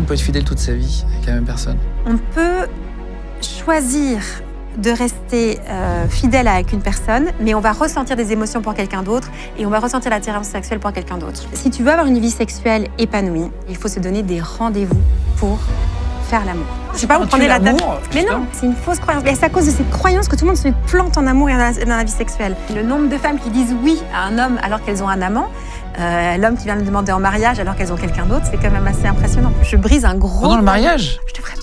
qu'on peut être fidèle toute sa vie avec la même personne? On peut choisir de rester fidèle avec une personne, mais on va ressentir des émotions pour quelqu'un d'autre et on va ressentir l'attirance sexuelle pour quelqu'un d'autre. Si tu veux avoir une vie sexuelle épanouie, il faut se donner des rendez-vous pour faire l'amour. Je sais pas, vous prenez la date. Mais non, c'est une fausse croyance. Et c'est à cause de cette croyance que tout le monde se plante en amour et dans la vie sexuelle. Le nombre de femmes qui disent oui à un homme alors qu'elles ont un amant, l'homme qui vient le demander en mariage alors qu'elles ont quelqu'un d'autre, c'est quand même assez impressionnant. Je brise un gros... Pendant le mariage? Je devrais pas.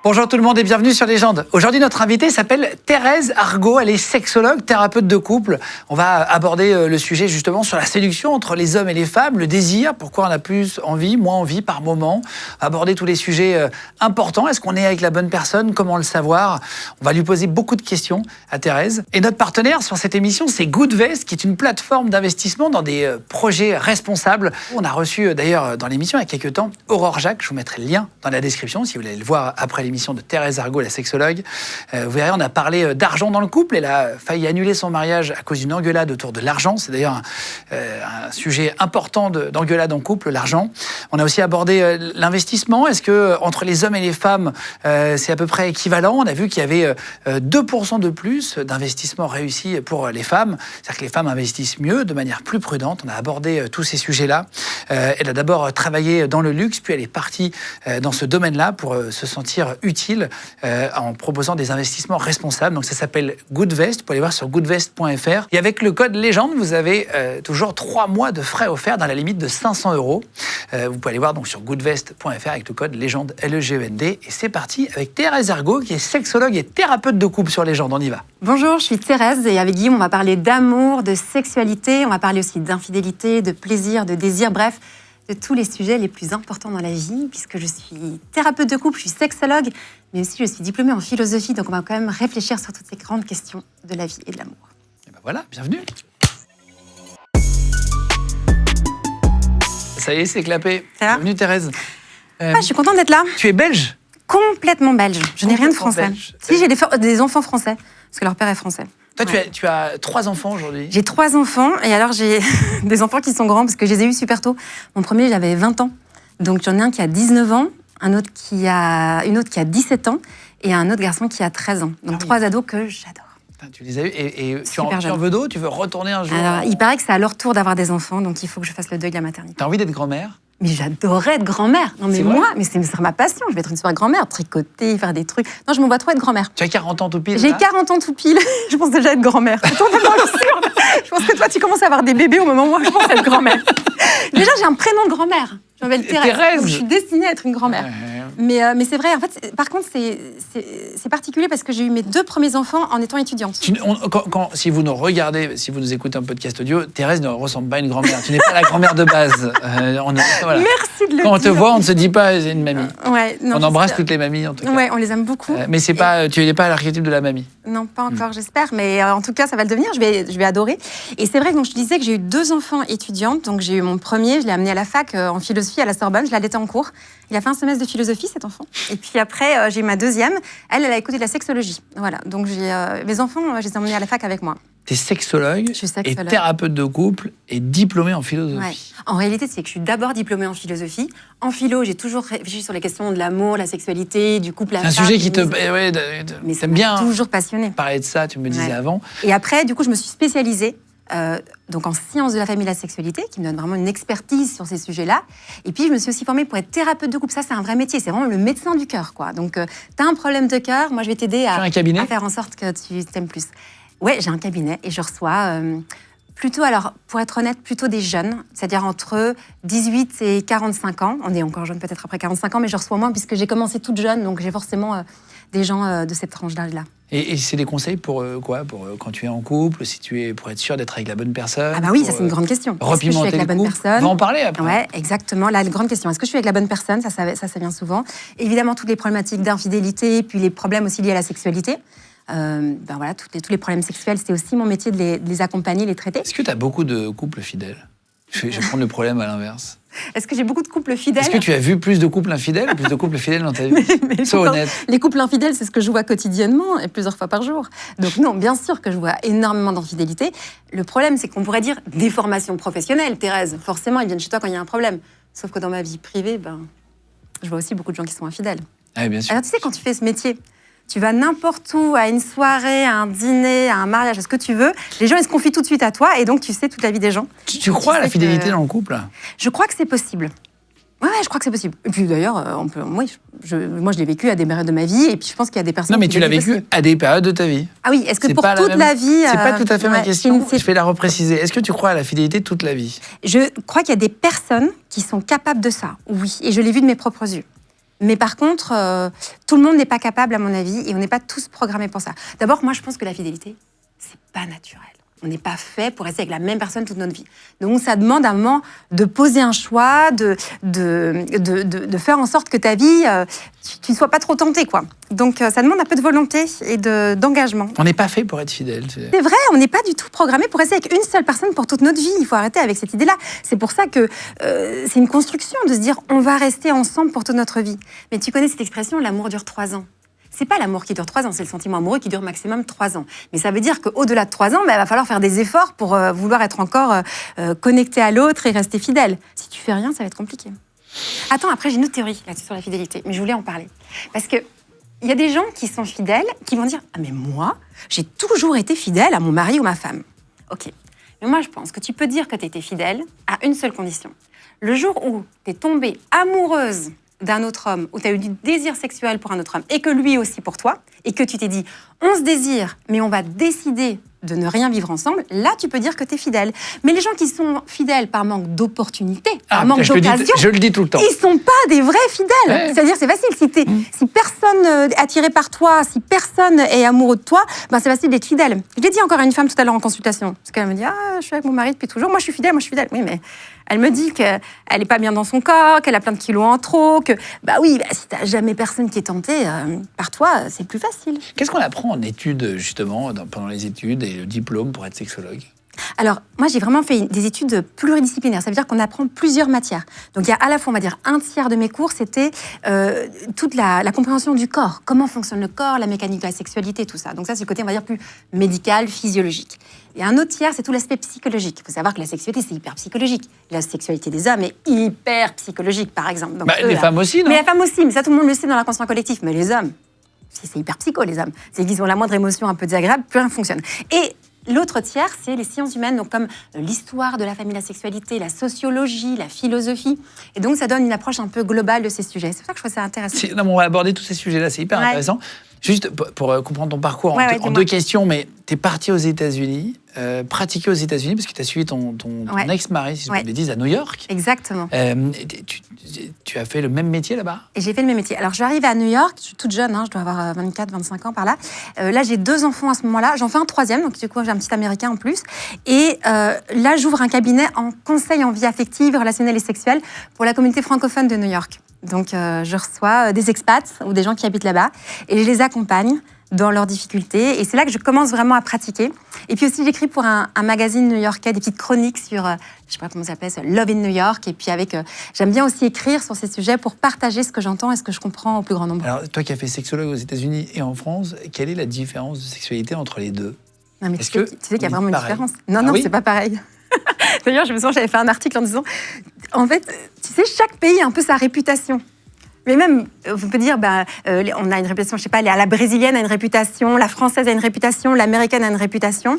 Bonjour tout le monde et bienvenue sur Légende. Aujourd'hui, notre invitée s'appelle Thérèse Argot. Elle est sexologue, thérapeute de couple. On va aborder le sujet justement sur la séduction entre les hommes et les femmes, le désir, pourquoi on a plus envie, moins envie par moment. On va aborder tous les sujets importants. Est-ce qu'on est avec la bonne personne? Comment le savoir? On va lui poser beaucoup de questions à Thérèse. Et notre partenaire sur cette émission, c'est Goodvest, qui est une plateforme d'investissement dans des projets responsables. On a reçu d'ailleurs dans l'émission il y a quelques temps Aurore Jacques. Je vous mettrai le lien dans la description si vous voulez le voir après l'émission de Thérèse Argot, la sexologue. Vous verrez, on a parlé d'argent dans le couple. Elle a failli annuler son mariage à cause d'une engueulade autour de l'argent. C'est d'ailleurs un sujet important d'engueulade en couple, l'argent. On a aussi abordé l'investissement. Est-ce que entre les hommes et les femmes, c'est à peu près équivalent? On a vu qu'il y avait 2% de plus d'investissement réussi pour les femmes. C'est-à-dire que les femmes investissent mieux, de manière plus prudente. On a abordé tous ces sujets-là. Elle a d'abord travaillé dans le luxe, puis elle est partie dans ce domaine-là pour se sentir utile en proposant des investissements responsables. Donc ça s'appelle Goodvest. Vous pouvez aller voir sur goodvest.fr. Et avec le code Légende, vous avez toujours 3 mois de frais offerts dans la limite de 500 €. Vous pouvez aller voir donc sur goodvest.fr avec le code Légende, L-E-G-E-N-D. Et c'est parti avec Thérèse Argot, qui est sexologue et thérapeute de couple sur Légende. On y va. Bonjour, je suis Thérèse et avec Guillaume, on va parler d'amour, de sexualité, on va parler aussi d'infidélité, de plaisir, de désir, bref, de tous les sujets les plus importants dans la vie, puisque je suis thérapeute de couple, je suis sexologue, mais aussi je suis diplômée en philosophie, donc on va quand même réfléchir sur toutes ces grandes questions de la vie et de l'amour. Et ben voilà, bienvenue. Ça y est, c'est clapé. Ça va? Bienvenue Thérèse. Je suis contente d'être là. Tu es belge? Complètement belge. Je n'ai rien de français. Belge. Si, j'ai des enfants français, parce que leur père est français. Toi, Ouais. tu as 3 enfants aujourd'hui. J'ai 3 enfants, et alors j'ai des enfants qui sont grands, parce que je les ai eus super tôt. Mon premier, j'avais 20 ans. Donc j'en ai un qui a 19 ans, une autre qui a 17 ans, et un autre garçon qui a 13 ans. Donc 3 ados que j'adore. Putain, tu les as eus et tu en jeune. veux d'autres? Tu veux retourner un jour? Alors, il paraît que c'est à leur tour d'avoir des enfants, donc il faut que je fasse le deuil de la maternité. T'as envie d'être grand-mère? Mais j'adorais être grand-mère. Non, mais C'est moi, vrai? mais c'est ma passion. Je vais être une super grand-mère, tricoter, faire des trucs. Non, je me vois trop être grand-mère. Tu as 40 ans tout pile? J'ai là 40 ans tout pile. Je pense déjà être grand-mère. C'est totalement absurde. Je pense que toi, tu commences à avoir des bébés au moment où moi, je pense être grand-mère. Déjà, j'ai un prénom de grand-mère. Je m'appelle Thérèse. Thérèse. Donc, je suis destinée à être une grand-mère. Mais c'est vrai, en fait, par contre, c'est particulier parce que j'ai eu mes 2 premiers enfants en étant étudiante. Si vous nous regardez, si vous nous écoutez un podcast audio, Thérèse ne ressemble pas à une grand-mère. Tu n'es pas la grand-mère de base. Voilà. Merci de le dire. Quand on te voit, on ne se dit pas c'est une mamie. Ouais, non, On embrasse toutes les mamies en tout cas. Ouais, on les aime beaucoup. Mais c'est pas, tu n'es pas l'archétype de la mamie. Non, pas encore, j'espère. Mais en tout cas, ça va le devenir. Je vais adorer. Et c'est vrai que donc, je te disais que j'ai eu 2 enfants étudiantes. Donc, j'ai eu mon premier, je l'ai amené à la fac en philosophie à la Sorbonne. Je l'allaitais en cours. Il a fait un semestre de philosophie, cet enfant. Et puis après, j'ai eu ma deuxième. Elle a écouté de la sexologie. Voilà. Donc, mes enfants, je les ai emmenés à la fac avec moi. Tu es sexologue, Je suis sexologue. et thérapeute de couple et diplômée en philosophie. Ouais. En réalité, c'est que je suis d'abord diplômée en philosophie. En philo, j'ai toujours réfléchi sur les questions de l'amour, la sexualité, du couple. C'est un sujet qui te... Mais ça t'aimes m'a bien toujours passionnée. parler de ça, tu me disais Ouais. avant. Et après, du coup, je me suis spécialisée donc en sciences de la famille et de la sexualité, qui me donne vraiment une expertise sur ces sujets-là. Et puis, je me suis aussi formée pour être thérapeute de couple. Ça, c'est un vrai métier. C'est vraiment le médecin du cœur, quoi. Donc, tu as un problème de cœur, moi, je vais t'aider Tu as un cabinet? à faire en sorte que tu t'aimes plus. Ouais, j'ai un cabinet et je reçois plutôt, alors, pour être honnête, plutôt des jeunes, c'est-à-dire entre 18 et 45 ans. On est encore jeune, peut-être après 45 ans, mais je reçois moins puisque j'ai commencé toute jeune, donc j'ai forcément des gens de cette tranche d'âge-là. Et c'est des conseils pour quoi? Pour quand tu es en couple, pour être sûr d'être avec la bonne personne? Ah bah oui, pour, ça c'est une grande question. Est-ce que je suis repimenter avec la le bonne couple? personne? On va en parler après. Ouais, exactement. Là, la grande question. Est-ce que je suis avec la bonne personne? Ça vient souvent. Évidemment, toutes les problématiques d'infidélité, puis les problèmes aussi liés à la sexualité. Voilà, tous les problèmes sexuels, c'était aussi mon métier de les accompagner, les traiter. Est-ce que tu as beaucoup de couples fidèles? Je vais prendre le problème à l'inverse. Est-ce que j'ai beaucoup de couples fidèles? Est-ce que tu as vu plus de couples infidèles ou plus de couples fidèles dans ta vie? Mais Sois honnête. les couples infidèles, c'est ce que je vois quotidiennement et plusieurs fois par jour. Donc non, bien sûr que je vois énormément d'infidélité. Le problème, c'est qu'on pourrait dire déformation professionnelle, Thérèse. Forcément, ils viennent chez toi quand il y a un problème. Sauf que dans ma vie privée, je vois aussi beaucoup de gens qui sont infidèles. Ah, bien sûr. Alors tu sais, quand tu fais ce métier, tu vas n'importe où, à une soirée, à un dîner, à un mariage, à ce que tu veux. Les gens, ils se confient tout de suite à toi et donc tu sais toute la vie des gens. Tu crois à la fidélité dans le couple? Je crois que c'est possible. Ouais, je crois que c'est possible. Et puis d'ailleurs, moi, je l'ai vécu à des périodes de ma vie et puis je pense qu'il y a des personnes Non, mais qui tu l'as le vivent vécu aussi. à des périodes de ta vie. Ah oui, est-ce que C'est pour pas toute même- la vie... C'est pas tout à fait ma ouais, question. c'est- Je vais la repréciser. Est-ce que tu crois à la fidélité toute la vie? Je crois qu'il y a des personnes qui sont capables de ça, oui. Et je l'ai vu de mes propres yeux. Mais par contre, tout le monde n'est pas capable, à mon avis, et on n'est pas tous programmés pour ça. D'abord, moi, je pense que la fidélité, c'est pas naturel. On n'est pas fait pour rester avec la même personne toute notre vie. Donc, ça demande à un moment de poser un choix, de faire en sorte que ta vie, tu ne sois pas trop tenté, quoi. Donc, ça demande un peu de volonté et d'engagement. On n'est pas fait pour être fidèle. C'est vrai, on n'est pas du tout programmé pour rester avec une seule personne pour toute notre vie. Il faut arrêter avec cette idée-là. C'est pour ça que c'est une construction de se dire on va rester ensemble pour toute notre vie. Mais tu connais cette expression, l'amour dure 3 ans. C'est pas l'amour qui dure 3 ans, c'est le sentiment amoureux qui dure maximum 3 ans. Mais ça veut dire qu'au-delà de 3 ans, il va falloir faire des efforts pour vouloir être encore connecté à l'autre et rester fidèle. Si tu fais rien, ça va être compliqué. Attends, après j'ai une autre théorie là-dessus sur la fidélité, mais je voulais en parler. Parce que il y a des gens qui sont fidèles, qui vont dire « Ah mais moi, j'ai toujours été fidèle à mon mari ou ma femme. » Ok, mais moi je pense que tu peux dire que tu étais fidèle à une seule condition. Le jour où tu es tombée amoureuse d'un autre homme, où tu as eu du désir sexuel pour un autre homme, et que lui aussi pour toi, et que tu t'es dit « On se désire, mais on va décider de ne rien vivre ensemble », là tu peux dire que tu es fidèle. Mais les gens qui sont fidèles par manque d'opportunité, par manque d'occasion, je le dis tout le temps. ils sont pas des vrais fidèles. Ouais. C'est-à-dire, c'est facile. Si personne est attiré par toi, si personne est amoureux de toi, c'est facile d'être fidèle. Je l'ai dit encore à une femme tout à l'heure en consultation. Parce qu'elle me dit « Ah, je suis avec mon mari depuis toujours. Moi, je suis fidèle. Oui, mais elle me dit qu'elle n'est pas bien dans son corps, qu'elle a plein de kilos en trop, que si t'as jamais personne qui est tenté par toi, c'est plus facile. » Qu'est-ce qu'on apprend en études, justement, pendant les études et le diplôme pour être sexologue? Alors, moi, j'ai vraiment fait des études pluridisciplinaires. Ça veut dire qu'on apprend plusieurs matières. Donc, il y a à la fois, on va dire, un tiers de mes cours, c'était toute la compréhension du corps. Comment fonctionne le corps, la mécanique de la sexualité, tout ça. Donc ça, c'est le côté, on va dire, plus médical, physiologique. Et un autre tiers, c'est tout l'aspect psychologique. Il faut savoir que la sexualité, c'est hyper psychologique. La sexualité des hommes est hyper psychologique, par exemple. Donc, Les femmes aussi, non? Mais les femmes aussi, mais ça, tout le monde le sait dans l'inconscient collectif. Mais les hommes, c'est hyper psycho, les hommes. C'est qu'ils ont la moindre émotion un peu désagréable, plus rien ne fonctionne. Et l'autre tiers, c'est les sciences humaines, donc comme l'histoire de la famille, la sexualité, la sociologie, la philosophie. Et donc, ça donne une approche un peu globale de ces sujets. C'est pour ça que je trouve ça intéressant. Non, mais on va aborder tous ces sujets-là, c'est hyper intéressant. Juste pour comprendre ton parcours en 2 questions, mais tu es parti aux États-Unis, pratiquer aux États-Unis, parce que tu as suivi ton ex-mari, si je ne dis pas de bêtises, à New York. Exactement. Tu as fait le même métier là-bas? Et j'ai fait le même métier. Alors, je suis arrivée à New York, je suis toute jeune, je dois avoir 24, 25 ans par là. Là, j'ai 2 enfants à ce moment-là. J'en fais un 3e, donc du coup, j'ai un petit Américain en plus. Et là, j'ouvre un cabinet en conseil en vie affective, relationnelle et sexuelle pour la communauté francophone de New York. Donc, je reçois des expats ou des gens qui habitent là-bas et je les accompagne dans leurs difficultés. Et c'est là que je commence vraiment à pratiquer. Et puis aussi, j'écris pour un magazine new-yorkais, des petites chroniques sur, je ne sais pas comment ça s'appelle, Love in New York. Et puis j'aime bien aussi écrire sur ces sujets pour partager ce que j'entends et ce que je comprends au plus grand nombre. Alors, toi qui as fait sexologue aux États-Unis et en France, quelle est la différence de sexualité entre les deux? Non, mais tu sais qu'il y a vraiment une différence. Non, oui, c'est pas pareil. D'ailleurs, je me souviens, j'avais fait un article en disant, en fait, tu sais, chaque pays a un peu sa réputation. Mais même, on peut dire, on a une réputation, je sais pas, la brésilienne a une réputation, la française a une réputation, l'américaine a une réputation,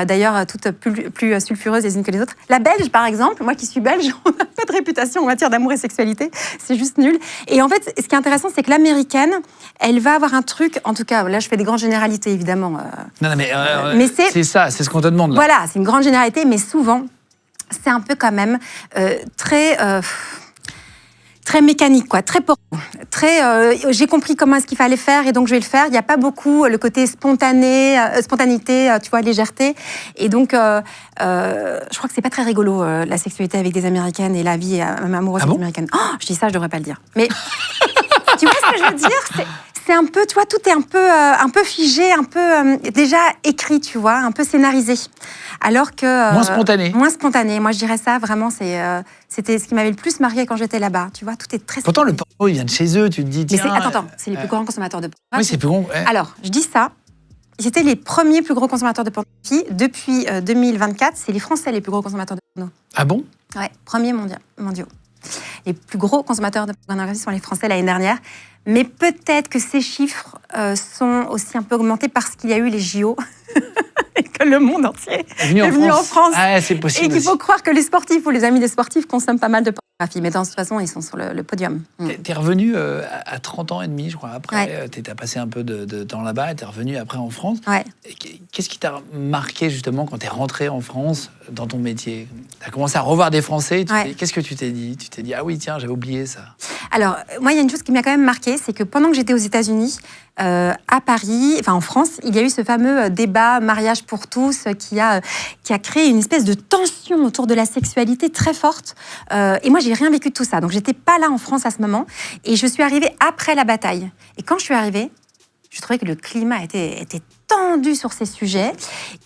d'ailleurs, toutes plus sulfureuses les unes que les autres. La belge, par exemple, moi qui suis belge, on n'a pas de réputation en matière d'amour et sexualité, c'est juste nul. Et en fait, ce qui est intéressant, c'est que l'américaine, elle va avoir un truc, en tout cas, là, je fais des grandes généralités, évidemment. Non, mais c'est ça, c'est ce qu'on te demande. Là. Voilà, c'est une grande généralité, mais souvent, c'est un peu quand même très mécanique, quoi, très poreux, j'ai compris comment est-ce qu'il fallait faire et donc je vais le faire. Il n'y a pas beaucoup le côté spontanéité, tu vois, légèreté. Et donc, je crois que c'est pas très rigolo, la sexualité avec des Américaines et la vie amoureuse des Américaines. Oh, je dis ça, je devrais pas le dire. Mais tu vois ce que je veux dire ? c'est un peu, tu vois, tout est un peu figé, un peu déjà écrit, tu vois, un peu scénarisé. Alors que... Moins spontané. Moins spontané. Moi, je dirais ça, vraiment, c'était ce qui m'avait le plus marqué quand j'étais là-bas. Tu vois, tout est très Pourtant, le spontané. porno, il vient de chez eux, tu te dis, Mais tiens... attends, c'est les plus grands consommateurs de pornographie. Oui, c'est plus grand. Ouais. Alors, je dis ça, c'était les premiers plus gros consommateurs de pornographie. Depuis 2024, c'est les Français les plus gros consommateurs de porno. Ah bon? Ouais, premiers mondiaux. Les plus gros consommateurs de pornographie sont les Français l'année dernière. Mais peut-être que ces chiffres sont aussi un peu augmentés parce qu'il y a eu les JO et que le monde entier est venu en France. Ah, c'est possible. Et qu'il faut croire que les sportifs ou les amis des sportifs consomment pas mal de pornographie. Mais de toute façon, ils sont sur le podium. T'es revenu à 30 ans et demi, je crois. Après, t'as passé un peu de temps là-bas et t'es revenu après en France. Ouais. Qu'est-ce qui t'a marqué justement quand t'es rentré en France dans ton métier? T'as commencé à revoir des Français. Qu'est-ce que tu t'es dit? Tu t'es dit, ah oui, tiens, j'avais oublié ça. Alors, moi, il y a une chose qui m'a quand même marqué, c'est que pendant que j'étais aux États-Unis, à Paris, enfin en France, il y a eu ce fameux débat mariage pour tous qui a créé une espèce de tension autour de la sexualité très forte. Et moi, j'ai rien vécu de tout ça. Donc, j'étais pas là en France à ce moment. Et je suis arrivée après la bataille. Et quand je suis arrivée, je trouvais que le climat était tendu sur ces sujets.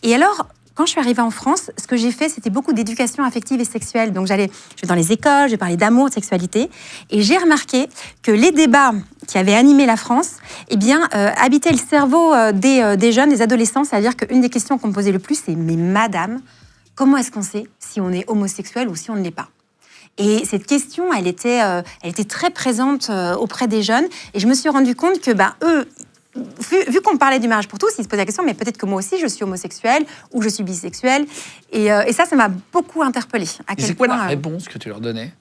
Et alors, quand je suis arrivée en France, ce que j'ai fait, c'était beaucoup d'éducation affective et sexuelle. Donc, je vais dans les écoles, j'ai parlé d'amour, de sexualité. Et j'ai remarqué que les débats qui avaient animé la France, habitaient le cerveau des jeunes, des adolescents. C'est-à-dire qu'une des questions qu'on me posait le plus, c'est « Mais madame, comment est-ce qu'on sait si on est homosexuel ou si on ne l'est pas ?» Et cette question, elle était très présente auprès des jeunes. Et je me suis rendu compte que, eux, vu qu'on parlait du mariage pour tous, ils se posaient la question, mais peut-être que moi aussi, je suis homosexuelle ou je suis bisexuelle. Et ça m'a beaucoup interpellée. Et c'est quoi la réponse que tu leur donnais?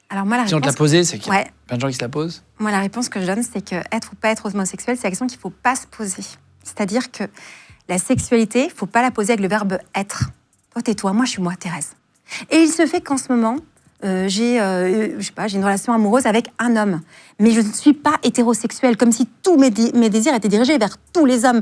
Alors moi, la si on te l'a posée, c'est qu'il y a plein de gens qui se la posent. Moi, la réponse que je donne, c'est que être ou pas être homosexuel, c'est la question qu'il ne faut pas se poser. C'est-à-dire que la sexualité, il ne faut pas la poser avec le verbe être. Toi, t'es toi, moi, je suis moi, Thérèse. Et il se fait qu'en ce moment, j'ai une relation amoureuse avec un homme. Mais je ne suis pas hétérosexuelle, comme si tous mes désirs étaient dirigés vers tous les hommes.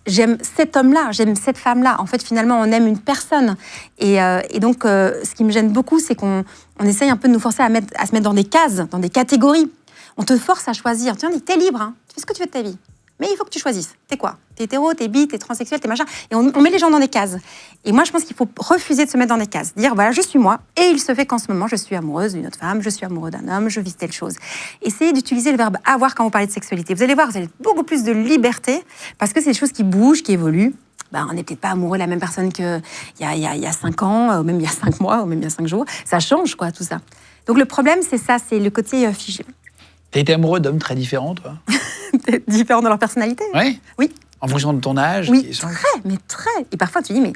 J'aime cet homme-là, j'aime cette femme-là. En fait, finalement, on aime une personne. Et donc, ce qui me gêne beaucoup, c'est qu'on essaye un peu de nous forcer à se mettre dans des cases, dans des catégories. On te force à choisir. Tu dis, t'es libre, hein. Tu fais ce que tu veux de ta vie. Mais il faut que tu choisisses. T'es quoi? T'es hétéro, t'es bi, t'es transsexuel, t'es machin. Et on met les gens dans des cases. Et moi, je pense qu'il faut refuser de se mettre dans des cases. Dire, voilà, je suis moi. Et il se fait qu'en ce moment, je suis amoureuse d'une autre femme, je suis amoureux d'un homme, je vis telle chose. Essayez d'utiliser le verbe avoir quand vous parlez de sexualité. Vous allez voir, vous avez beaucoup plus de liberté parce que c'est des choses qui bougent, qui évoluent. On n'est peut-être pas amoureux de la même personne qu'il y a 5 ans, ou même il y a 5 mois, ou même il y a 5 jours. Ça change, quoi, tout ça. Donc le problème, c'est ça, c'est le côté figé. T'as été amoureux d'hommes très différents, toi? Différents dans leur personnalité? Oui. En fonction de ton âge? Oui, très. Et parfois, tu dis, mais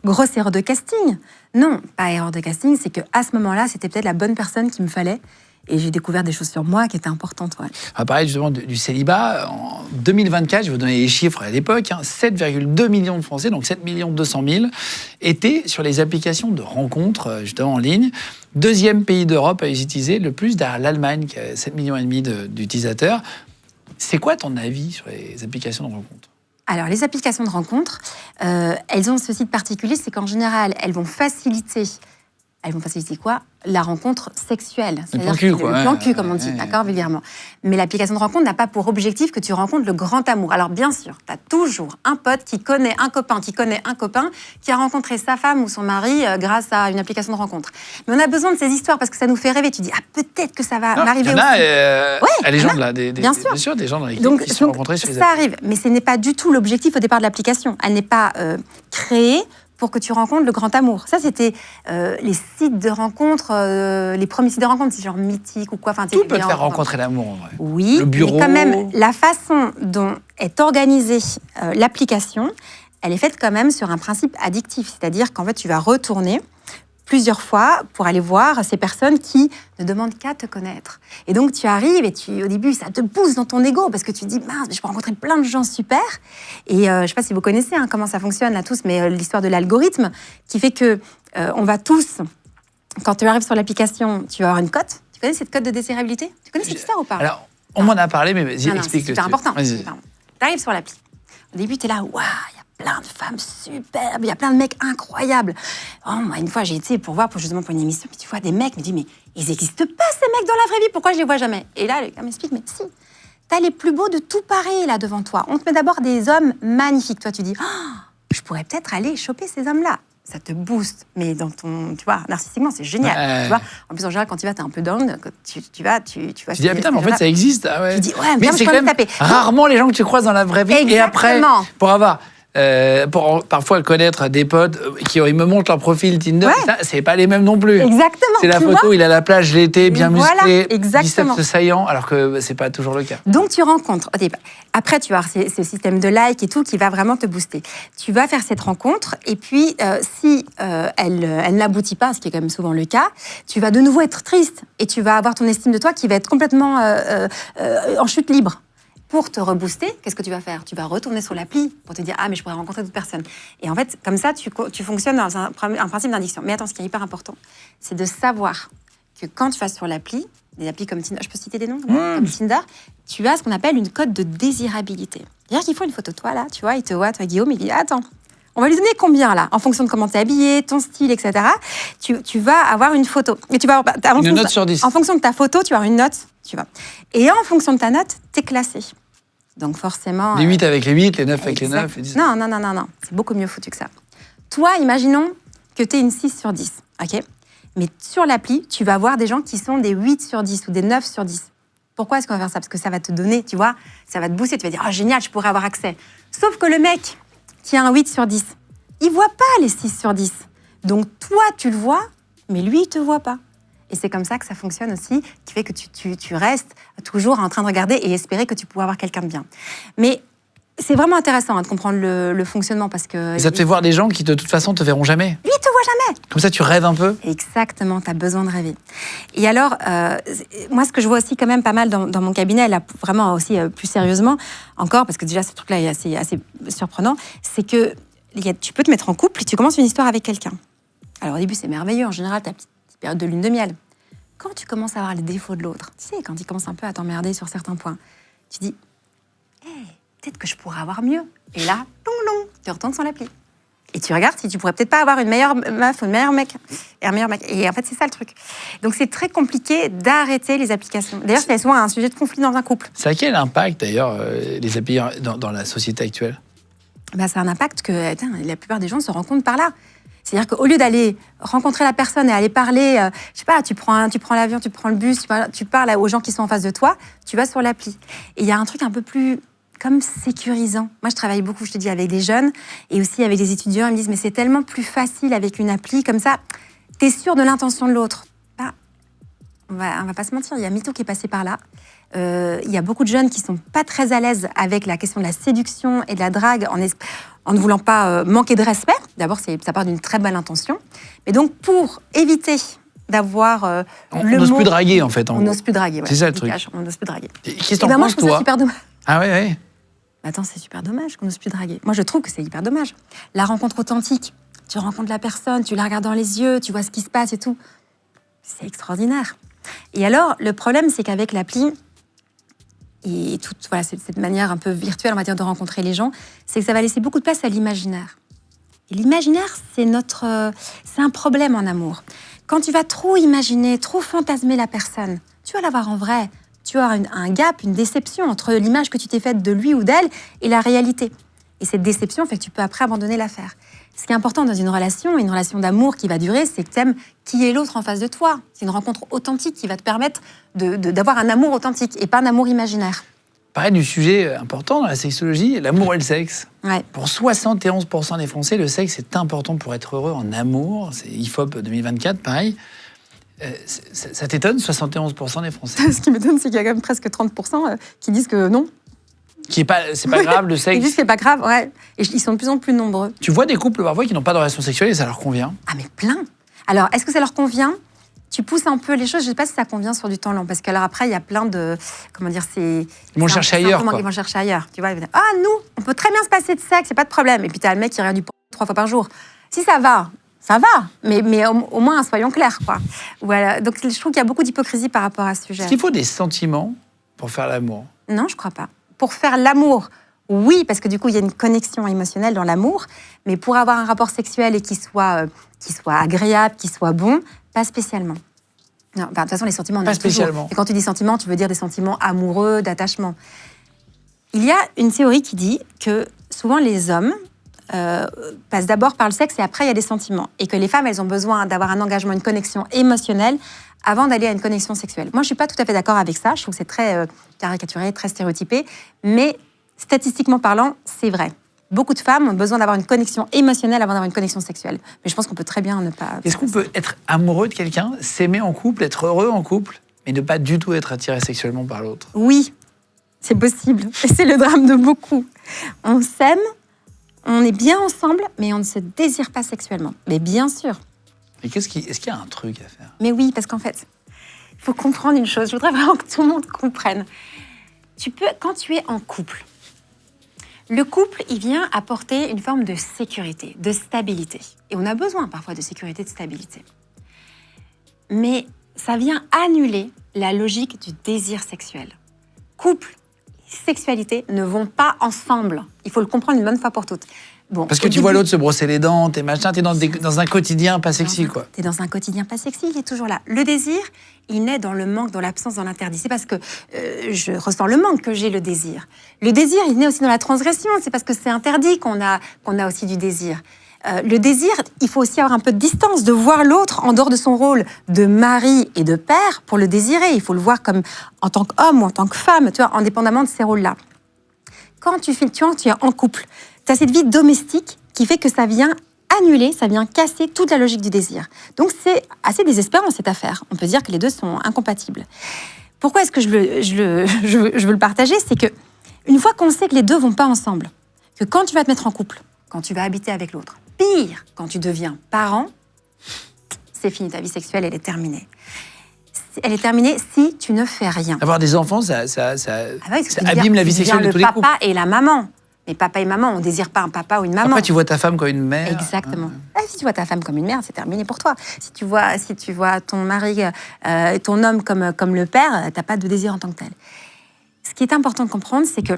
grosse erreur de casting. Non, pas erreur de casting, c'est qu'à ce moment-là, c'était peut-être la bonne personne qu'il me fallait. Et j'ai découvert des choses sur moi qui étaient importantes. Ouais. On va parler justement du célibat. En 2024, je vais vous donner les chiffres à l'époque, 7,2 millions de Français, donc 7 200 000, étaient sur les applications de rencontres, justement en ligne. Deuxième pays d'Europe à les utiliser, le plus derrière l'Allemagne, qui a 7,5 millions d'utilisateurs. C'est quoi ton avis sur les applications de rencontres? Alors, les applications de rencontres, elles ont ceci de particulier, c'est qu'en général, elles vont faciliter quoi? La rencontre sexuelle. Le plan cul, quoi. Le plan cul, comme on dit, d'accord, vulgairement. Mais l'application de rencontre n'a pas pour objectif que tu rencontres le grand amour. Alors, bien sûr, tu as toujours un pote qui connaît un copain qui a rencontré sa femme ou son mari grâce à une application de rencontre. Mais on a besoin de ces histoires parce que ça nous fait rêver. Tu dis, peut-être que ça va m'arriver aussi. Il y a des gens, bien sûr, des gens dans l'équipe qui se sont rencontrés sur les applications. Ça arrive, mais ce n'est pas du tout l'objectif au départ de l'application. Elle n'est pas créée pour que tu rencontres le grand amour. Ça, c'était les sites de rencontres, les premiers sites de rencontres, c'est genre Mythique ou quoi. Tout peut te faire rencontrer l'amour, en vrai. Oui, le bureau. Mais quand même, la façon dont est organisée l'application, elle est faite quand même sur un principe addictif. C'est-à-dire qu'en fait, tu vas retourner plusieurs fois pour aller voir ces personnes qui ne demandent qu'à te connaître. Et donc, tu arrives et au début, ça te pousse dans ton ego parce que tu te dis, mince, je peux rencontrer plein de gens super. Et je ne sais pas si vous connaissez comment ça fonctionne là tous, mais l'histoire de l'algorithme qui fait que on va tous, quand tu arrives sur l'application, tu vas avoir une cote. Tu connais cette cote de désirabilité? Tu connais cette histoire ou pas? Alors, on m'en a parlé, mais vas-y, explique-le. C'est super important. Tu arrives sur l'appli. Au début, tu es là, waouh, il y a plein de femmes superbes, il y a plein de mecs incroyables. Moi, une fois, j'ai été pour une émission, puis tu vois des mecs, me dis, mais ils n'existent pas, ces mecs, dans la vraie vie, pourquoi je les vois jamais? Et là, le gars m'explique, mais si, T'as les plus beaux de tout Paris, là, devant toi. On te met d'abord des hommes magnifiques. Toi, tu dis, je pourrais peut-être aller choper ces hommes-là. Ça te booste. Mais dans ton, tu vois, narcissiquement, c'est génial. Ouais. Tu vois, en plus, en général, quand tu vas, t'es un peu down. Quand tu vas. Tu dis, putain, mais en fait, ça existe. Ah ouais. Tu dis, ouais, mais c'est je quand peux me même taper. rarement les gens que tu croises dans la vraie vie. Exactement. Et après, pour avoir... pour parfois connaître des potes qui ils me montrent leur profil Tinder, putain, c'est pas les mêmes non plus. Exactement. C'est la photo, il est à la plage l'été, bien musclé, exactement. biceps saillant, alors que c'est pas toujours le cas. Donc tu rencontres. Après, tu vas avoir ce système de like et tout qui va vraiment te booster. Tu vas faire cette rencontre et puis si elle n'aboutit pas, ce qui est quand même souvent le cas, tu vas de nouveau être triste et tu vas avoir ton estime de toi qui va être complètement en chute libre. Pour te rebooster, qu'est-ce que tu vas faire? Tu vas retourner sur l'appli pour te dire « Ah, mais je pourrais rencontrer d'autres personnes. » Et en fait, comme ça, tu fonctionnes dans un principe d'addiction. Mais attends, ce qui est hyper important, c'est de savoir que quand tu vas sur l'appli, des applis comme Tinder, je peux citer des noms comme Tinder, tu as ce qu'on appelle une cote de désirabilité. C'est-à-dire qu'ils font une photo de toi, là, tu vois, ils te voient, toi, Guillaume, il dit « Attends, on va lui donner combien, là? En fonction de comment tu es habillé, ton style, etc. » Tu vas avoir une photo. Et tu vas avoir, une note sur 10. En fonction de ta photo, tu vas avoir une note, tu vois. Et en fonction de ta note, tu es classé. Donc forcément... Les 8 avec les 8, les 9 avec les 9. Les 10. Non. C'est beaucoup mieux foutu que ça. Toi, imaginons que tu es une 6 sur 10, ok? Mais sur l'appli, tu vas avoir des gens qui sont des 8 sur 10 ou des 9 sur 10. Pourquoi est-ce qu'on va faire ça? Parce que ça va te donner, tu vois, ça va te booster. Tu vas dire, oh génial, je pourrais avoir accès. Sauf que le mec qui a un 8 sur 10, il voit pas les 6 sur 10. Donc toi, tu le vois, mais lui, il te voit pas. Et c'est comme ça que ça fonctionne aussi, qui fait que tu restes toujours en train de regarder et espérer que tu pourras avoir quelqu'un de bien. Mais c'est vraiment intéressant de comprendre le fonctionnement parce que... Et ça te fait voir des gens qui, de toute façon, te verront jamais. Lui, il te voit jamais. Comme ça, tu rêves un peu. Exactement, tu as besoin de rêver. Et alors, moi, ce que je vois aussi quand même pas mal dans mon cabinet, là, vraiment aussi plus sérieusement, encore, parce que déjà, ce truc-là est assez surprenant, c'est que tu peux te mettre en couple et tu commences une histoire avec quelqu'un. Alors, au début, c'est merveilleux. En général, tu as une petite période de lune de miel. Quand tu commences à voir les défauts de l'autre, tu sais, quand il commence un peu à t'emmerder sur certains points, tu dis, peut-être que je pourrais avoir mieux. Et là, tu retournes sur l'appli. Et tu regardes si tu pourrais peut-être pas avoir une meilleure meuf ou un meilleur mec. Et en fait, c'est ça le truc. Donc, c'est très compliqué d'arrêter les applications. D'ailleurs, c'est souvent un sujet de conflit dans un couple. Ça a quel impact, d'ailleurs, les applis dans la société actuelle? C'est un impact que la plupart des gens se rendent compte par là. C'est-à-dire qu'au lieu d'aller rencontrer la personne et aller parler, je sais pas, tu prends l'avion, tu prends le bus, tu parles aux gens qui sont en face de toi, tu vas sur l'appli. Et il y a un truc un peu plus comme sécurisant. Moi, je travaille beaucoup, je te dis, avec des jeunes et aussi avec des étudiants. Ils me disent, mais c'est tellement plus facile avec une appli, comme ça, t'es sûr de l'intention de l'autre. On va pas se mentir, il y a Mytho qui est passé par là. Il y a beaucoup de jeunes qui sont pas très à l'aise avec la question de la séduction et de la drague en ne voulant pas manquer de respect. D'abord, ça part d'une très belle intention. Mais donc, pour éviter d'avoir on n'ose plus draguer, en fait. On n'ose plus draguer, c'est ça le truc. On n'ose plus draguer. Qu'est-ce que t'en penses, moi, je trouve ça super dommage. Ah ouais. Attends, c'est super dommage qu'on n'ose plus draguer. Moi, je trouve que c'est hyper dommage. La rencontre authentique, tu rencontres la personne, tu la regardes dans les yeux, tu vois ce qui se passe et tout. C'est extraordinaire. Et alors, le problème, c'est qu'avec l'appli, et cette manière un peu virtuelle, on va dire, de rencontrer les gens, c'est que ça va laisser beaucoup de place à l'imaginaire. Et l'imaginaire, c'est un problème en amour. Quand tu vas trop imaginer, trop fantasmer la personne, tu vas la voir en vrai. Tu as un gap, une déception entre l'image que tu t'es faite de lui ou d'elle et la réalité. Et cette déception fait que tu peux après abandonner l'affaire. Ce qui est important dans une relation d'amour qui va durer, c'est que tu aimes qui est l'autre en face de toi. C'est une rencontre authentique qui va te permettre d'avoir un amour authentique et pas un amour imaginaire. Pareil du sujet important dans la sexologie, l'amour et le sexe. Ouais. Pour 71% des Français, le sexe est important pour être heureux en amour. C'est IFOP 2024, pareil. Ça t'étonne, 71% des Français? Ce qui m'étonne, c'est qu'il y a quand même presque 30% qui disent que non. C'est pas grave, le sexe. Ils disent que c'est pas grave, ouais. Et ils sont de plus en plus nombreux. Tu vois des couples parfois qui n'ont pas de relation sexuelle et ça leur convient? Ah, mais plein. Alors, est-ce que ça leur convient? Tu pousses un peu les choses. Je ne sais pas si ça convient sur du temps long. Parce que alors après, il y a plein de... Comment dire, c'est... Ils vont chercher ailleurs, quoi. Ils vont chercher ailleurs. Tu vois, ils vont dire, ah, nous, on peut très bien se passer de sexe, c'est pas de problème. Et puis, tu as le mec qui regarde du porno 3 fois par jour. Si ça va. Mais au moins, soyons clairs, quoi. Voilà. Donc, je trouve qu'il y a beaucoup d'hypocrisie par rapport à ce sujet. Est-ce qu'il faut des sentiments pour faire l'amour? Non, je crois pas. Pour faire l'amour, oui, parce que du coup, il y a une connexion émotionnelle dans l'amour. Mais pour avoir un rapport sexuel et qui soit agréable, qui soit bon, pas spécialement. Non, de toute façon, les sentiments, on pas a spécialement. toujours. Et quand tu dis sentiments, tu veux dire des sentiments amoureux, d'attachement. Il y a une théorie qui dit que souvent les hommes passent d'abord par le sexe et après il y a des sentiments. Et que les femmes, elles ont besoin d'avoir un engagement, une connexion émotionnelle avant d'aller à une connexion sexuelle. Moi, je ne suis pas tout à fait d'accord avec ça. Je trouve que c'est très caricaturé, très stéréotypé. Mais statistiquement parlant, c'est vrai. Beaucoup de femmes ont besoin d'avoir une connexion émotionnelle avant d'avoir une connexion sexuelle. Mais je pense qu'on peut très bien ne pas... Est-ce qu'on peut être amoureux de quelqu'un, s'aimer en couple, être heureux en couple, mais ne pas du tout être attiré sexuellement par l'autre? Oui, c'est possible. Et c'est le drame de beaucoup. On s'aime, on est bien ensemble, mais on ne se désire pas sexuellement. Mais bien sûr. Et est-ce qu'il y a un truc à faire? Mais oui, parce qu'en fait, il faut comprendre une chose. Je voudrais vraiment que tout le monde comprenne. Quand tu es en couple, le couple, il vient apporter une forme de sécurité, de stabilité. Et on a besoin parfois de sécurité, de stabilité. Mais ça vient annuler la logique du désir sexuel. Couple et sexualité ne vont pas ensemble. Il faut le comprendre une bonne fois pour toutes. Bon, parce que tu vois l'autre se brosser les dents, t'es machin, t'es dans un quotidien pas sexy, quoi. T'es dans un quotidien pas sexy, il est toujours là. Le désir, il naît dans le manque, dans l'absence, dans l'interdit. C'est parce que je ressens le manque que j'ai le désir. Le désir, il naît aussi dans la transgression. C'est parce que c'est interdit qu'on a aussi du désir. Le désir, il faut aussi avoir un peu de distance, de voir l'autre en dehors de son rôle de mari et de père pour le désirer. Il faut le voir comme en tant qu'homme ou en tant que femme, tu vois, indépendamment de ces rôles-là. Quand tu es en couple, tu as cette vie domestique qui fait que ça vient annuler, ça vient casser toute la logique du désir. Donc c'est assez désespérant cette affaire. On peut dire que les deux sont incompatibles. Pourquoi est-ce que je veux le partager? C'est que une fois qu'on sait que les deux vont pas ensemble, que quand tu vas te mettre en couple, quand tu vas habiter avec l'autre, pire, quand tu deviens parent, c'est fini, ta vie sexuelle, elle est terminée. Elle est terminée si tu ne fais rien. Avoir des enfants, ça abîme la vie sexuelle de tous les couples. Le papa et la maman. Mais papa et maman, on ne désire pas un papa ou une maman. Après, tu vois ta femme comme une mère. Exactement. Si tu vois ta femme comme une mère, c'est terminé pour toi. Si tu vois ton mari, ton homme comme le père, tu n'as pas de désir en tant que tel. Ce qui est important de comprendre, c'est que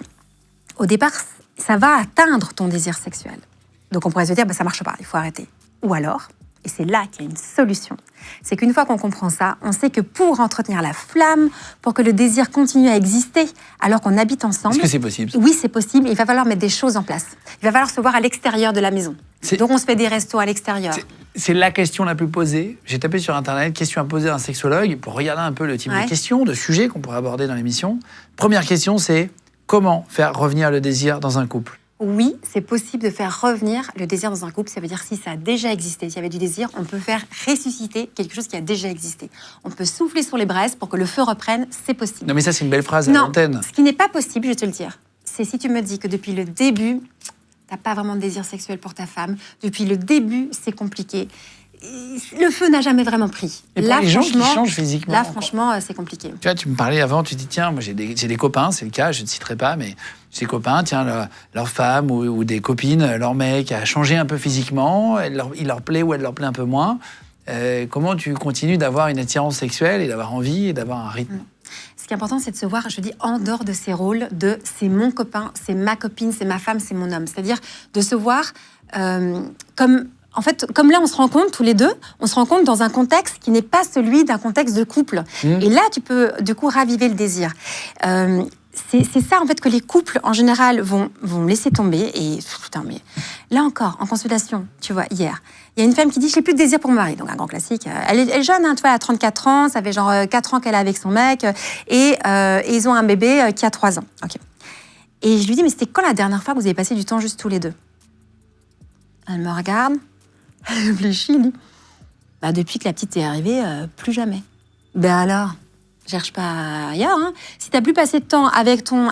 au départ, ça va atteindre ton désir sexuel. Donc on pourrait se dire, ça ne marche pas, il faut arrêter. Ou alors, et c'est là qu'il y a une solution, c'est qu'une fois qu'on comprend ça, on sait que pour entretenir la flamme, pour que le désir continue à exister alors qu'on habite ensemble... Est-ce que c'est possible? Oui, c'est possible. Il va falloir mettre des choses en place. Il va falloir se voir à l'extérieur de la maison. Donc on se fait des restos à l'extérieur. C'est la question la plus posée. J'ai tapé sur Internet, question à poser à un sexologue, pour regarder un peu le type de questions, de sujets qu'on pourrait aborder dans l'émission. Première question, c'est comment faire revenir le désir dans un couple? Oui, c'est possible de faire revenir le désir dans un couple. Ça veut dire si ça a déjà existé, s'il y avait du désir, on peut faire ressusciter quelque chose qui a déjà existé. On peut souffler sur les braises pour que le feu reprenne, c'est possible. Non mais ça, c'est une belle phrase à l'antenne. Ce qui n'est pas possible, je vais te le dire, c'est si tu me dis que depuis le début, t'as pas vraiment de désir sexuel pour ta femme, depuis le début, c'est compliqué. Le feu n'a jamais vraiment pris. Et là, les gens qui changent physiquement. Là, franchement, c'est compliqué. Tu vois, tu me parlais avant, tu dis, tiens, moi j'ai des copains, c'est le cas, je ne citerai pas, mais j'ai des copains, tiens, leur femme ou des copines, leur mec a changé un peu physiquement, il leur plaît ou elle leur plaît un peu moins. Comment tu continues d'avoir une attirance sexuelle et d'avoir envie et d'avoir un rythme? Ce qui est important, c'est de se voir, je dis, en dehors de ces rôles de c'est mon copain, c'est ma copine, c'est ma femme, c'est mon homme. C'est-à-dire de se voir comme... En fait, comme là, on se rencontre tous les deux, on se rencontre dans un contexte qui n'est pas celui d'un contexte de couple. Et là, tu peux, du coup, raviver le désir. C'est ça, en fait, que les couples, en général, vont laisser tomber. Et putain, mais là encore, en consultation, tu vois, hier, il y a une femme qui dit « Je n'ai plus de désir pour mon mari ». Donc, un grand classique. Elle est jeune, hein, tu vois, elle a 34 ans, ça fait genre 4 ans qu'elle est avec son mec. Et ils ont un bébé qui a 3 ans. Okay. Et je lui dis « Mais c'était quand la dernière fois que vous avez passé du temps juste tous les deux ?» Elle me regarde. Elle réfléchit, elle dit depuis que la petite est arrivée, plus jamais. Alors, cherche pas ailleurs. Hein. Si t'as plus passé de temps avec ton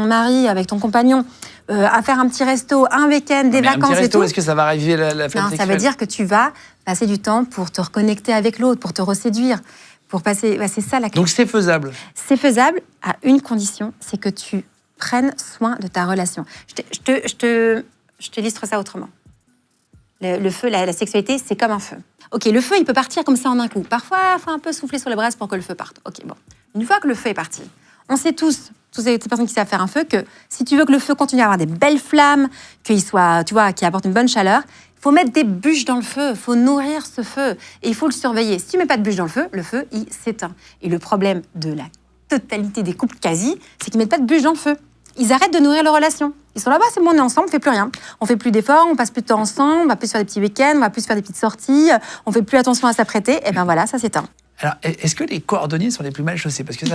mari, avec ton compagnon, à faire un petit resto, un week-end, des vacances un petit resto, et tout. Est-ce que ça va arriver la flamme sexuelle? Ça veut dire que tu vas passer du temps pour te reconnecter avec l'autre, pour te reséduire, pour passer. C'est ça la clé. Donc c'est faisable. C'est faisable à une condition, c'est que tu prennes soin de ta relation. Je t'illustre ça autrement. Le feu, la sexualité, c'est comme un feu. Ok, le feu, il peut partir comme ça en un coup. Parfois, il faut un peu souffler sur les braises pour que le feu parte. Ok, bon. Une fois que le feu est parti, on sait tous ces personnes qui savent faire un feu, que si tu veux que le feu continue à avoir des belles flammes, qu'il soit, tu vois, qu'il apporte une bonne chaleur, il faut mettre des bûches dans le feu, il faut nourrir ce feu et il faut le surveiller. Si tu mets pas de bûches dans le feu, il s'éteint. Et le problème de la totalité des couples quasi, c'est qu'ils mettent pas de bûches dans le feu. ils arrêtent de nourrir leur relation. Ils sont là-bas, c'est bon, on est ensemble, on fait plus rien. On fait plus d'efforts, on passe plus de temps ensemble, on va plus faire des petits week-ends, on va plus faire des petites sorties, on fait plus attention à s'apprêter. Et ben voilà, ça s'éteint. Alors, est-ce que les cordonniers sont les plus mal chaussés? Parce que c'est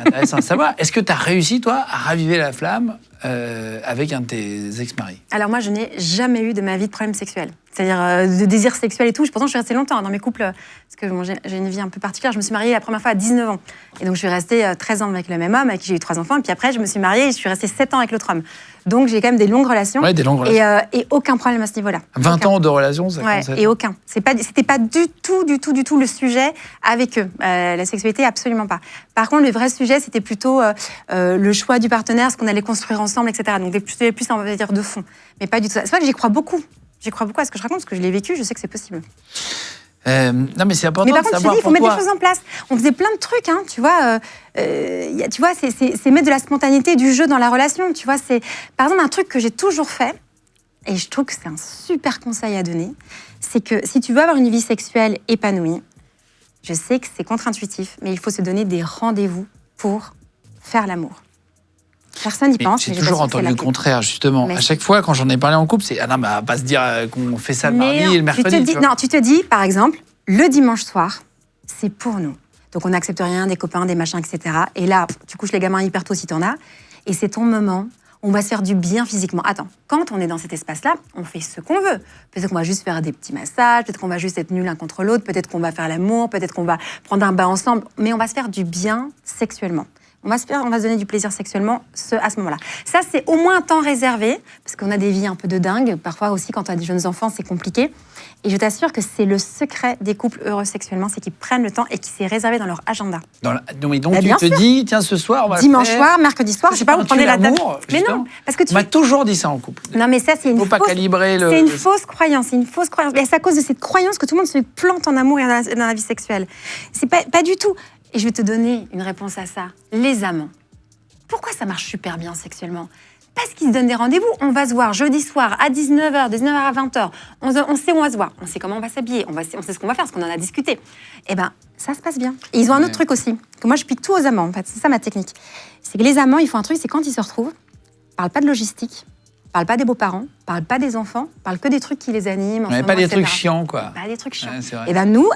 intéressant à savoir. Est-ce que tu as réussi, toi, à raviver la flamme avec un de tes ex-maris? Alors moi, je n'ai jamais eu de ma vie de problème sexuel. C'est-à-dire de désir sexuel et tout. Pourtant, je suis restée longtemps dans mes couples, parce que bon, j'ai une vie un peu particulière. Je me suis mariée la première fois à 19 ans. Et donc, je suis restée 13 ans avec le même homme, avec qui j'ai eu 3 enfants. Et puis après, je me suis mariée et je suis restée 7 ans avec l'autre homme. Donc, j'ai quand même des longues relations. Ouais, des longues relations. Et aucun problème à ce niveau-là. 20 aucun. ans de relation, ça Ouais, commence à et aucun. C'était pas du tout le sujet avec eux. La sexualité, absolument pas. Par contre, le vrai sujet, c'était plutôt le choix du partenaire, ce qu'on allait construire ensemble, etc. Donc, plus on va dire, de fond. Mais pas du tout ça. C'est vrai que j'y crois beaucoup. J'y crois beaucoup à ce que je raconte, parce que je l'ai vécu, je sais que c'est possible. Non, mais c'est important mais par de contre, savoir il faut mettre pourquoi. des choses en place. On faisait plein de trucs, hein, tu vois. Tu vois, c'est mettre de la spontanéité, du jeu dans la relation. Tu vois, c'est par exemple un truc que j'ai toujours fait, et je trouve que c'est un super conseil à donner, c'est que si tu veux avoir une vie sexuelle épanouie, je sais que c'est contre-intuitif, mais il faut se donner des rendez-vous pour faire l'amour. Personne n'y pense. J'ai mais toujours je t'assure que entendu c'est le la clé. contraire, justement. Mais À chaque fois, quand j'en ai parlé en couple, c'est « Ah non, mais on va pas se dire qu'on fait ça le mardi non, et le mercredi. tu te dis, par exemple, le dimanche soir, c'est pour nous. Donc on n'accepte rien, des copains, des machins, etc. Et là, tu couches les gamins hyper tôt si t'en as. Et c'est ton moment. On va se faire du bien physiquement. Attends, quand on est dans cet espace-là, on fait ce qu'on veut. Peut-être qu'on va juste faire des petits massages, peut-être qu'on va juste être nuls l'un contre l'autre, peut-être qu'on va faire l'amour, peut-être qu'on va prendre un bain ensemble, mais on va se faire du bien sexuellement. On va se donner du plaisir sexuellement à ce moment-là. Ça, c'est au moins un temps réservé, parce qu'on a des vies un peu de dingue. Parfois aussi, quand on a des jeunes enfants, c'est compliqué. Et je t'assure que c'est le secret des couples heureux sexuellement, c'est qu'ils prennent le temps et qu'ils s'est réservé dans leur agenda. Donc Bah, tu bien te sûr. dis, tiens, ce soir, on va Dimanche faire... soir, mercredi soir, je sais pas, vous prenez la date. Mais non, parce que On m'a toujours dit ça en couple. Non, mais ça, c'est une Faut pas fausse... calibrer le... C'est une fausse croyance, c'est une fausse croyance. Et c'est à cause de cette croyance que tout le monde se plante en amour et dans la vie sexuelle. C'est pas du tout. Et je vais te donner une réponse à ça. Les amants. Pourquoi ça marche super bien sexuellement? Parce qu'ils se donnent des rendez-vous. On va se voir jeudi soir à 19h, de 19h à 20h. On sait où on va se voir. On sait comment on va s'habiller. On sait ce qu'on va faire, parce qu'on en a discuté. Eh bien, ça se passe bien. Et ils ont un autre truc aussi, que moi je pique tout aux amants, en fait. C'est ça ma technique. C'est que les amants, ils font un truc, c'est quand ils se retrouvent, ils parlent pas de logistique, ils parlent pas des beaux-parents, ils parlent pas des enfants, ils parlent que des trucs qui les animent. Mais pas des trucs chiants, quoi. Pas des trucs chiants. Ouais, c'est vrai. Et bien nous,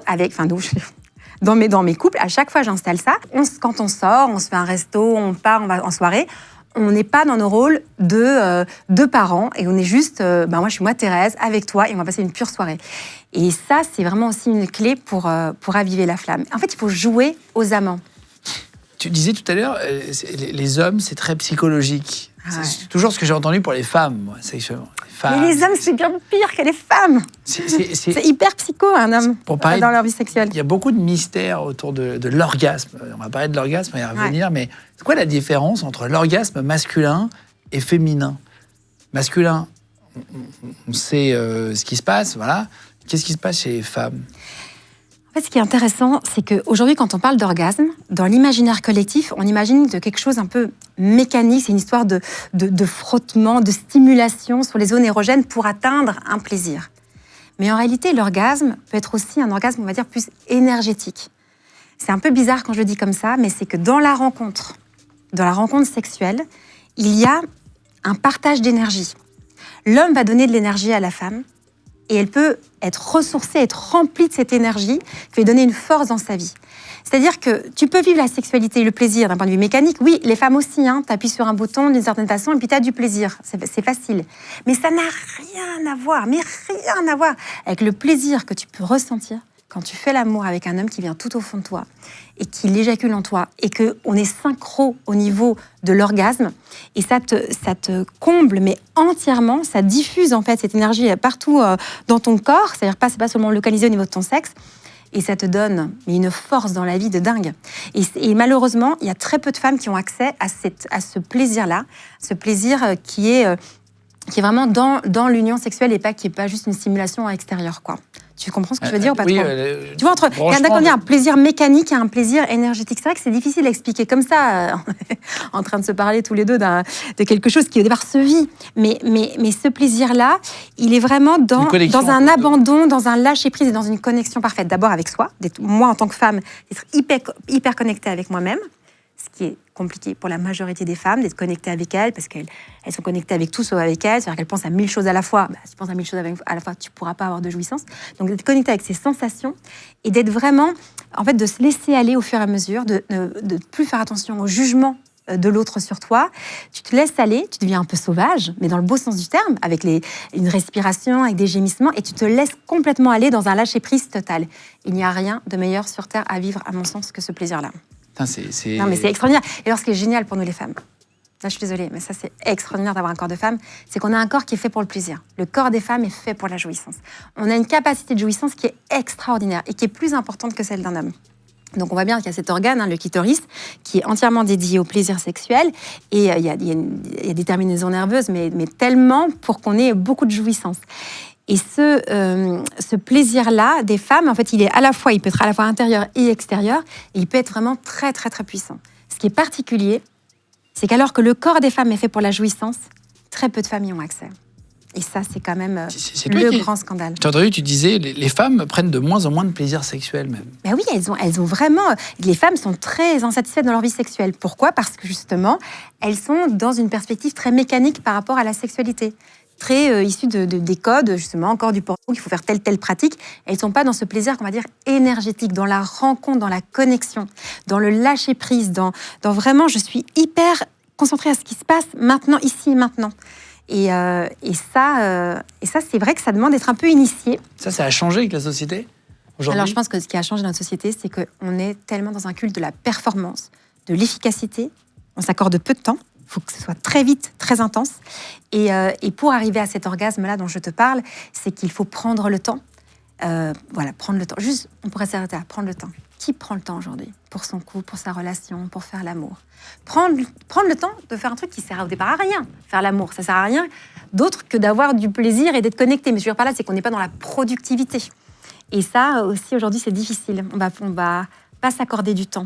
dans mes couples, à chaque fois j'installe ça. Quand on sort, on se fait un resto, on part, on va en soirée, on n'est pas dans nos rôles de parents et on est juste, moi je suis moi Thérèse avec toi et on va passer une pure soirée. Et ça, c'est vraiment aussi une clé pour raviver la flamme. En fait, il faut jouer aux amants. Tu disais tout à l'heure, les hommes, c'est très psychologique. Ah ouais. C'est toujours ce que j'ai entendu pour les femmes, moi, sexuellement. Mais les hommes, c'est bien pire que les femmes. C'est hyper psycho, un homme, Pour parler dans leur vie sexuelle. Il y a beaucoup de mystères autour de l'orgasme. On va parler de l'orgasme et y revenir, mais c'est quoi la différence entre l'orgasme masculin et féminin? Masculin, on sait ce qui se passe, voilà. Qu'est-ce qui se passe chez les femmes? En fait, ce qui est intéressant, c'est qu'aujourd'hui, quand on parle d'orgasme, dans l'imaginaire collectif, on imagine de quelque chose un peu mécanique. C'est une histoire de frottement, de stimulation sur les zones érogènes pour atteindre un plaisir. Mais en réalité, l'orgasme peut être aussi un orgasme, on va dire, plus énergétique. C'est un peu bizarre quand je le dis comme ça, mais c'est que dans la rencontre sexuelle, il y a un partage d'énergie. L'homme va donner de l'énergie à la femme, et elle peut être ressourcée, être remplie de cette énergie qui va lui donner une force dans sa vie. C'est-à-dire que tu peux vivre la sexualité et le plaisir d'un point de vue mécanique. Oui, les femmes aussi, tu appuies sur un bouton d'une certaine façon et puis tu as du plaisir. C'est facile. Mais ça n'a rien à voir, avec le plaisir que tu peux ressentir quand tu fais l'amour avec un homme qui vient tout au fond de toi et qui l'éjacule en toi et qu'on est synchro au niveau de l'orgasme et ça te comble mais entièrement, ça diffuse en fait cette énergie partout dans ton corps, c'est-à-dire c'est pas seulement localisé au niveau de ton sexe et ça te donne une force dans la vie de dingue. Et malheureusement, il y a très peu de femmes qui ont accès à ce plaisir-là, ce plaisir qui est vraiment dans l'union sexuelle et qui est pas juste une stimulation extérieure, quoi. Tu comprends ce que je veux dire ou pas trop? Tu vois, il y a un plaisir mécanique et un plaisir énergétique. C'est vrai que c'est difficile à expliquer comme ça, en train de se parler tous les deux de quelque chose qui au départ se vit. Mais ce plaisir-là, il est vraiment dans un abandon, dans un lâcher-prise et dans une connexion parfaite. D'abord avec soi, moi en tant que femme, d'être hyper connectée avec moi-même. ce qui est compliqué pour la majorité des femmes, d'être connectées avec elles, parce qu'elles sont connectées avec tout sauf avec elles, c'est-à-dire qu'elles pensent à 1000 choses à la fois. Si tu penses à 1000 choses à la fois, tu ne pourras pas avoir de jouissance. Donc d'être connectée avec ses sensations et d'être vraiment, en fait, de se laisser aller au fur et à mesure, de ne plus faire attention au jugement de l'autre sur toi. Tu te laisses aller, tu deviens un peu sauvage, mais dans le beau sens du terme, avec une respiration, avec des gémissements, et tu te laisses complètement aller dans un lâcher-prise total. Il n'y a rien de meilleur sur Terre à vivre, à mon sens, que ce plaisir-là. Non, mais c'est extraordinaire. Et alors, ce qui est génial pour nous, les femmes, là, je suis désolée, mais ça, c'est extraordinaire d'avoir un corps de femme, c'est qu'on a un corps qui est fait pour le plaisir. Le corps des femmes est fait pour la jouissance. On a une capacité de jouissance qui est extraordinaire et qui est plus importante que celle d'un homme. Donc, on voit bien qu'il y a cet organe, le clitoris, qui est entièrement dédié au plaisir sexuel. Et il y a des terminaisons nerveuses, mais tellement pour qu'on ait beaucoup de jouissance. Et ce plaisir-là des femmes, en fait, il peut être à la fois intérieur et extérieur, et il peut être vraiment très, très, très puissant. Ce qui est particulier, c'est qu'alors que le corps des femmes est fait pour la jouissance, très peu de femmes y ont accès. Et ça, c'est quand même grand scandale. Je t'ai entendu, tu disais, les femmes prennent de moins en moins de plaisir sexuel même. Ben oui, elles ont vraiment... Les femmes sont très insatisfaites dans leur vie sexuelle. Pourquoi ? Parce que justement, elles sont dans une perspective très mécanique par rapport à la sexualité. Très issue des codes, justement, encore du porno, qu'il faut faire telle pratique. Elles ne sont pas dans ce plaisir qu'on va dire énergétique, dans la rencontre, dans la connexion, dans le lâcher-prise, dans vraiment, je suis hyper concentrée à ce qui se passe maintenant, ici et maintenant. Et ça, c'est vrai que ça demande d'être un peu initié. Ça a changé avec la société aujourd'hui ? Alors, je pense que ce qui a changé dans notre société, c'est qu'on est tellement dans un culte de la performance, de l'efficacité. On s'accorde peu de temps. Il faut que ce soit très vite, très intense. Et pour arriver à cet orgasme-là dont je te parle, c'est qu'il faut prendre le temps. Prendre le temps. Juste, on pourrait s'arrêter à prendre le temps. Qui prend le temps aujourd'hui pour son couple, pour sa relation, pour faire l'amour ? Prendre le temps de faire un truc qui sert au départ à rien. Faire l'amour, ça sert à rien d'autre que d'avoir du plaisir et d'être connecté. Mais je veux dire par là, c'est qu'on n'est pas dans la productivité. Et ça aussi, aujourd'hui, c'est difficile. On va pas s'accorder du temps.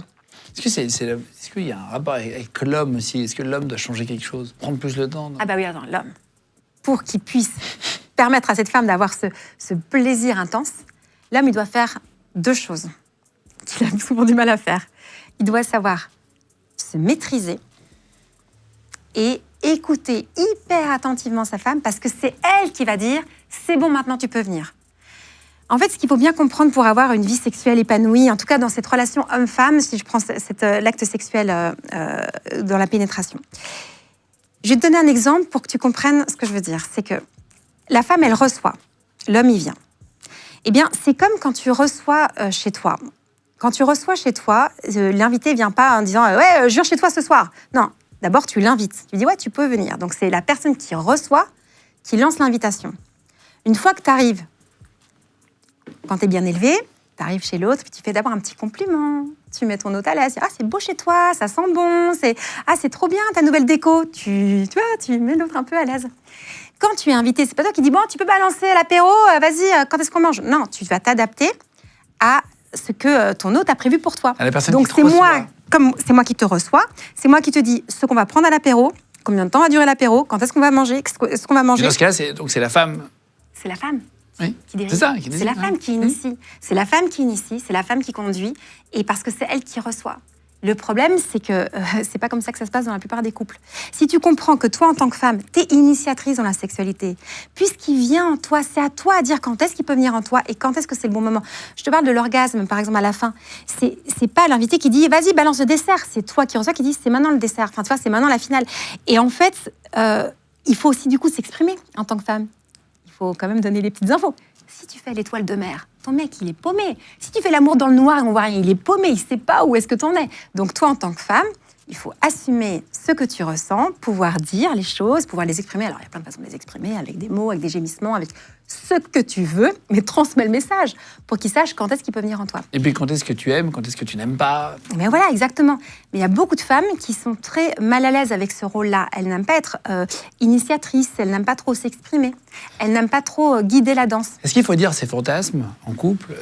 Est-ce qu'il y a un rapport avec l'homme aussi ? Est-ce que l'homme doit changer quelque chose ? Prendre plus le temps ? Ah bah oui, attends, l'homme. Pour qu'il puisse permettre à cette femme d'avoir ce plaisir intense, l'homme, il doit faire 2 choses qu'il a souvent du mal à faire. Il doit savoir se maîtriser et écouter hyper attentivement sa femme parce que c'est elle qui va dire « c'est bon, maintenant tu peux venir ». En fait, ce qu'il faut bien comprendre pour avoir une vie sexuelle épanouie, en tout cas dans cette relation homme-femme, si je prends l'acte sexuel dans la pénétration. Je vais te donner un exemple pour que tu comprennes ce que je veux dire. C'est que la femme, elle reçoit, l'homme, il vient. Eh bien, c'est comme quand tu reçois chez toi. Quand tu reçois chez toi, l'invité ne vient pas en disant « ouais, je viens chez toi ce soir ». Non, d'abord, tu l'invites. Tu lui dis « ouais, tu peux venir ». Donc, c'est la personne qui reçoit qui lance l'invitation. Une fois que tu arrives, quand tu es bien élevé, tu arrives chez l'autre, puis tu fais d'abord un petit compliment. Tu mets ton hôte à l'aise. « Ah, c'est beau chez toi, ça sent bon. C'est trop bien ta nouvelle déco. » Tu mets l'autre un peu à l'aise. Quand tu es invité, c'est pas toi qui dis « bon, tu peux balancer l'apéro, vas-y, quand est-ce qu'on mange ?» Non, tu vas t'adapter à ce que ton hôte a prévu pour toi. Donc c'est moi qui te reçois, c'est moi qui te dis ce qu'on va prendre à l'apéro, combien de temps va durer l'apéro, quand est-ce qu'on va manger, ce qu'on va manger. Dans ce cas-là, c'est la femme. C'est la femme. Oui. Qui dirige. C'est ça, qui C'est la femme qui initie. Oui. C'est la femme qui initie, c'est la femme qui conduit, et parce que c'est elle qui reçoit. Le problème, c'est que c'est pas comme ça que ça se passe dans la plupart des couples. Si tu comprends que toi, en tant que femme, t'es initiatrice dans la sexualité, puisqu'il vient en toi, c'est à toi à dire quand est-ce qu'il peut venir en toi et quand est-ce que c'est le bon moment. Je te parle de l'orgasme, par exemple, à la fin. C'est pas l'invité qui dit « vas-y, balance le dessert ». C'est toi qui reçois qui dit « c'est maintenant le dessert ». Enfin, tu vois, c'est maintenant la finale. Et en fait, il faut aussi, du coup, s'exprimer en tant que femme. Il faut quand même donner les petites infos. Si tu fais l'étoile de mer, ton mec, il est paumé. Si tu fais l'amour dans le noir et on voit rien, il est paumé, il sait pas où est-ce que t'en es. Donc toi, en tant que femme, il faut assumer ce que tu ressens, pouvoir dire les choses, pouvoir les exprimer. Alors, il y a plein de façons de les exprimer, avec des mots, avec des gémissements, avec ce que tu veux, mais transmets le message pour qu'il sache quand est-ce qu'il peut venir en toi. Et puis, quand est-ce que tu aimes, quand est-ce que tu n'aimes pas. Mais voilà, exactement. Mais il y a beaucoup de femmes qui sont très mal à l'aise avec ce rôle-là. Elles n'aiment pas être initiatrices, elles n'aiment pas trop s'exprimer, elles n'aiment pas trop guider la danse. Est-ce qu'il faut dire ces fantasmes en couple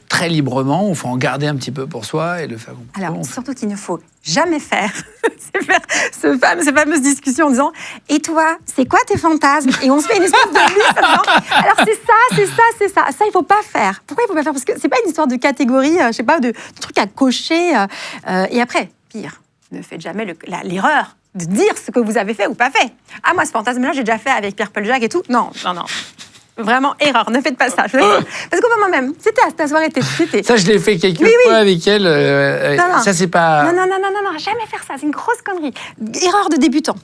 très librement, ou il faut en garder un petit peu pour soi et le faire comprendre? Alors, surtout qu'il ne faut jamais faire, c'est faire ces fameuses discussions en disant « Et toi, c'est quoi tes fantasmes ?» Et on se fait une espèce de liste en disant « Alors, c'est ça. » Ça, il ne faut pas faire. Pourquoi il ne faut pas faire? Parce que ce n'est pas une histoire de catégorie, je ne sais pas, de trucs à cocher. Et après, pire, ne faites jamais l'erreur de dire ce que vous avez fait ou pas fait. Ah, moi, ce fantasme-là, j'ai déjà fait avec Pierre Paul Jacques et tout. Non. Vraiment, erreur, ne faites pas ça. Parce qu'au moment même, c'était à ta soirée, c'était... Ça, je l'ai fait quelques fois avec elle. Non. Ça, c'est pas... Non, jamais faire ça, c'est une grosse connerie. Erreur de débutant.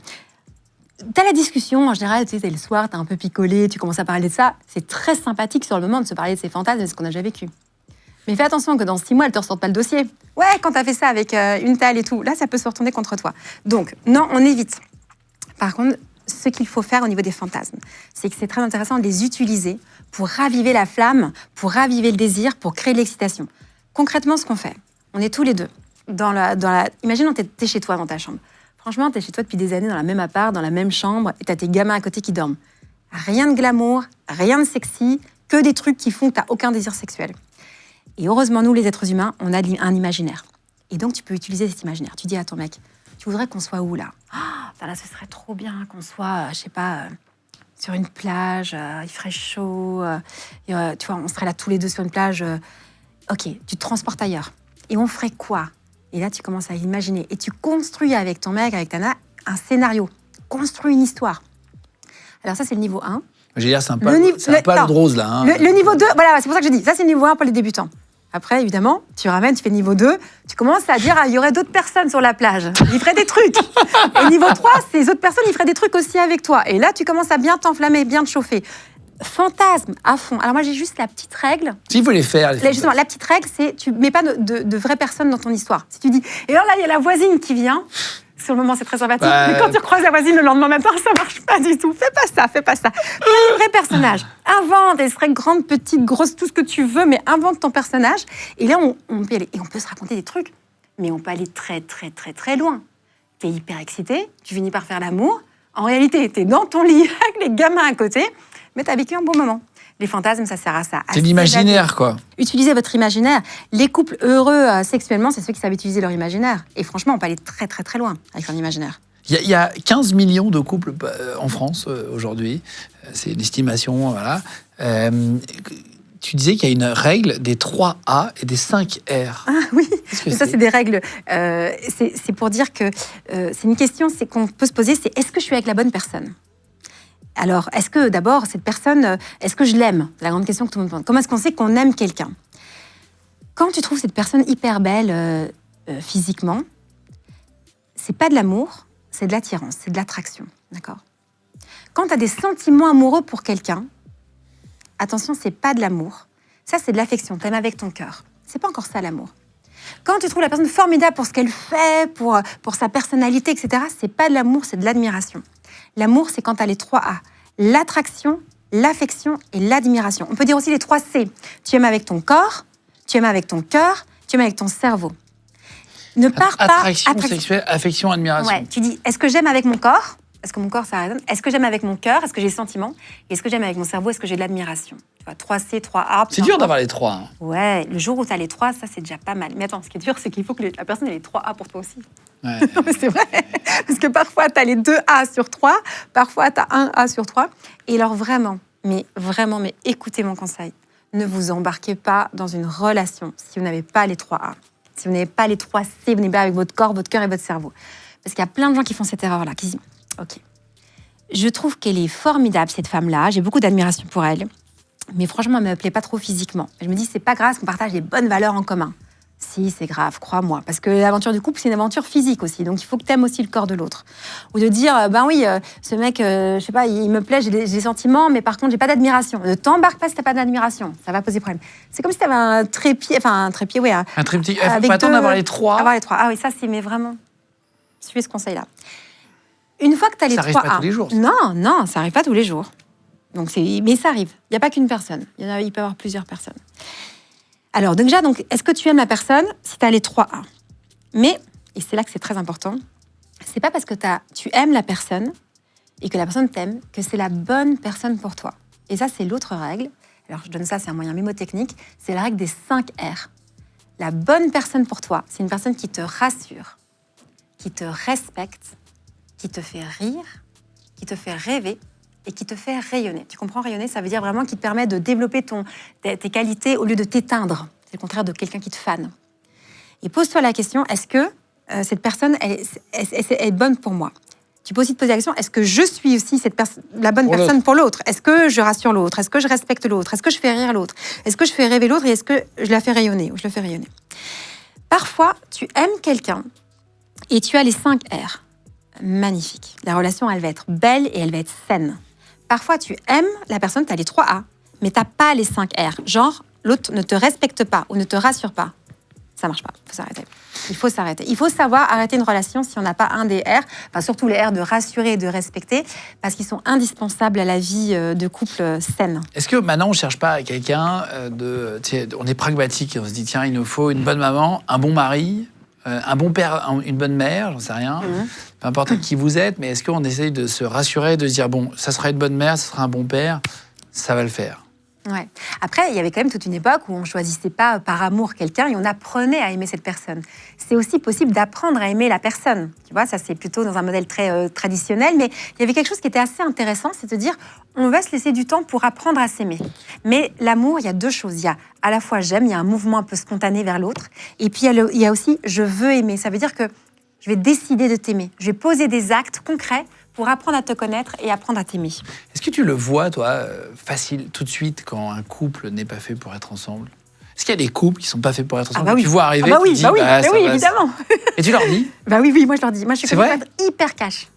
T'as la discussion, en général, tu sais, c'est le soir, t'es un peu picolé, tu commences à parler de ça. C'est très sympathique sur le moment de se parler de ses fantasmes et de ce qu'on a déjà vécu. Mais fais attention que dans 6 mois, elle te ressorte pas le dossier. Ouais, quand t'as fait ça avec une telle et tout, là, ça peut se retourner contre toi. Donc, non, on évite. Par contre, ce qu'il faut faire au niveau des fantasmes, c'est que c'est très intéressant de les utiliser pour raviver la flamme, pour raviver le désir, pour créer de l'excitation. Concrètement, ce qu'on fait, on est tous les deux Imaginons que t'es chez toi dans ta chambre. Franchement, t'es chez toi depuis des années dans la même appart, dans la même chambre, et t'as tes gamins à côté qui dorment. Rien de glamour, rien de sexy, que des trucs qui font que t'as aucun désir sexuel. Et heureusement, nous, les êtres humains, on a un imaginaire. Et donc, tu peux utiliser cet imaginaire. Tu dis à ton mec, tu voudrais qu'on soit où, là ? Là, ce serait trop bien qu'on soit, je sais pas, sur une plage, il ferait chaud, tu vois, on serait là tous les deux sur une plage. Ok, tu te transportes ailleurs. Et on ferait quoi ? Et là, tu commences à imaginer. Et tu construis avec ton mec, avec ta nana, un scénario. Construis une histoire. Alors ça, c'est le niveau 1. Je veux dire, c'est un peu de rose, là. Hein. Le niveau 2, voilà, c'est pour ça que je dis, ça, c'est le niveau 1 pour les débutants. Après, évidemment, tu ramènes, tu fais niveau 2, tu commences à dire, il y aurait d'autres personnes sur la plage. Ils feraient des trucs. Et niveau 3, ces autres personnes, ils feraient des trucs aussi avec toi. Et là, tu commences à bien t'enflammer, bien te chauffer. Fantasme à fond. Alors moi, j'ai juste la petite règle. S'il faut les faire. Justement, la petite règle, c'est tu mets pas de vraies personnes dans ton histoire. Si tu dis, et alors là, il y a la voisine qui vient. Sur le moment, c'est très sympathique. Mais quand tu recroises la voisine le lendemain matin, ça marche pas du tout. Fais pas ça. Pas de vrai personnage. Invente, elle serait grande, petite, grosse, tout ce que tu veux, mais invente ton personnage. Et là, on peut y aller. Et on peut se raconter des trucs, mais on peut aller très, très, très, très loin. T'es hyper excité, tu finis par faire l'amour. En réalité, t'es dans ton lit avec les gamins à côté, mais t'as vécu un bon moment. Les fantasmes, ça sert à ça. C'est l'imaginaire, quoi. Utilisez votre imaginaire. Les couples heureux sexuellement, c'est ceux qui savent utiliser leur imaginaire. Et franchement, on peut aller très, très, très loin avec leur imaginaire. Il y a 15 millions de couples en France aujourd'hui. C'est une estimation, voilà. Tu disais qu'il y a une règle des 3 A et des 5 R. Ah oui, ça c'est des règles. C'est pour dire que c'est une question qu'on peut se poser, c'est est-ce que je suis avec la bonne personne ? Alors, est-ce que d'abord, cette personne, est-ce que je l'aime ? C'est la grande question que tout le monde pose. Comment est-ce qu'on sait qu'on aime quelqu'un ? Quand tu trouves cette personne hyper belle physiquement, c'est pas de l'amour, c'est de l'attirance, c'est de l'attraction, d'accord ? Quand tu as des sentiments amoureux pour quelqu'un, attention, c'est pas de l'amour. Ça, c'est de l'affection, t'aimes avec ton cœur. C'est pas encore ça, l'amour. Quand tu trouves la personne formidable pour ce qu'elle fait, pour sa personnalité, etc., c'est pas de l'amour, c'est de l'admiration. L'amour, c'est quand tu as les 3 A. L'attraction, l'affection et l'admiration. On peut dire aussi les 3 C. Tu aimes avec ton corps, tu aimes avec ton cœur, tu aimes avec ton cerveau. Ne pars pas... Attraction sexuelle, affection, admiration. Ouais, tu dis, est-ce que j'aime avec mon corps ? Est-ce que mon corps, ça résonne ? Est-ce que j'aime avec mon cœur ? Est-ce que j'ai des sentiments ? Et est-ce que j'aime avec mon cerveau ? Est-ce que j'ai de l'admiration ? Tu vois, 3C, 3A. C'est dur d'avoir les 3. Hein. Ouais, le jour où tu as les 3, ça, c'est déjà pas mal. Mais attends, ce qui est dur, c'est qu'il faut que la personne ait les 3A pour toi aussi. Ouais. Non, mais c'est vrai. Parce que parfois, tu as les 2A sur 3, parfois, tu as 1A sur 3. Et alors, vraiment, mais écoutez mon conseil. Ne vous embarquez pas dans une relation si vous n'avez pas les 3A. Si vous n'avez pas les 3C, vous n'êtes pas avec votre corps, votre cœur et votre cerveau. Parce qu'il y a plein de gens qui font cette erreur-là, qui disent ok, je trouve qu'elle est formidable, cette femme-là, j'ai beaucoup d'admiration pour elle, mais franchement, elle ne me plaît pas trop physiquement. Je me dis, c'est pas grave, parce qu'on partage des bonnes valeurs en commun. Si, c'est grave, crois-moi, parce que l'aventure du couple, c'est une aventure physique aussi, donc il faut que tu aimes aussi le corps de l'autre. Ou de dire, ben oui, ce mec, je sais pas, il me plaît, j'ai des sentiments, mais par contre, j'ai pas d'admiration. Ne t'embarque pas si t'as pas d'admiration, ça va poser problème. C'est comme si t'avais un trépied, un triptyque. Il faut attendre d'avoir les 3. Avoir les 3, ah oui, ça, c'est, mais vraiment, suivez ce conseil-là. Une fois que tu as les 3A... Ça arrive pas tous les jours. Non, ça arrive pas tous les jours. Mais ça arrive. Il n'y a pas qu'une personne. Il peut y avoir plusieurs personnes. Alors, déjà, est-ce que tu aimes la personne si tu as les 3A ? Mais, et c'est là que c'est très important, c'est pas parce que tu aimes la personne et que la personne t'aime que c'est la bonne personne pour toi. Et ça, c'est l'autre règle. Alors, je donne ça, c'est un moyen mémotechnique. C'est la règle des 5 R. La bonne personne pour toi, c'est une personne qui te rassure, qui te respecte, qui te fait rire, qui te fait rêver et qui te fait rayonner. Tu comprends, rayonner, ça veut dire vraiment qui te permet de développer tes qualités au lieu de t'éteindre. C'est le contraire de quelqu'un qui te fane. Et pose-toi la question, est-ce que cette personne, elle est bonne pour moi. Tu peux aussi te poser la question, est-ce que je suis aussi la bonne personne pour l'autre? Est-ce que je rassure l'autre? Est-ce que je respecte l'autre? Est-ce que je fais rire l'autre? Est-ce que je fais rêver l'autre? Et est-ce que je la fais rayonner ou je le fais rayonner? Parfois, tu aimes quelqu'un et tu as les 5 R. Magnifique. La relation, elle va être belle et elle va être saine. Parfois, tu aimes la personne, tu as les 3 A, mais tu n'as pas les 5 R. Genre, l'autre ne te respecte pas ou ne te rassure pas. Ça marche pas, il faut s'arrêter. Il faut s'arrêter. Il faut savoir arrêter une relation si on n'a pas un des R, enfin surtout les R de rassurer et de respecter, parce qu'ils sont indispensables à la vie de couple saine. Est-ce que maintenant on ne cherche pas quelqu'un on est pragmatique et on se dit tiens, il nous faut une bonne maman, un bon mari, un bon père, une bonne mère, j'en sais rien. Peu importe qui vous êtes, mais est-ce qu'on essaye de se rassurer, de se dire bon, ça sera une bonne mère, ça sera un bon père, ça va le faire? Ouais. Après, il y avait quand même toute une époque où on ne choisissait pas par amour quelqu'un et on apprenait à aimer cette personne. C'est aussi possible d'apprendre à aimer la personne. Tu vois, ça c'est plutôt dans un modèle très traditionnel, mais il y avait quelque chose qui était assez intéressant, c'est de dire on va se laisser du temps pour apprendre à s'aimer. Mais l'amour, il y a 2 choses. Il y a à la fois j'aime, il y a un mouvement un peu spontané vers l'autre, et puis il y a aussi je veux aimer. Ça veut dire que je vais décider de t'aimer. Je vais poser des actes concrets pour apprendre à te connaître et apprendre à t'aimer. Est-ce que tu le vois, toi, facile, tout de suite, quand un couple n'est pas fait pour être ensemble? Est-ce qu'il y a des couples qui ne sont pas faits pour être ensemble? Ah bah oui. Tu vois arriver, ah bah oui, tu dis, bah oui, bah, oui évidemment. Et tu leur dis? Bah oui, moi je leur dis. Moi je suis C'est quelqu'un vrai hyper cash.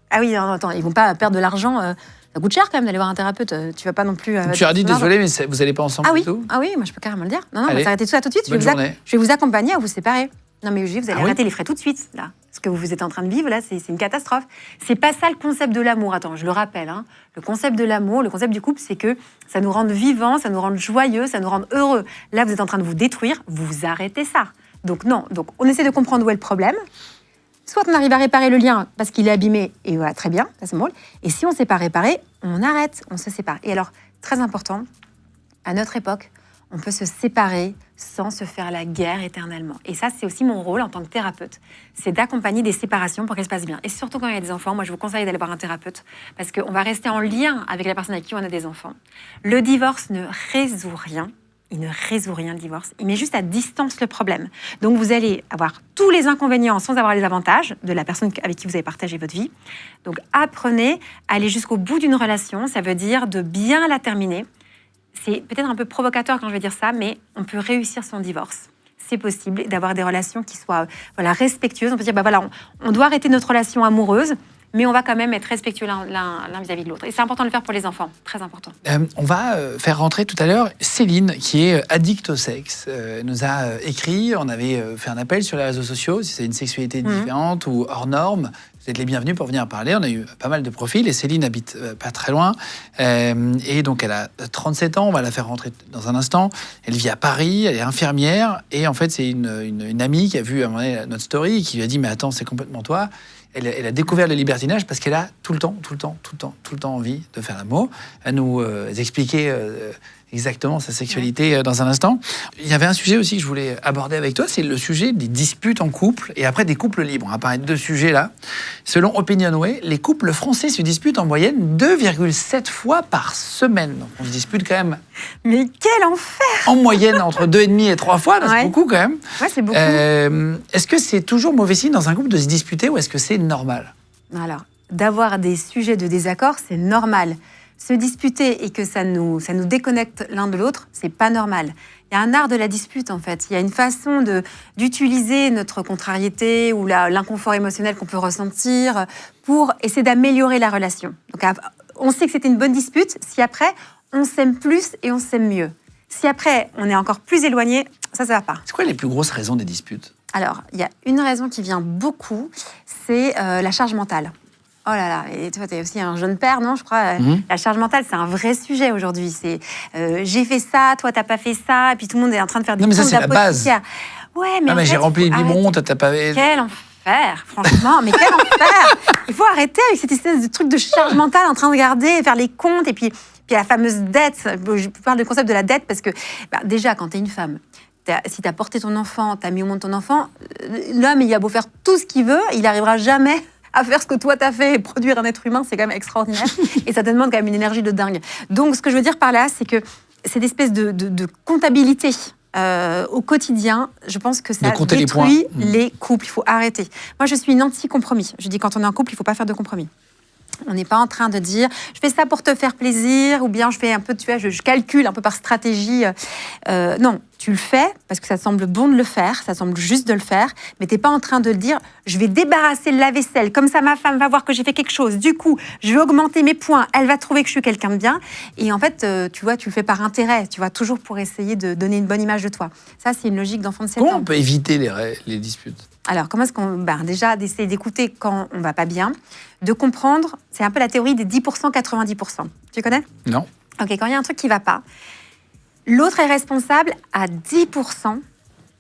Ah oui, non, attends, ils vont pas perdre de l'argent. Ça coûte cher quand même d'aller voir un thérapeute. Tu vas pas non plus. Tu leur dis désolé, mais vous n'allez pas ensemble du tout? Ah oui, moi je peux carrément le dire. Non, on Allez. va s'arrêter tout ça tout de suite. Bonne journée. Je vais vous accompagner à vous séparer. Non mais vous allez oui arrêter les frais tout de suite là. Ce que vous êtes en train de vivre là, c'est une catastrophe. C'est pas ça le concept de l'amour. Attends, je le rappelle. Hein. Le concept de l'amour, le concept du couple, c'est que ça nous rende vivants, ça nous rende joyeux, ça nous rende heureux. Là, vous êtes en train de vous détruire. Vous arrêtez ça. Donc non. Donc on essaie de comprendre où est le problème. Soit on arrive à réparer le lien parce qu'il est abîmé, et voilà, très bien, ça c'est bon. Et si on ne sait pas réparer, on arrête, on se sépare. Et alors, très important, à notre époque, on peut se séparer sans se faire la guerre éternellement. Et ça, c'est aussi mon rôle en tant que thérapeute. C'est d'accompagner des séparations pour qu'elles se passent bien. Et surtout quand il y a des enfants, moi je vous conseille d'aller voir un thérapeute parce qu'on va rester en lien avec la personne avec qui on a des enfants. Le divorce ne résout rien. Il ne résout rien, le divorce. Il met juste à distance le problème. Donc, vous allez avoir tous les inconvénients sans avoir les avantages de la personne avec qui vous avez partagé votre vie. Donc, apprenez à aller jusqu'au bout d'une relation. Ça veut dire de bien la terminer. C'est peut-être un peu provocateur quand je vais dire ça, mais on peut réussir son divorce. C'est possible d'avoir des relations qui soient respectueuses. On peut dire, on doit arrêter notre relation amoureuse, mais on va quand même être respectueux l'un vis-à-vis de l'autre. Et c'est important de le faire pour les enfants, très important. On va faire rentrer tout à l'heure Céline, qui est addict au sexe. Elle nous a écrit, on avait fait un appel sur les réseaux sociaux, si c'est une sexualité différente ou hors norme. Vous êtes les bienvenus pour venir parler. On a eu pas mal de profils et Céline habite pas très loin. Et donc, elle a 37 ans. On va la faire rentrer dans un instant. Elle vit à Paris. Elle est infirmière. Et en fait, c'est une amie qui a vu à un moment donné notre story et qui lui a dit « Mais attends, c'est complètement toi ». Elle a découvert le libertinage parce qu'elle a tout le temps envie de faire l'amour. Elle nous expliquait exactement sa sexualité dans un instant. Il y avait un sujet aussi que je voulais aborder avec toi, c'est le sujet des disputes en couple et après des couples libres. On va parler de 2 sujets là. Selon Opinionway, les couples français se disputent en moyenne 2,7 fois par semaine. Donc on se dispute quand même. Mais quel enfer! En moyenne, entre 2,5 et 3 fois, c'est beaucoup quand même. Ouais, c'est beaucoup. Est-ce que c'est toujours mauvais signe dans un couple de se disputer ou est-ce que c'est normal? Alors, d'avoir des sujets de désaccord, c'est normal. Se disputer et que ça nous déconnecte l'un de l'autre, c'est pas normal. Il y a un art de la dispute, en fait. Il y a une façon d'utiliser notre contrariété ou l'inconfort émotionnel qu'on peut ressentir pour essayer d'améliorer la relation. Donc, on sait que c'était une bonne dispute si après, on s'aime plus et on s'aime mieux. Si après, on est encore plus éloigné, ça va pas. C'est quoi les plus grosses raisons des disputes? Alors, il y a une raison qui vient beaucoup, c'est la charge mentale. Oh là là, et toi, tu es aussi un jeune père, non, je crois. La charge mentale, c'est un vrai sujet aujourd'hui. C'est j'ai fait ça, toi, t'as pas fait ça, et puis tout le monde est en train de faire des comptes d'apothicaire. Non, mais ça, c'est la base. Ouais, mais, mais j'ai rempli le limon, t'as pas... Quel enfer, franchement, mais quel enfer! Il faut arrêter avec cette espèce de truc de charge mentale en train de regarder, faire les comptes, et puis la fameuse dette. Je parle du concept de la dette parce que, déjà, quand t'es une femme, si t'as porté ton enfant, t'as mis au monde ton enfant, l'homme, il a beau faire tout ce qu'il veut, il n'arrivera jamais à faire ce que toi t'as fait et produire un être humain, c'est quand même extraordinaire. Et ça te demande quand même une énergie de dingue. Donc, ce que je veux dire par là, c'est que cette espèce de comptabilité au quotidien, je pense que ça compter les détruit points. les couples. Il faut arrêter. Moi, je suis une anti-compromis. Je dis quand on est en couple, il ne faut pas faire de compromis. On n'est pas en train de dire je fais ça pour te faire plaisir ou bien je fais un peu, tu vois, je calcule un peu par stratégie. Non, tu le fais parce que ça semble bon de le faire, ça semble juste de le faire, mais tu n'es pas en train de dire je vais débarrasser le lave-vaisselle, comme ça ma femme va voir que j'ai fait quelque chose. Du coup, je vais augmenter mes points, elle va trouver que je suis quelqu'un de bien. Et en fait, tu vois, tu le fais par intérêt, tu vois, toujours pour essayer de donner une bonne image de toi. Ça, c'est une logique d'enfant de 7 ans. Comment on peut éviter les disputes? Alors, comment est-ce qu'on... déjà, d'essayer d'écouter quand on ne va pas bien, de comprendre, c'est un peu la théorie des 10%, 90%. Tu connais? Non. Ok, quand il y a un truc qui ne va pas, l'autre est responsable à 10%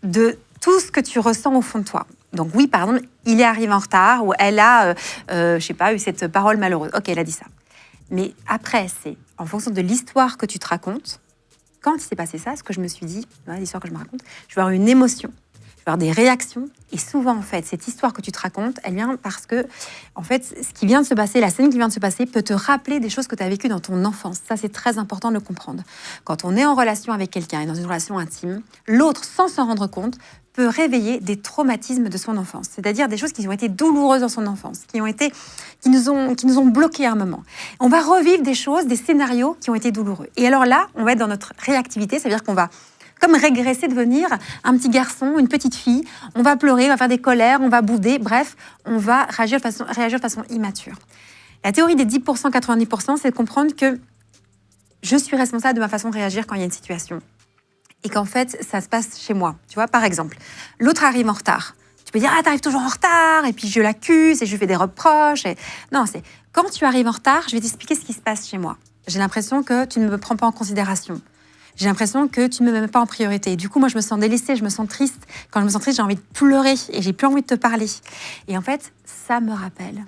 de tout ce que tu ressens au fond de toi. Donc oui, par exemple, il est arrivé en retard ou elle a, je sais pas, eu cette parole malheureuse. Ok, elle a dit ça. Mais après, c'est en fonction de l'histoire que tu te racontes. Quand il s'est passé ça, ce que je me suis dit, l'histoire que je me raconte, je vais avoir une émotion. Avoir des réactions, et souvent en fait cette histoire que tu te racontes, elle vient parce que en fait ce qui vient de se passer, la scène qui vient de se passer peut te rappeler des choses que tu as vécues dans ton enfance. Ça, c'est très important de le comprendre. Quand on est en relation avec quelqu'un et dans une relation intime, l'autre, sans s'en rendre compte, peut réveiller des traumatismes de son enfance, c'est-à-dire des choses qui ont été douloureuses dans son enfance, qui nous ont bloqués à un moment. On va revivre des choses, des scénarios qui ont été douloureux. Et alors là, on va être dans notre réactivité, c'est-à-dire qu'on va comme régresser, devenir un petit garçon, une petite fille. On va pleurer, on va faire des colères, on va bouder. Bref, on va réagir de façon immature. La théorie des 10%, 90%, c'est de comprendre que je suis responsable de ma façon de réagir quand il y a une situation. Et qu'en fait, ça se passe chez moi. Tu vois, par exemple, l'autre arrive en retard. Tu peux dire « Ah, t'arrives toujours en retard » et puis je l'accuse et je lui fais des reproches. Non, c'est quand tu arrives en retard, je vais t'expliquer ce qui se passe chez moi. J'ai l'impression que tu ne me prends pas en considération. J'ai l'impression que tu ne me mets pas en priorité. Et du coup, moi, je me sens délaissée, je me sens triste. Quand je me sens triste, j'ai envie de pleurer et j'ai plus envie de te parler. Et en fait, ça me rappelle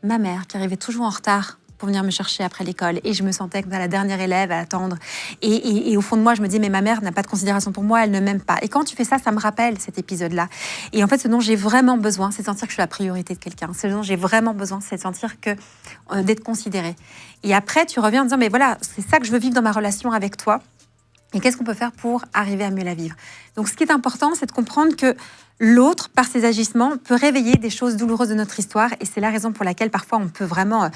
ma mère qui arrivait toujours en retard pour venir me chercher après l'école. Et je me sentais comme la dernière élève à attendre. Et au fond de moi, je me dis, mais ma mère n'a pas de considération pour moi, elle ne m'aime pas. Et quand tu fais ça, ça me rappelle cet épisode-là. Et en fait, ce dont j'ai vraiment besoin, c'est de sentir que je suis la priorité de quelqu'un. Ce dont j'ai vraiment besoin, c'est de sentir d'être considérée. Et après, tu reviens en disant, mais voilà, c'est ça que je veux vivre dans ma relation avec toi. Et qu'est-ce qu'on peut faire pour arriver à mieux la vivre? Donc, ce qui est important, c'est de comprendre que l'autre, par ses agissements, peut réveiller des choses douloureuses de notre histoire. Et c'est la raison pour laquelle, parfois, on peut vraiment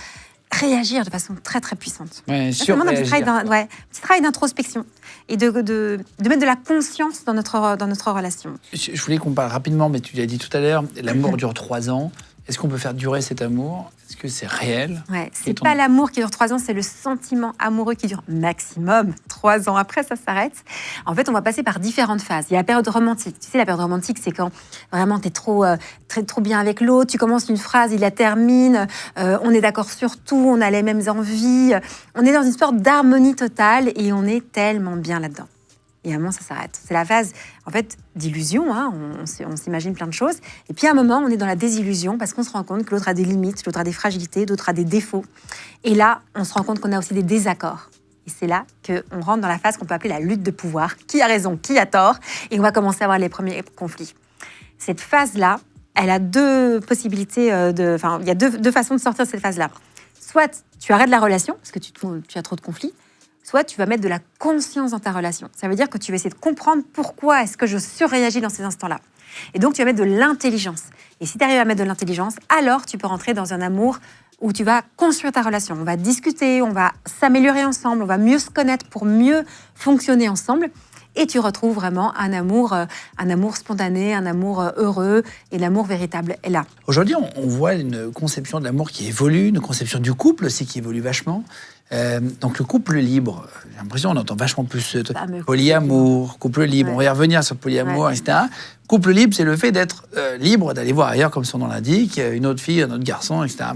réagir de façon très, très puissante. Ouais, C'est vraiment un petit travail d'introspection et de mettre de la conscience dans notre relation. Je voulais qu'on parle rapidement, mais tu l'as dit tout à l'heure, l'amour dure 3 ans. Est-ce qu'on peut faire durer cet amour? Est-ce que c'est réel? Ouais, c'est pas l'amour qui dure 3 ans, c'est le sentiment amoureux qui dure maximum 3 ans. Après, ça s'arrête. En fait, on va passer par différentes phases. Il y a la période romantique. Tu sais, la période romantique, c'est quand vraiment t'es trop bien avec l'autre. Tu commences une phrase, il la termine. On est d'accord sur tout, on a les mêmes envies. On est dans une sorte d'harmonie totale et on est tellement bien là-dedans. Et à un moment, ça s'arrête. C'est la phase, en fait, d'illusion. Hein. On s'imagine plein de choses. Et puis, à un moment, on est dans la désillusion parce qu'on se rend compte que l'autre a des limites, l'autre a des fragilités, l'autre a des défauts. Et là, on se rend compte qu'on a aussi des désaccords. Et c'est là qu'on rentre dans la phase qu'on peut appeler la lutte de pouvoir. Qui a raison, qui a tort? Et on va commencer à avoir les premiers conflits. Cette phase-là, elle a 2 possibilités. Il y a deux façons de sortir de cette phase-là. Soit tu arrêtes la relation parce que tu as trop de conflits. Soit tu vas mettre de la conscience dans ta relation. Ça veut dire que tu vas essayer de comprendre pourquoi est-ce que je surréagis dans ces instants-là. Et donc, tu vas mettre de l'intelligence. Et si tu arrives à mettre de l'intelligence, alors tu peux rentrer dans un amour où tu vas construire ta relation. On va discuter, on va s'améliorer ensemble, on va mieux se connaître pour mieux fonctionner ensemble. Et tu retrouves vraiment un amour spontané, un amour heureux, et l'amour véritable est là. Aujourd'hui, on voit une conception de l'amour qui évolue, une conception du couple aussi qui évolue vachement. Donc le couple libre, j'ai l'impression qu'on entend vachement plus polyamour, couple libre, ouais. On va y revenir sur polyamour, ouais. Etc. Couple libre, c'est le fait d'être libre, d'aller voir ailleurs, comme son nom l'indique, une autre fille, un autre garçon, etc.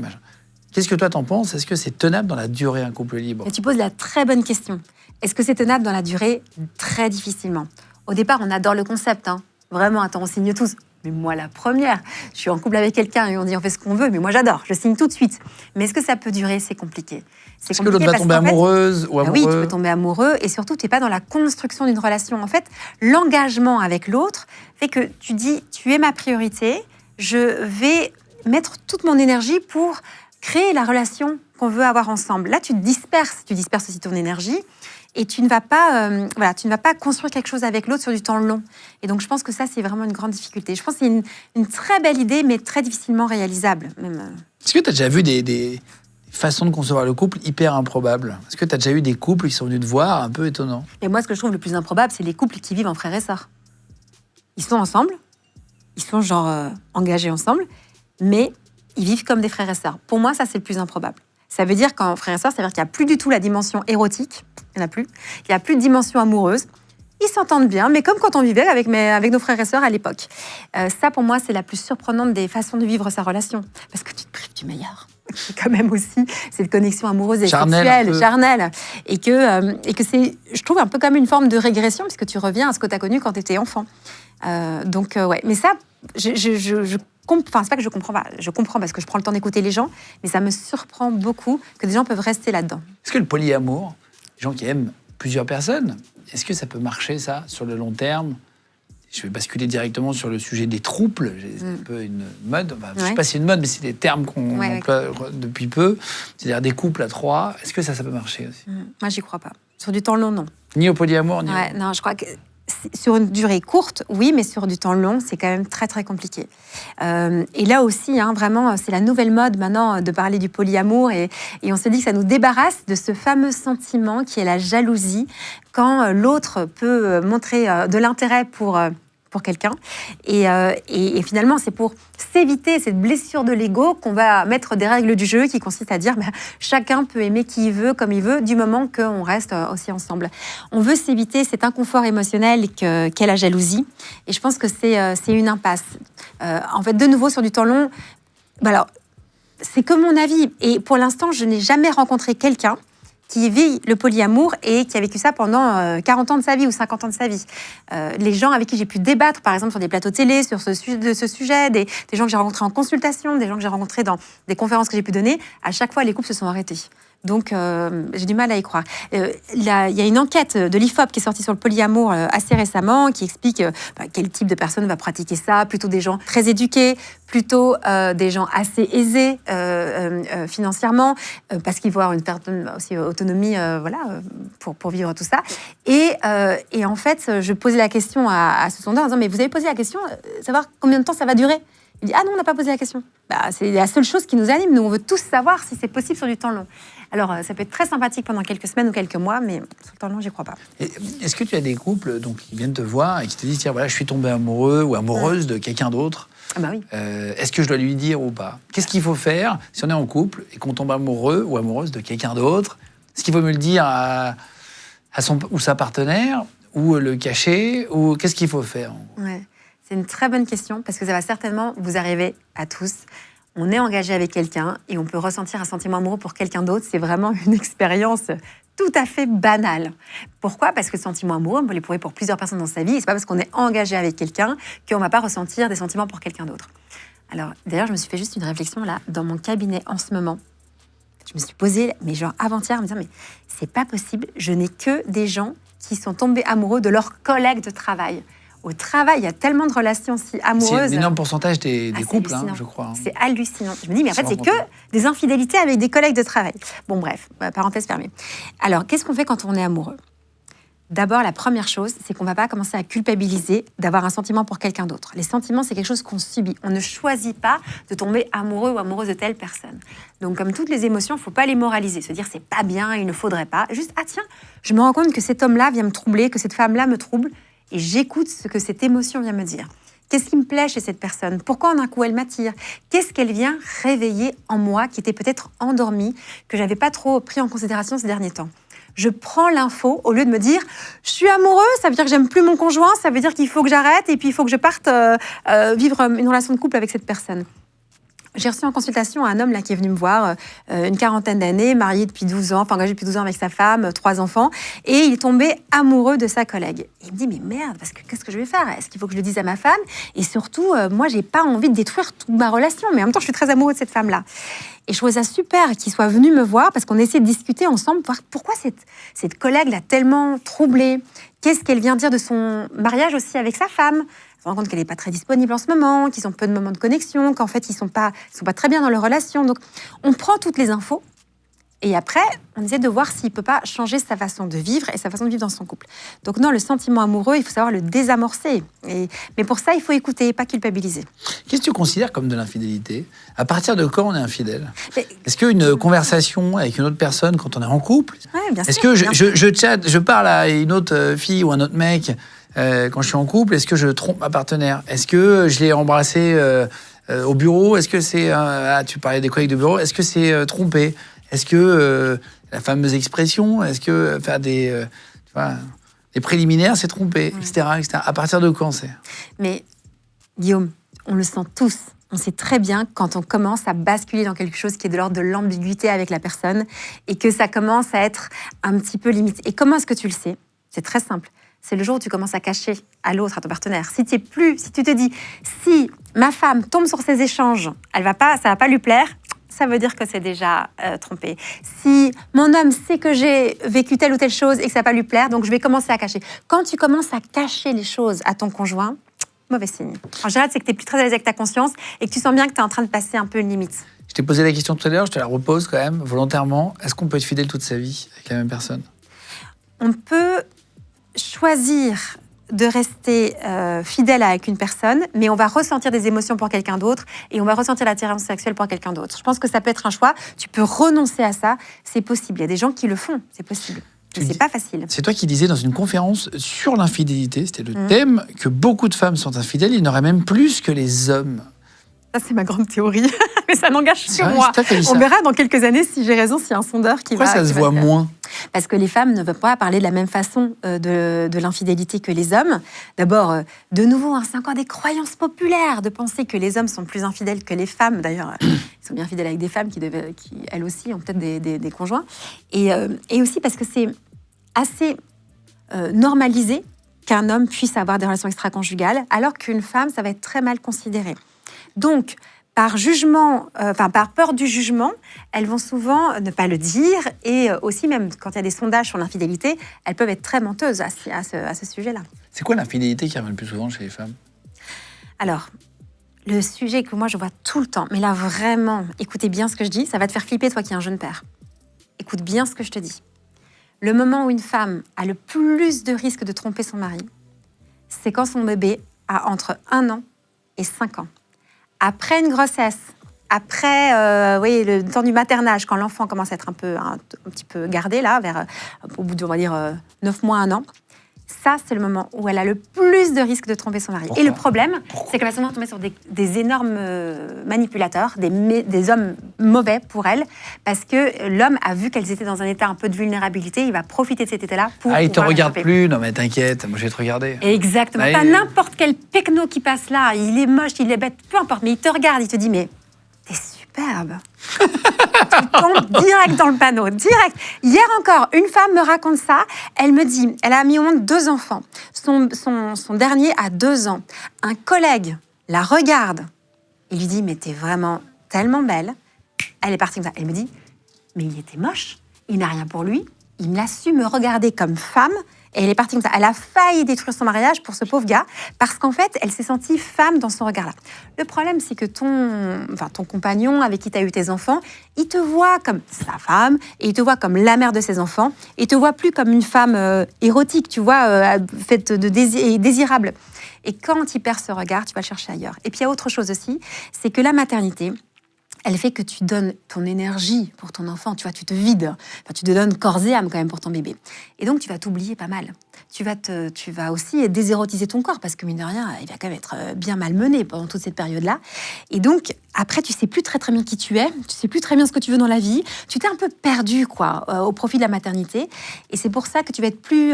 Qu'est-ce que toi t'en penses? Est-ce que c'est tenable dans la durée, un couple libre? Et tu poses la très bonne question. Est-ce que c'est tenable dans la durée? Très difficilement. Au départ, on adore le concept. Hein. Vraiment, attends, on signe tous. Mais moi, la première, je suis en couple avec quelqu'un et on dit on fait ce qu'on veut, mais moi j'adore, je signe tout de suite. Mais est-ce que ça peut durer? C'est compliqué. Est-ce que l'autre va tomber amoureuse ou amoureux? Oui, tu peux tomber amoureux et surtout, tu n'es pas dans la construction d'une relation. En fait, l'engagement avec l'autre fait que tu dis tu es ma priorité, je vais mettre toute mon énergie pour créer la relation qu'on veut avoir ensemble. Là, tu disperses aussi ton énergie Et tu ne vas pas construire quelque chose avec l'autre sur du temps long. Et donc, je pense que ça, c'est vraiment une grande difficulté. Je pense que c'est une très belle idée, mais très difficilement réalisable. Même. Est-ce que tu as déjà vu des façons de concevoir le couple hyper improbables? Est-ce que tu as déjà eu des couples qui sont venus te voir un peu étonnants? Et moi, ce que je trouve le plus improbable, c'est les couples qui vivent en frères et sœurs. Ils sont ensemble, ils sont engagés ensemble, mais ils vivent comme des frères et sœurs. Pour moi, ça, c'est le plus improbable. Ça veut dire qu'en frères et sœurs, ça veut dire qu'il n'y a plus du tout la dimension érotique. Il n'y en a plus. Il n'y a plus de dimension amoureuse. Ils s'entendent bien, mais comme quand on vivait avec nos frères et sœurs à l'époque. Ça, pour moi, c'est la plus surprenante des façons de vivre sa relation. Parce que tu te prives du meilleur. C'est quand même aussi cette connexion amoureuse et sexuelle, charnelle. Et que c'est, je trouve, un peu comme une forme de régression, puisque tu reviens à ce que tu as connu quand tu étais enfant. Ouais. Mais ça, c'est pas que je comprends pas. Je comprends parce que je prends le temps d'écouter les gens, mais ça me surprend beaucoup que des gens peuvent rester là-dedans. Est-ce que le polyamour, les gens qui aiment plusieurs personnes, est-ce que ça peut marcher, ça, sur le long terme? Je vais basculer directement sur le sujet des trouples. C'est un peu une mode. Enfin, je ne sais pas si c'est une mode, mais c'est des termes qu'on emploie depuis peu. C'est-à-dire des couples à 3. Est-ce que ça peut marcher aussi? Moi, j'y crois pas. Sur du temps long, non. Ni au polyamour, ni non, je crois que sur une durée courte, oui, mais sur du temps long, c'est quand même très, très compliqué. Et là aussi, vraiment, c'est la nouvelle mode maintenant de parler du polyamour. Et on se dit que ça nous débarrasse de ce fameux sentiment qui est la jalousie, quand l'autre peut montrer de l'intérêt pour quelqu'un. Et finalement, c'est pour s'éviter cette blessure de l'ego qu'on va mettre des règles du jeu qui consistent à dire chacun peut aimer qui il veut, comme il veut, du moment qu'on reste aussi ensemble. On veut s'éviter cet inconfort émotionnel qu'est la jalousie. Et je pense que c'est une impasse. En fait, de nouveau, sur du temps long, alors, c'est que mon avis. Et pour l'instant, je n'ai jamais rencontré quelqu'un qui vit le polyamour et qui a vécu ça pendant 40 ans de sa vie ou 50 ans de sa vie. Les gens avec qui j'ai pu débattre, par exemple, sur des plateaux télé, sur ce sujet, des gens que j'ai rencontrés en consultation, des gens que j'ai rencontrés dans des conférences que j'ai pu donner, à chaque fois, les couples se sont arrêtés. Donc, j'ai du mal à y croire. Il y a une enquête de l'IFOP qui est sortie sur le polyamour assez récemment, qui explique quel type de personne va pratiquer ça. Plutôt des gens très éduqués, plutôt des gens assez aisés financièrement, parce qu'ils vont avoir une certaine aussi autonomie pour vivre tout ça. Et en fait, je posais la question à ce sondeur en disant « Mais vous avez posé la question, savoir combien de temps ça va durer ?» Il dit « Ah non, on n'a pas posé la question. » C'est la seule chose qui nous anime. Nous, on veut tous savoir si c'est possible sur du temps long. Alors, ça peut être très sympathique pendant quelques semaines ou quelques mois, mais sur le temps long, j'y crois pas. Est-ce que tu as des couples qui viennent te voir et qui te disent « Tiens, voilà, je suis tombé amoureux ou amoureuse de quelqu'un d'autre. Oui. Est-ce que je dois lui dire ou pas? Qu'est-ce qu'il faut faire si on est en couple et qu'on tombe amoureux ou amoureuse de quelqu'un d'autre? Est-ce qu'il faut me le dire à son ou sa partenaire ou le cacher? Ou qu'est-ce qu'il faut faire? C'est une très bonne question, parce que ça va certainement vous arriver à tous. On est engagé avec quelqu'un et on peut ressentir un sentiment amoureux pour quelqu'un d'autre. C'est vraiment une expérience tout à fait banale. Pourquoi? Parce que le sentiment amoureux, on peut l'éprouver pour plusieurs personnes dans sa vie. Et c'est pas parce qu'on est engagé avec quelqu'un qu'on va pas ressentir des sentiments pour quelqu'un d'autre. Alors, d'ailleurs, je me suis fait juste une réflexion là, dans mon cabinet en ce moment. Je me suis posée, mais genre avant-hier, en me disant, mais c'est pas possible, je n'ai que des gens qui sont tombés amoureux de leurs collègues de travail. Au travail, il y a tellement de relations si amoureuses. C'est un énorme pourcentage des couples, je crois. C'est hallucinant. Je me dis, mais en fait, c'est que des infidélités avec des collègues de travail. Bon, bref, parenthèse fermée. Alors, qu'est-ce qu'on fait quand on est amoureux? D'abord, la première chose, c'est qu'on ne va pas commencer à culpabiliser d'avoir un sentiment pour quelqu'un d'autre. Les sentiments, c'est quelque chose qu'on subit. On ne choisit pas de tomber amoureux ou amoureuse de telle personne. Donc, comme toutes les émotions, il ne faut pas les moraliser. Se dire, c'est pas bien, il ne faudrait pas. Juste, ah tiens, je me rends compte que cet homme-là vient me troubler, que cette femme-là me trouble. Et j'écoute ce que cette émotion vient me dire. Qu'est-ce qui me plaît chez cette personne? Pourquoi d'un coup elle m'attire? Qu'est-ce qu'elle vient réveiller en moi qui était peut-être endormie, que j'avais pas trop pris en considération ces derniers temps? Je prends l'info au lieu de me dire « je suis amoureux, ça veut dire que j'aime plus mon conjoint, ça veut dire qu'il faut que j'arrête et puis il faut que je parte vivre une relation de couple avec cette personne ». J'ai reçu en consultation un homme là, qui est venu me voir, une quarantaine d'années, marié depuis 12 ans, enfin engagé depuis 12 ans avec sa femme, 3 enfants, et il est tombé amoureux de sa collègue. Et il me dit, mais merde, parce que qu'est-ce que je vais faire? Est-ce qu'il faut que je le dise à ma femme? Et surtout, moi, j'ai pas envie de détruire toute ma relation, mais en même temps, je suis très amoureux de cette femme-là. Et je trouvais ça super qu'il soit venu me voir, parce qu'on essayait de discuter ensemble, voir pourquoi cette collègue l'a tellement troublée. Qu'est-ce qu'elle vient dire de son mariage aussi avec sa femme? On se rend compte qu'elle n'est pas très disponible en ce moment, qu'ils ont peu de moments de connexion, qu'en fait, ils sont pas très bien dans leur relation. Donc, on prend toutes les infos Et après, on essaie de voir s'il ne peut pas changer sa façon de vivre et sa façon de vivre dans son couple. Donc non, le sentiment amoureux, il faut savoir le désamorcer. Mais pour ça, il faut écouter, pas culpabiliser. Qu'est-ce que tu considères comme de l'infidélité? À partir de quand on est infidèle? Mais- Est-ce qu'une conversation avec une autre personne quand on est en couple? Ouais, bien Est-ce sûr, que bien sûr. je chatte, je parle à une autre fille ou un autre mec quand je suis en couple? Est-ce que je trompe ma partenaire? Est-ce que je l'ai embrassé au bureau? Est-ce que c'est... tu parlais des collègues de bureau. Est-ce que c'est trompé? Est-ce que la fameuse expression, est-ce que faire des préliminaires, c'est tromper, etc., etc. À partir de quand c'est? Mais Guillaume, on le sent tous. On sait très bien quand on commence à basculer dans quelque chose qui est de l'ordre de l'ambiguïté avec la personne et que ça commence à être un petit peu limite. Et comment est-ce que tu le sais? C'est très simple. C'est le jour où tu commences à cacher à l'autre, à ton partenaire. Si tu te dis, si ma femme tombe sur ces échanges, ça va pas lui plaire, ça veut dire que c'est déjà trompé. Si mon homme sait que j'ai vécu telle ou telle chose et que ça va pas lui plaire, donc je vais commencer à cacher. Quand tu commences à cacher les choses à ton conjoint, mauvais signe. En général, c'est que tu n'es plus très à l'aise avec ta conscience et que tu sens bien que tu es en train de passer un peu une limite. Je t'ai posé la question tout à l'heure, je te la repose quand même, volontairement. Est-ce qu'on peut être fidèle toute sa vie avec la même personne? On peut choisir de rester fidèle avec une personne, mais on va ressentir des émotions pour quelqu'un d'autre et on va ressentir l'attirance sexuelle pour quelqu'un d'autre. Je pense que ça peut être un choix. Tu peux renoncer à ça, c'est possible. Il y a des gens qui le font, c'est possible. Mais c'est pas facile. C'est toi qui disais dans une conférence sur l'infidélité, c'était le thème, que beaucoup de femmes sont infidèles, il y en aurait même plus que les hommes. Ça, c'est ma grande théorie, mais ça n'engage que vrai, moi. c'est toi qui as dit On ça. verra dans quelques années si j'ai raison, s'il y a un sondeur qui Pourquoi va... ça se voit moins? Parce que les femmes ne veulent pas parler de la même façon de l'infidélité que les hommes. D'abord, de nouveau, c'est encore des croyances populaires de penser que les hommes sont plus infidèles que les femmes. D'ailleurs, ils sont bien fidèles avec des femmes qui elles aussi, ont peut-être des conjoints. Et aussi parce que c'est assez normalisé qu'un homme puisse avoir des relations extra-conjugales, alors qu'une femme, ça va être très mal considéré. Donc, par jugement, par peur du jugement, elles vont souvent ne pas le dire. Et aussi, même quand il y a des sondages sur l'infidélité, elles peuvent être très menteuses à ce sujet-là. C'est quoi l'infidélité qui revient le plus souvent chez les femmes? Alors, le sujet que moi je vois tout le temps, mais là vraiment, écoutez bien ce que je dis, ça va te faire flipper, toi qui es un jeune père. Écoute bien ce que je te dis. Le moment où une femme a le plus de risque de tromper son mari, c'est quand son bébé a entre 1 an et 5 ans. Après une grossesse, après le temps du maternage, quand l'enfant commence à être un petit peu gardé, là, au bout de, on va dire, 9 mois, 1 an, ça, c'est le moment où elle a le plus de risque de tromper son mari. Pourquoi? Et le problème, c'est qu'elle va souvent tomber sur des énormes manipulateurs, des hommes mauvais pour elle, parce que l'homme a vu qu'elles étaient dans un état un peu de vulnérabilité, il va profiter de cet état-là pour Ah, il te pouvoir la regarde tromper. plus? Non mais t'inquiète, moi je vais te regarder. Exactement. Ah, Pas n'importe quel pecno qui passe là, il est moche, il est bête, peu importe, mais il te regarde, il te dit, mais t'es superbe. Tu tombes direct dans le panneau, direct. Hier encore, une femme me raconte ça, elle me dit, elle a mis au monde 2 enfants. Son dernier a 2 ans. Un collègue la regarde et lui dit, mais t'es vraiment tellement belle. Elle est partie comme ça. Elle me dit, mais il était moche, il n'a rien pour lui, il a su me regarder comme femme. Et elle est partie comme ça. Elle a failli détruire son mariage pour ce pauvre gars, parce qu'en fait, elle s'est sentie femme dans son regard-là. Le problème, c'est que ton compagnon avec qui tu as eu tes enfants, il te voit comme sa femme, et il te voit comme la mère de ses enfants, et il te voit plus comme une femme érotique, tu vois, faite de désirable. Et quand il perd ce regard, tu vas le chercher ailleurs. Et puis il y a autre chose aussi, c'est que la maternité, elle fait que tu donnes ton énergie pour ton enfant, tu vois, tu te vides. Enfin, tu te donnes corps et âme quand même pour ton bébé. Et donc, tu vas t'oublier pas mal. Tu vas aussi désérotiser ton corps, parce que mine de rien, il va quand même être bien malmené pendant toute cette période-là. Et donc, après, tu sais plus très très bien qui tu es, tu sais plus très bien ce que tu veux dans la vie, tu t'es un peu perdu, quoi, au profit de la maternité. Et c'est pour ça que tu vas être plus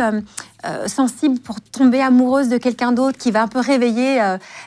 sensible pour tomber amoureuse de quelqu'un d'autre qui va un peu réveiller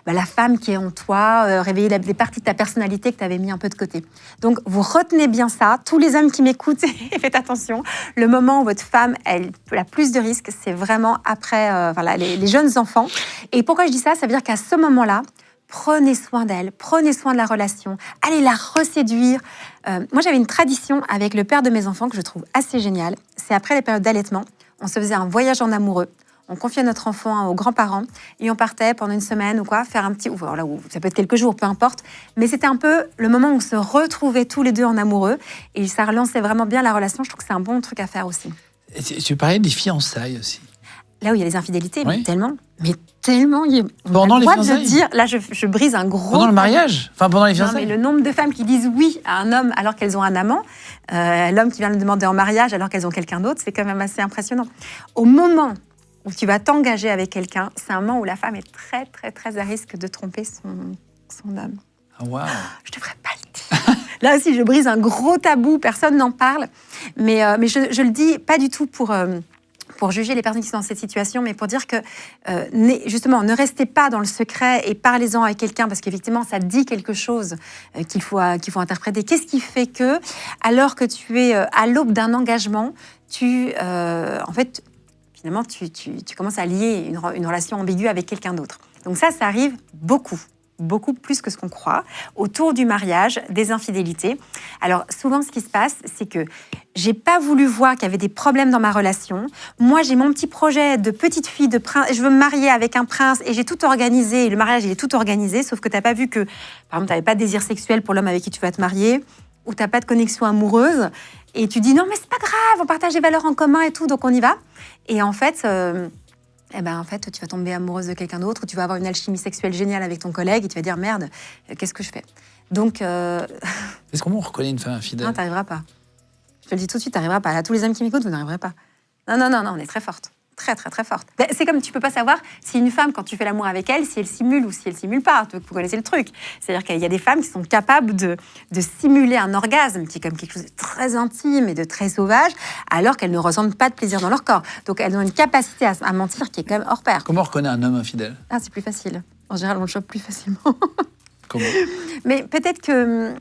la femme qui est en toi, réveiller des parties de ta personnalité que tu avais mis un peu de côté. Donc, vous retenez bien ça. Tous les hommes qui m'écoutent, faites attention. Le moment où votre femme, elle a plus de risques, c'est vraiment après les jeunes enfants. Et pourquoi je dis ça? Ça veut dire qu'à ce moment-là, prenez soin d'elle, prenez soin de la relation, allez la reséduire. Moi, j'avais une tradition avec le père de mes enfants que je trouve assez géniale. C'est après les périodes d'allaitement, on se faisait un voyage en amoureux. On confiait notre enfant aux grands-parents et on partait pendant une semaine ou quoi, faire un petit... Ou ça peut être quelques jours, peu importe. Mais c'était un peu le moment où on se retrouvait tous les deux en amoureux et ça relançait vraiment bien la relation. Je trouve que c'est un bon truc à faire aussi. Et tu parlais des fiançailles aussi. Là où il y a les infidélités, Oui. mais tellement, on Pendant a le les droit de fiançailles dire, là je brise un gros... Pendant le mariage? Enfin, pendant les Non, fiançailles? mais le nombre de femmes qui disent oui à un homme alors qu'elles ont un amant, l'homme qui vient le demander en mariage alors qu'elles ont quelqu'un d'autre, c'est quand même assez impressionnant. Au moment où tu vas t'engager avec quelqu'un, c'est un moment où la femme est très, très, très à risque de tromper son homme. Ah, waouh. Je devrais pas le dire. Là aussi, je brise un gros tabou, personne n'en parle. Mais je le dis pas du tout pour juger les personnes qui sont dans cette situation, mais pour dire que, justement, ne restez pas dans le secret et parlez-en avec quelqu'un, parce qu'effectivement, ça dit quelque chose qu'il faut interpréter. Qu'est-ce qui fait que, alors que tu es à l'aube d'un engagement, en fait, finalement, tu commences à lier une relation ambiguë avec quelqu'un d'autre. Donc ça arrive beaucoup plus que ce qu'on croit, autour du mariage, des infidélités. Alors, souvent, ce qui se passe, c'est que j'ai pas voulu voir qu'il y avait des problèmes dans ma relation. Moi, j'ai mon petit projet de petite fille, de prince, je veux me marier avec un prince, et j'ai tout organisé, et le mariage, il est tout organisé, sauf que t'as pas vu que, par exemple, t'avais pas de désir sexuel pour l'homme avec qui tu vas te marier, ou t'as pas de connexion amoureuse, et tu dis, non, mais c'est pas grave, on partage des valeurs en commun et tout, donc on y va. Et en fait... tu vas tomber amoureuse de quelqu'un d'autre, ou tu vas avoir une alchimie sexuelle géniale avec ton collègue, et tu vas dire, merde, qu'est-ce que je fais? Donc... Est-ce qu'on reconnaît une femme infidèle? Non, t'arriveras pas. Je te le dis tout de suite, t'arriveras pas. À tous les hommes qui m'écoutent, vous n'arriverez pas. Non, on est très forte. Très, très, très forte. C'est comme tu peux pas savoir si une femme, quand tu fais l'amour avec elle, si elle simule ou si elle simule pas. Vous connaissez le truc. C'est-à-dire qu'il y a des femmes qui sont capables de simuler un orgasme, qui est comme quelque chose de très intime et de très sauvage, alors qu'elles ne ressentent pas de plaisir dans leur corps. Donc elles ont une capacité à mentir qui est quand même hors pair. Comment on reconnaît un homme infidèle? Ah, c'est plus facile. En général, on le chope plus facilement. Comment? Mais peut-être que...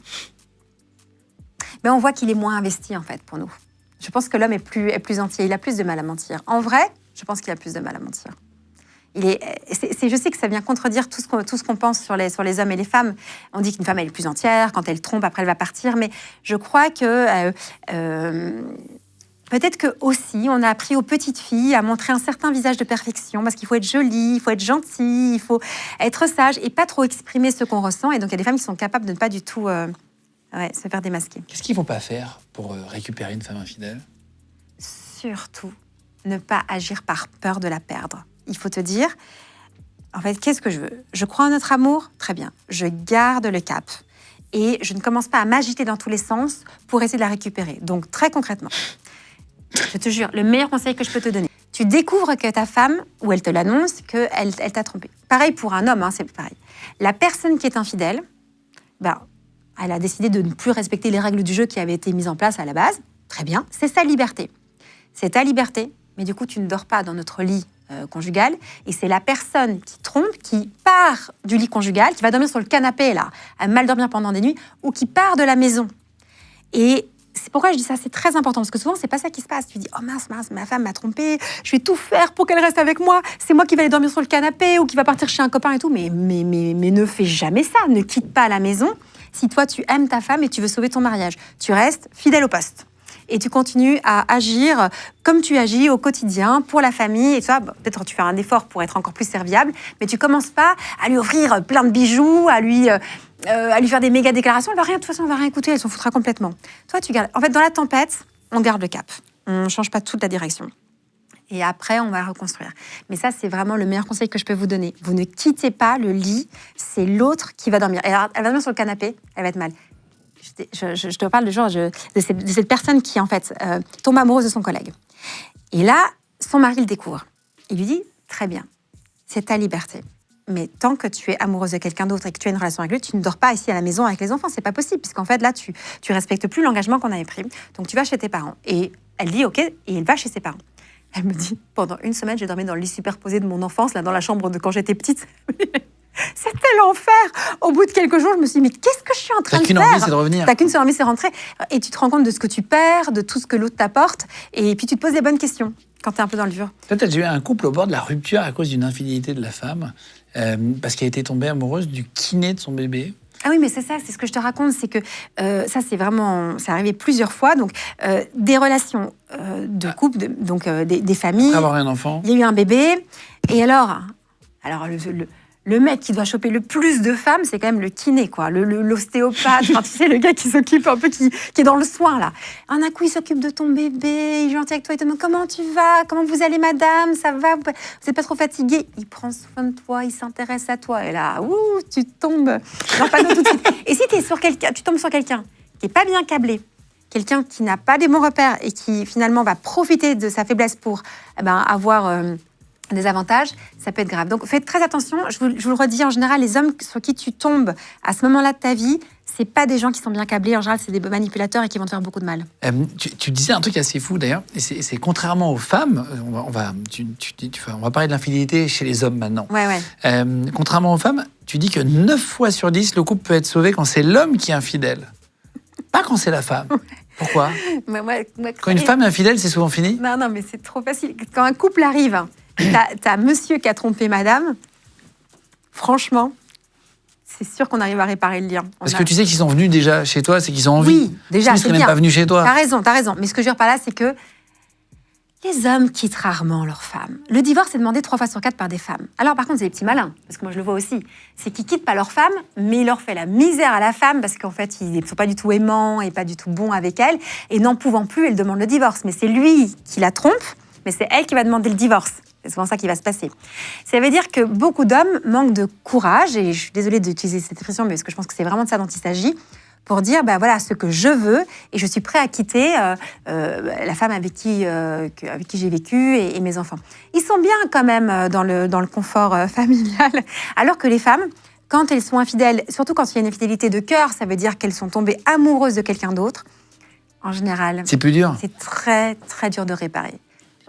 on voit qu'il est moins investi, en fait, pour nous. Je pense que l'homme est plus entier. Il a plus de mal à mentir. En vrai, je pense qu'il a plus de mal à mentir. Je sais que ça vient contredire tout ce qu'on pense sur les hommes et les femmes. On dit qu'une femme, elle est plus entière. Quand elle trompe, après, elle va partir. Mais je crois que... peut-être que aussi, on a appris aux petites filles à montrer un certain visage de perfection, parce qu'il faut être jolie, il faut être gentil, il faut être sage et pas trop exprimer ce qu'on ressent. Et donc, il y a des femmes qui sont capables de ne pas du tout se faire démasquer. Qu'est-ce qu'il ne faut pas faire pour récupérer une femme infidèle? Surtout, ne pas agir par peur de la perdre. Il faut te dire, en fait, qu'est-ce que je veux? Je crois en notre amour? Très bien. Je garde le cap. Et je ne commence pas à m'agiter dans tous les sens pour essayer de la récupérer. Donc, très concrètement, je te jure, le meilleur conseil que je peux te donner, tu découvres que ta femme, ou elle te l'annonce, qu'elle t'a trompé. Pareil pour un homme, c'est pareil. La personne qui est infidèle, elle a décidé de ne plus respecter les règles du jeu qui avaient été mises en place à la base. Très bien, c'est sa liberté. C'est ta liberté, mais du coup, tu ne dors pas dans notre lit conjugal. Et c'est la personne qui trompe, qui part du lit conjugal, qui va dormir sur le canapé, là, à mal dormir pendant des nuits, ou qui part de la maison. Et c'est pourquoi je dis ça, c'est très important, parce que souvent, c'est pas ça qui se passe. Tu dis, oh mince, ma femme m'a trompée, je vais tout faire pour qu'elle reste avec moi, c'est moi qui vais aller dormir sur le canapé, ou qui va partir chez un copain et tout. Mais ne fais jamais ça, ne quitte pas la maison. Si toi, tu aimes ta femme et tu veux sauver ton mariage, tu restes fidèle au poste. Et tu continues à agir comme tu agis au quotidien pour la famille. Et ça, peut-être tu fais un effort pour être encore plus serviable, mais tu commences pas à lui offrir plein de bijoux, à lui faire des méga déclarations. De toute façon, elle va rien écouter, elle s'en foutra complètement. Toi, tu gardes. En fait, dans la tempête, on garde le cap. On change pas toute la direction. Et après, on va reconstruire. Mais ça, c'est vraiment le meilleur conseil que je peux vous donner. Vous ne quittez pas le lit, c'est l'autre qui va dormir. Elle va dormir sur le canapé, elle va être mal. Je te parle de cette personne qui, en fait, tombe amoureuse de son collègue. Et là, son mari le découvre. Il lui dit, très bien, c'est ta liberté. Mais tant que tu es amoureuse de quelqu'un d'autre et que tu as une relation avec lui, tu ne dors pas ici à la maison avec les enfants. C'est pas possible, puisqu'en fait, là, tu respectes plus l'engagement qu'on avait pris. Donc, tu vas chez tes parents. Et elle dit, OK, et il va chez ses parents. Elle me dit, pendant une semaine, j'ai dormi dans le lit superposé de mon enfance, là, dans la chambre de quand j'étais petite. C'était l'enfer. Au bout de quelques jours, je me suis dit, mais qu'est-ce que je suis en train de faire? T'as qu'une envie, c'est de revenir. T'as qu'une seule envie, c'est rentrer. Et tu te rends compte de ce que tu perds, de tout ce que l'autre t'apporte. Et puis, tu te poses des bonnes questions quand t'es un peu dans le dur. Peut-être j'ai eu un couple au bord de la rupture à cause d'une infidélité de la femme, parce qu'elle était tombée amoureuse du kiné de son bébé. Ah oui, mais c'est ça, c'est ce que je te raconte, c'est que ça, c'est arrivé plusieurs fois. Donc, des relations de couple, des familles. Après avoir un enfant. Il y a eu un bébé. Et alors le mec qui doit choper le plus de femmes, c'est quand même le kiné, quoi. L'ostéopathe, enfin, tu sais, le gars qui s'occupe un peu, qui est dans le soin, là. Un coup, il s'occupe de ton bébé, il est gentil avec toi, il te demande comment tu vas, comment vous allez, madame, ça va, vous n'êtes pas trop fatigué. Il prend soin de toi, il s'intéresse à toi. Et là, tu tombes dans le panneau tout de suite. Et si tu tombes sur quelqu'un qui n'est pas bien câblé, quelqu'un qui n'a pas des bons repères et qui, finalement, va profiter de sa faiblesse pour avoir des avantages, ça peut être grave. Donc, faites très attention. Je vous le redis, en général, les hommes sur qui tu tombes à ce moment-là de ta vie, c'est pas des gens qui sont bien câblés. En général, c'est des manipulateurs et qui vont te faire beaucoup de mal. Tu disais un truc assez fou, d'ailleurs. Et c'est contrairement aux femmes, on va parler de l'infidélité chez les hommes maintenant. Ouais. Contrairement aux femmes, tu dis que 9 fois sur 10, le couple peut être sauvé quand c'est l'homme qui est infidèle. Pas quand c'est la femme. Pourquoi ? Quand une femme est infidèle, c'est souvent fini ? Non, mais c'est trop facile. Quand un couple arrive, t'as monsieur qui a trompé madame, franchement, c'est sûr qu'on arrive à réparer le lien. Parce que tu sais qu'ils sont venus déjà chez toi, c'est qu'ils ont envie. Oui, déjà, ils c'est seraient bien. même pas venus chez toi. T'as raison. Mais ce que je veux dire par là, c'est que les hommes quittent rarement leurs femmes. Le divorce est demandé 3 fois sur 4 par des femmes. Alors par contre, c'est des petits malins, parce que moi je le vois aussi. C'est qu'ils quittent pas leur femme, mais ils leur fait la misère à la femme, parce qu'en fait, ils ne sont pas du tout aimants et pas du tout bons avec elle. Et n'en pouvant plus, elle demande le divorce. Mais c'est lui qui la trompe, mais c'est elle qui va demander le divorce. C'est souvent ça qui va se passer. Ça veut dire que beaucoup d'hommes manquent de courage, et je suis désolée d'utiliser cette expression, mais parce que je pense que c'est vraiment de ça dont il s'agit, pour dire, voilà ce que je veux, et je suis prêt à quitter la femme avec qui j'ai vécu et mes enfants. Ils sont bien quand même dans le confort familial, alors que les femmes, quand elles sont infidèles, surtout quand il y a une infidélité de cœur, ça veut dire qu'elles sont tombées amoureuses de quelqu'un d'autre, en général. C'est plus dur. C'est très, très dur de réparer.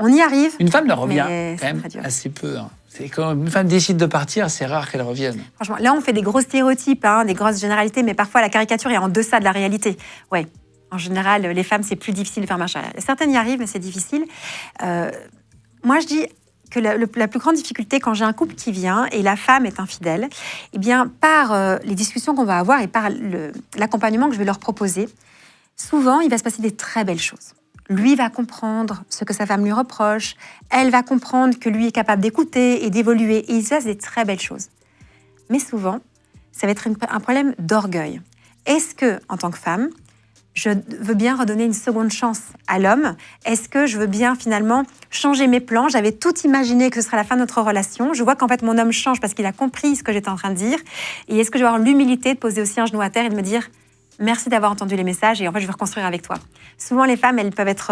On y arrive. Une femme leur revient quand même très dur. assez peu. C'est quand une femme décide de partir, c'est rare qu'elle revienne. Franchement, là, on fait des gros stéréotypes, des grosses généralités, mais parfois la caricature est en deçà de la réalité. Ouais. En général, les femmes, c'est plus difficile de faire marche arrière. Certaines y arrivent, mais c'est difficile. Moi, je dis que la plus grande difficulté, quand j'ai un couple qui vient et la femme est infidèle, eh bien, par les discussions qu'on va avoir et par l'accompagnement que je vais leur proposer, souvent, il va se passer des très belles choses. Lui va comprendre ce que sa femme lui reproche, elle va comprendre que lui est capable d'écouter et d'évoluer, et il se passe des très belles choses. Mais souvent, ça va être un problème d'orgueil. Est-ce que, en tant que femme, je veux bien redonner une seconde chance à l'homme? Est-ce que je veux bien finalement changer mes plans? J'avais tout imaginé que ce serait la fin de notre relation. Je vois qu'en fait mon homme change parce qu'il a compris ce que j'étais en train de dire. Et est-ce que je vais avoir l'humilité de poser aussi un genou à terre et de me dire merci d'avoir entendu les messages et en fait je vais reconstruire avec toi. Souvent les femmes, elles peuvent être...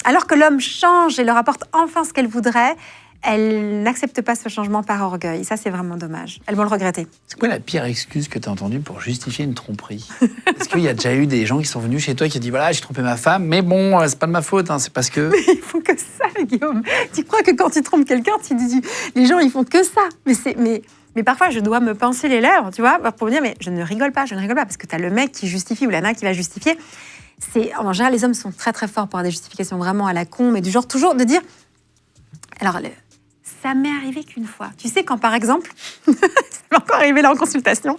alors que l'homme change et leur apporte enfin ce qu'elle voudrait, elles n'acceptent pas ce changement par orgueil. Ça, c'est vraiment dommage. Elles vont le regretter. C'est quoi la pire excuse que tu as entendue pour justifier une tromperie? Est-ce qu'il y a déjà eu des gens qui sont venus chez toi et qui ont dit voilà, j'ai trompé ma femme, mais bon, c'est pas de ma faute, c'est parce que... Mais ils font que ça, Guillaume. Tu crois que quand tu trompes quelqu'un, les gens, ils font que ça. Mais parfois, je dois me pincer les lèvres, tu vois, pour me dire mais je ne rigole pas, parce que tu as le mec qui justifie ou la nana qui va justifier. En général, les hommes sont très très forts pour avoir des justifications vraiment à la con, mais du genre toujours de dire... Alors, ça m'est arrivé qu'une fois. Tu sais, quand par exemple, ça m'est encore arrivé là en consultation,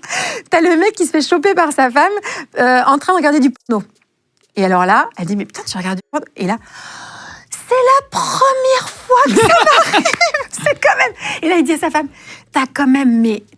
t'as le mec qui se fait choper par sa femme en train de regarder du porno. Et alors là, elle dit, mais putain, tu regardes du porno? Et là, c'est la première fois que ça m'arrive. C'est quand même... Et là, il dit à sa femme,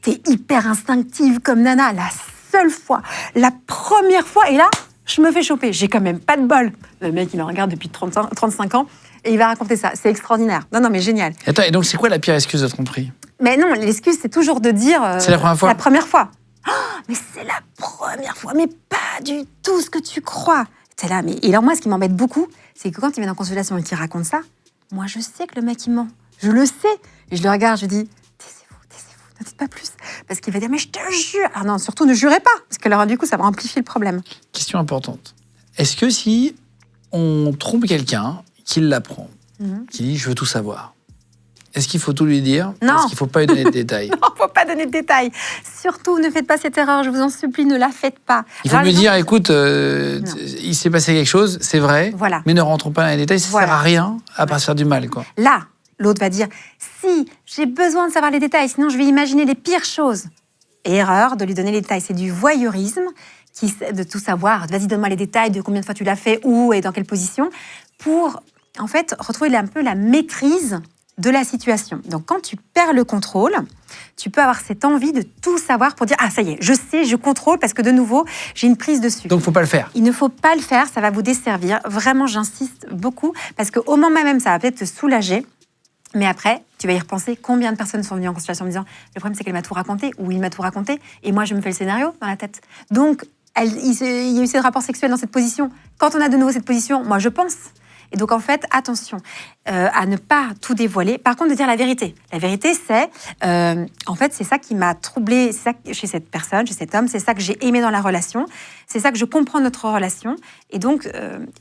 t'es hyper instinctive comme nana. La seule fois, la première fois, et là, je me fais choper. J'ai quand même pas de bol. Le mec, il en regarde depuis 35 ans. Et il va raconter ça. C'est extraordinaire. Non, mais génial. Attends, et donc c'est quoi la pire excuse de tromperie? Mais non, l'excuse, c'est toujours de dire... c'est la première fois? La première fois. Oh, mais c'est la première fois. Mais pas du tout ce que tu crois. T'es là, mais... Et alors moi, ce qui m'embête beaucoup, c'est que quand il vient en consultation et qu'il raconte ça, moi, je sais que le mec, il ment. Je le sais. Et je le regarde, je dis, taisez-vous, ne dites pas plus. Parce qu'il va dire, mais je te jure. Ah non, surtout, ne jurez pas. Parce que alors, du coup, ça va amplifier le problème. Question importante. Est-ce que si on trompe quelqu'un, qu'il l'apprend, qui dit « je veux tout savoir », est-ce qu'il faut tout lui dire? Non. Est-ce qu'il ne faut pas lui donner de détails? Non, il ne faut pas donner de détails. Surtout, ne faites pas cette erreur, je vous en supplie, ne la faites pas. Il faut lui dire, écoute, il s'est passé quelque chose, c'est vrai, voilà. Mais ne rentrons pas dans les détails, ça ne sert à rien à part faire du mal, quoi. Là, l'autre va dire, si, j'ai besoin de savoir les détails, sinon je vais imaginer les pires choses. et erreur de lui donner les détails. C'est du voyeurisme, de tout savoir. Vas-y, donne-moi les détails de combien de fois tu l'as fait, où et dans quelle position, pour en fait retrouver un peu la maîtrise de la situation. Donc, quand tu perds le contrôle, tu peux avoir cette envie de tout savoir pour dire « Ah, ça y est, je sais, je contrôle parce que de nouveau, j'ai une prise dessus. » Donc, il ne faut pas le faire. Il ne faut pas le faire, ça va vous desservir. Vraiment, j'insiste beaucoup parce qu'au moment même, ça va peut-être te soulager. Mais après, tu vas y repenser. Combien de personnes sont venues en consultation en me disant « Le problème, c'est qu'elle m'a tout raconté » ou « Il m'a tout raconté » et moi, je me fais le scénario dans la tête. Donc, il y a eu ces rapports sexuels dans cette position. Quand on a de nouveau cette position, moi, je pense. Et donc, en fait, attention à ne pas tout dévoiler. Par contre, de dire la vérité. La vérité, c'est... en fait, c'est ça qui m'a troublée chez cette personne, chez cet homme. C'est ça que j'ai aimé dans la relation. C'est ça que je comprends de notre relation. Et donc,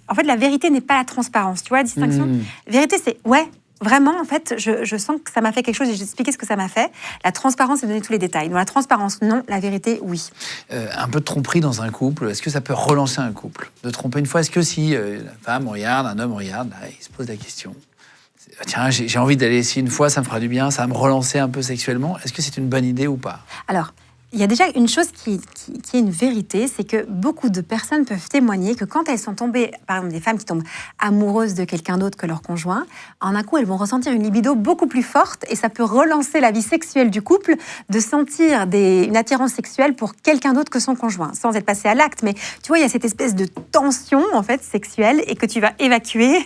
en fait, la vérité n'est pas la transparence. Tu vois la distinction ? La vérité, c'est... Ouais, vraiment, en fait, je sens que ça m'a fait quelque chose et j'ai expliqué ce que ça m'a fait. La transparence, c'est donner tous les détails. Donc, la transparence, non. La vérité, oui. Un peu de tromperie dans un couple, est-ce que ça peut relancer un couple ? De tromper une fois, est-ce que si la femme regarde, un homme regarde, là, il se pose la question. Tiens, j'ai envie d'aller essayer une fois, ça me fera du bien, ça va me relancer un peu sexuellement. Est-ce que c'est une bonne idée ou pas ? Alors, il y a déjà une chose qui est une vérité, c'est que beaucoup de personnes peuvent témoigner que quand elles sont tombées, par exemple des femmes qui tombent amoureuses de quelqu'un d'autre que leur conjoint, en un coup, elles vont ressentir une libido beaucoup plus forte et ça peut relancer la vie sexuelle du couple de sentir une attirance sexuelle pour quelqu'un d'autre que son conjoint, sans être passé à l'acte. Mais tu vois, il y a cette espèce de tension en fait sexuelle et que tu vas évacuer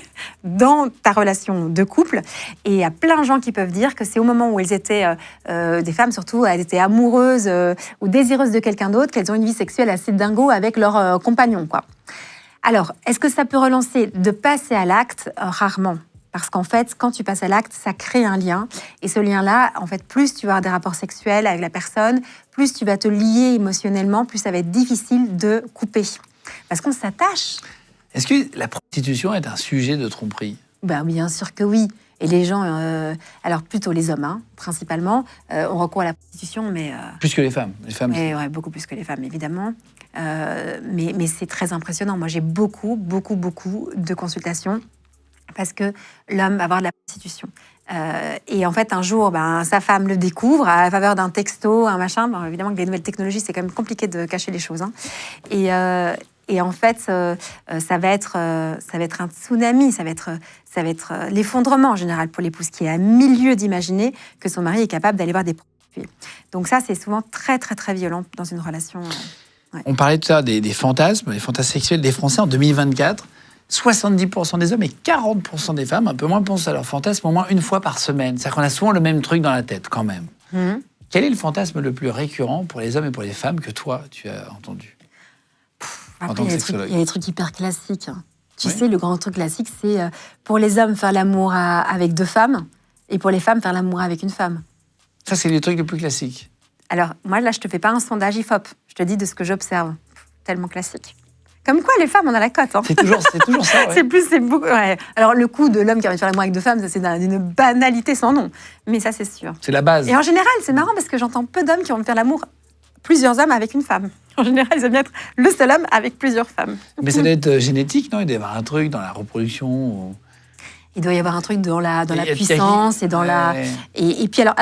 dans ta relation de couple. Et il y a plein de gens qui peuvent dire que c'est au moment où elles étaient, des femmes surtout, elles étaient amoureuses ou désireuses de quelqu'un d'autre, qu'elles ont une vie sexuelle assez dingo avec leur compagnon, quoi. Alors, est-ce que ça peut relancer de passer à l'acte ? Rarement. Parce qu'en fait, quand tu passes à l'acte, ça crée un lien. Et ce lien-là, en fait, plus tu vas avoir des rapports sexuels avec la personne, plus tu vas te lier émotionnellement, plus ça va être difficile de couper. Parce qu'on s'attache. Est-ce que la prostitution est un sujet de tromperie ? Ben, bien sûr que oui. Et les gens, alors plutôt les hommes, hein, principalement, ont recours à la prostitution, mais... Plus que les femmes. Les femmes, ouais, beaucoup plus que les femmes, évidemment. Mais c'est très impressionnant. Moi, j'ai beaucoup de consultations parce que l'homme va avoir de la prostitution. Et en fait, un jour, sa femme le découvre à la faveur d'un texto, un machin. Bon, évidemment que les nouvelles technologies, c'est quand même compliqué de cacher les choses. Hein. Et en fait, ça va être un tsunami, ça va être l'effondrement en général pour l'épouse qui est à milieu d'imaginer que son mari est capable d'aller voir des prostituées. Donc ça, c'est souvent très, très, très violent dans une relation. Ouais. On parlait tout à l'heure des fantasmes, les fantasmes sexuels des Français en 2024. 70% des hommes et 40% des femmes, un peu moins, pensent à leur fantasme au moins une fois par semaine. C'est-à-dire qu'on a souvent le même truc dans la tête, quand même. Quel est le fantasme le plus récurrent pour les hommes et pour les femmes que toi, tu as entendu ? Après, il y a des trucs hyper classiques. Hein. Tu sais, le grand truc classique, c'est pour les hommes faire l'amour avec 2 femmes et pour les femmes faire l'amour avec une femme. Ça, c'est les trucs les plus classiques. Alors, moi, là, je te fais pas un sondage IFOP. Je te dis de ce que j'observe. Tellement classique. Comme quoi, les femmes, on a la cote. Hein. C'est toujours ça. Ouais. c'est beaucoup. Ouais. Alors, le coup de l'homme qui a envie de faire l'amour avec 2 femmes, ça, c'est d'une banalité sans nom. Mais ça, c'est sûr. C'est la base. Et en général, c'est marrant parce que j'entends peu d'hommes qui vont faire l'amour plusieurs hommes avec une femme. En général, ils aiment bien être le seul homme avec plusieurs femmes. Mais ça doit être génétique, non ? Il doit y avoir un truc dans la reproduction ou... Il doit y avoir un truc dans la puissance et dans la... Et puis alors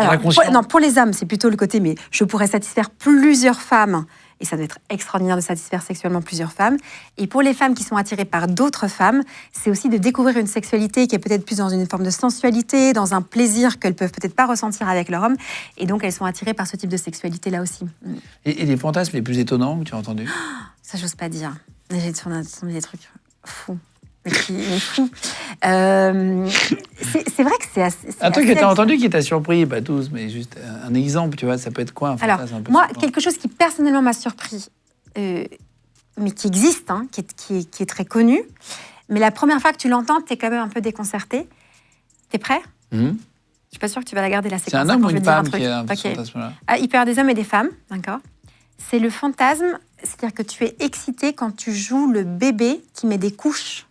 pour les hommes, c'est plutôt le côté, mais je pourrais satisfaire plusieurs femmes. Et ça doit être extraordinaire de satisfaire sexuellement plusieurs femmes. Et pour les femmes qui sont attirées par d'autres femmes, c'est aussi de découvrir une sexualité qui est peut-être plus dans une forme de sensualité, dans un plaisir qu'elles peuvent peut-être pas ressentir avec leur homme. Et donc, elles sont attirées par ce type de sexualité-là aussi. Et les fantasmes les plus étonnants que tu as entendus ? Ça, j'ose pas dire. J'ai entendu des trucs fous. Mais fou. C'est vrai que c'est assez... Un truc que tu as entendu qui t'a surpris, pas tous, mais juste un exemple, tu vois, ça peut être quoi un fantasme? Alors, un peu moi, surprenant. quelque chose qui personnellement m'a surpris, mais qui existe, hein, qui est très connu, mais la première fois que tu l'entends, t'es quand même un peu déconcerté. T'es prêt? Je suis pas sûre que tu vas la garder, la séquence. C'est un homme ou une femme qui a un peu ce fantasme-là? Il peut y avoir des hommes et des femmes, d'accord? C'est le fantasme, c'est-à-dire que tu es excité quand tu joues le bébé qui met des couches.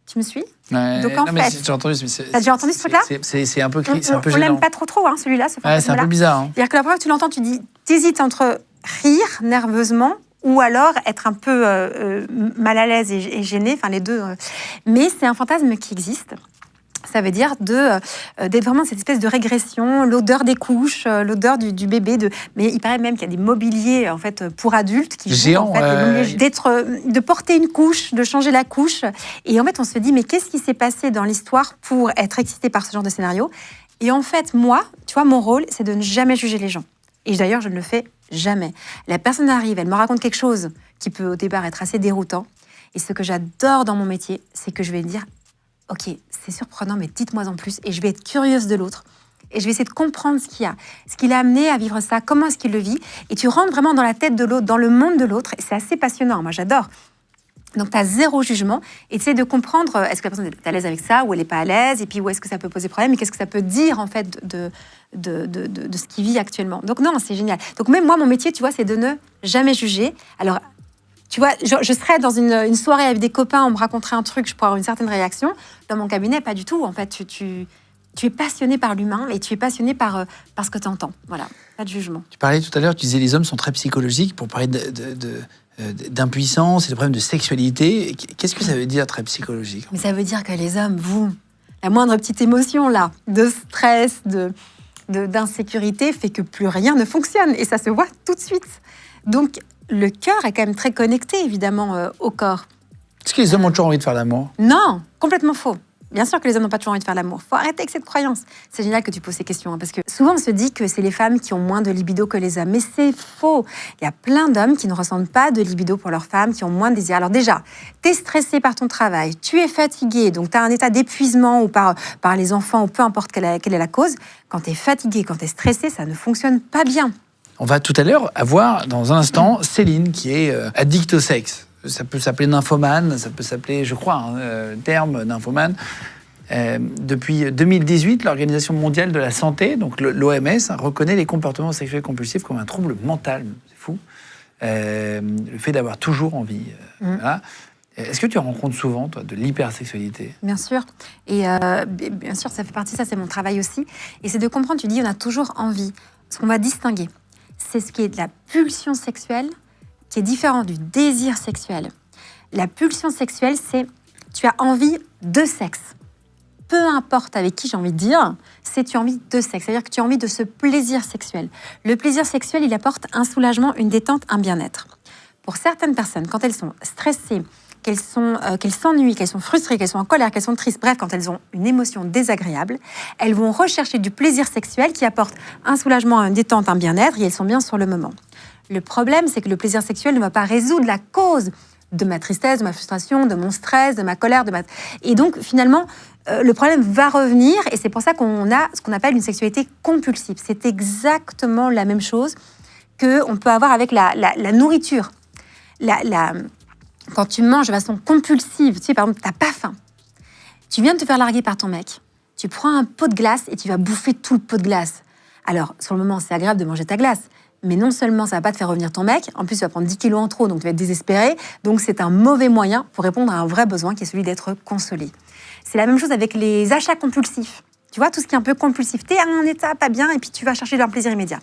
Tu me suis? Ouais, donc en fait, j'ai entendu, t'as déjà entendu ce truc-là? C'est un peu gênant. On l'aime pas trop, hein, celui-là. Ouais, c'est un peu bizarre. Hein. C'est-à-dire que la première fois que tu l'entends, tu t'hésites entre rire nerveusement ou alors être un peu mal à l'aise et gêné, enfin les deux. Mais c'est un fantasme qui existe. Ça veut dire d'être vraiment cette espèce de régression, l'odeur des couches, l'odeur du bébé. Mais il paraît même qu'il y a des mobiliers en fait pour adultes qui géants, jouent, en fait, de porter une couche, de changer la couche. Et en fait, on se dit mais qu'est-ce qui s'est passé dans l'histoire pour être excité par ce genre de scénario? Et en fait, moi, tu vois, mon rôle, c'est de ne jamais juger les gens. Et d'ailleurs, je ne le fais jamais. La personne arrive, elle me raconte quelque chose qui peut au départ être assez déroutant. Et ce que j'adore dans mon métier, c'est que je vais dire ok, c'est surprenant, mais dites-moi en plus. Et je vais être curieuse de l'autre. Et je vais essayer de comprendre ce qui l'a amené à vivre ça, comment est-ce qu'il le vit. Et tu rentres vraiment dans la tête de l'autre, dans le monde de l'autre. Et c'est assez passionnant, moi j'adore. Donc tu as zéro jugement. Et tu essaies de comprendre, est-ce que la personne est à l'aise avec ça, ou elle n'est pas à l'aise, et puis où est-ce que ça peut poser problème, et qu'est-ce que ça peut dire en fait de ce qu'il vit actuellement. Donc non, c'est génial. Donc même moi, mon métier, tu vois, c'est de ne jamais juger. Alors, tu vois, je serais dans une soirée avec des copains, on me raconterait un truc, je pourrais avoir une certaine réaction. Dans mon cabinet, pas du tout. En fait, tu es passionné par l'humain et tu es passionné par ce que tu entends. Voilà, pas de jugement. Tu parlais tout à l'heure, tu disais les hommes sont très psychologiques pour parler d'impuissance et de problèmes de sexualité. Qu'est-ce que ça veut dire très psychologique? Mais ça veut dire que les hommes, la moindre petite émotion là, de stress, d'insécurité, fait que plus rien ne fonctionne. Et ça se voit tout de suite. Donc, le cœur est quand même très connecté, évidemment, au corps. Est-ce que les hommes ont toujours envie de faire l'amour? Non, complètement faux. Bien sûr que les hommes n'ont pas toujours envie de faire l'amour. Faut arrêter avec cette croyance. C'est génial que tu poses ces questions, hein, parce que souvent on se dit que c'est les femmes qui ont moins de libido que les hommes. Mais c'est faux. Il y a plein d'hommes qui ne ressentent pas de libido pour leurs femmes, qui ont moins de désir. Alors déjà, tu es stressé par ton travail, tu es fatigué, donc tu as un état d'épuisement ou par les enfants, ou peu importe quelle est la cause. Quand tu es fatigué, quand tu es stressé, ça ne fonctionne pas bien. On va tout à l'heure avoir, dans un instant, Céline, qui est addict au sexe. Ça peut s'appeler nymphomane, ça peut s'appeler, je crois, le terme nymphomane. Depuis 2018, l'Organisation mondiale de la santé, donc l'OMS, reconnaît les comportements sexuels compulsifs comme un trouble mental. C'est fou. Le fait d'avoir toujours envie. Voilà. Est-ce que tu rencontres souvent, toi, de l'hypersexualité? Bien sûr. Et bien sûr, ça fait partie, ça c'est mon travail aussi. Et c'est de comprendre, tu dis, on a toujours envie. Ce qu'on va distinguer, c'est ce qui est de la pulsion sexuelle, qui est différent du désir sexuel. La pulsion sexuelle, c'est tu as envie de sexe. Peu importe avec qui, j'ai envie de dire, c'est tu as envie de sexe. C'est-à-dire que tu as envie de ce plaisir sexuel. Le plaisir sexuel, il apporte un soulagement, une détente, un bien-être. Pour certaines personnes, quand elles sont stressées, qu'elles s'ennuient, qu'elles sont frustrées, qu'elles sont en colère, qu'elles sont tristes, bref, quand elles ont une émotion désagréable, elles vont rechercher du plaisir sexuel qui apporte un soulagement, une détente, un bien-être, et elles sont bien sur le moment. Le problème, c'est que le plaisir sexuel ne va pas résoudre la cause de ma tristesse, de ma frustration, de mon stress, de ma colère. Et donc, finalement, le problème va revenir, et c'est pour ça qu'on a ce qu'on appelle une sexualité compulsive. C'est exactement la même chose qu'on peut avoir avec la nourriture. Quand tu manges de façon compulsive, tu sais, par exemple, tu n'as pas faim. Tu viens de te faire larguer par ton mec, tu prends un pot de glace et tu vas bouffer tout le pot de glace. Alors, sur le moment, c'est agréable de manger ta glace, mais non seulement ça va pas te faire revenir ton mec, en plus tu vas prendre 10 kilos en trop, donc tu vas être désespéré. Donc c'est un mauvais moyen pour répondre à un vrai besoin qui est celui d'être consolé. C'est la même chose avec les achats compulsifs. Tu vois, tout ce qui est un peu compulsif. Tu es à un état pas bien et puis tu vas chercher un plaisir immédiat.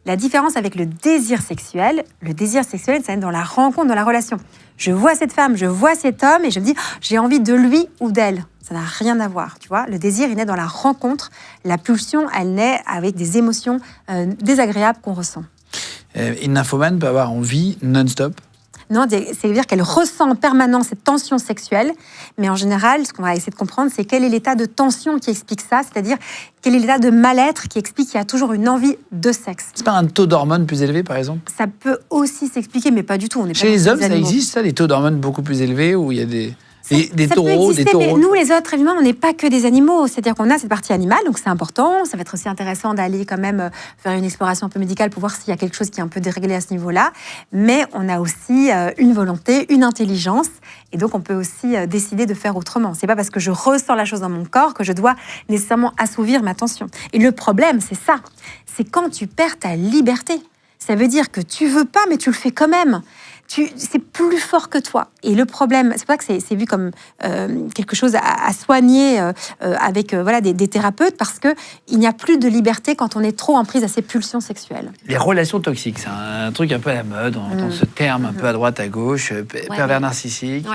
La différence avec le désir sexuel, ça est dans la rencontre, dans la relation. Je vois cette femme, je vois cet homme et je me dis, j'ai envie de lui ou d'elle. Ça n'a rien à voir, tu vois. Le désir, il naît dans la rencontre. La pulsion, elle naît avec des émotions désagréables qu'on ressent. Une nymphomane peut avoir envie non-stop? Non, c'est-à-dire qu'elle ressent en permanence cette tension sexuelle, mais en général, ce qu'on va essayer de comprendre, c'est quel est l'état de tension qui explique ça, c'est-à-dire quel est l'état de mal-être qui explique qu'il y a toujours une envie de sexe. C'est pas un taux d'hormones plus élevé, par exemple? Ça peut aussi s'expliquer, mais pas du tout. Chez les hommes, ça existe, ça, les taux d'hormones beaucoup plus élevés, où il y a des taureaux, des taureaux. Mais nous, les autres humains, on n'est pas que des animaux. C'est-à-dire qu'on a cette partie animale, donc c'est important. Ça va être aussi intéressant d'aller quand même faire une exploration un peu médicale pour voir s'il y a quelque chose qui est un peu déréglé à ce niveau-là. Mais on a aussi une volonté, une intelligence. Et donc, on peut aussi décider de faire autrement. C'est pas parce que je ressens la chose dans mon corps que je dois nécessairement assouvir ma tension. Et le problème, c'est ça. C'est quand tu perds ta liberté. Ça veut dire que tu veux pas, mais tu le fais quand même. C'est plus fort que toi. Et le problème, c'est pour ça que c'est vu comme quelque chose à soigner avec des thérapeutes, parce qu'il n'y a plus de liberté quand on est trop en prise à ses pulsions sexuelles. Les relations toxiques, c'est un truc un peu à la mode, on entend ce terme un peu à droite, à gauche, pervers narcissique,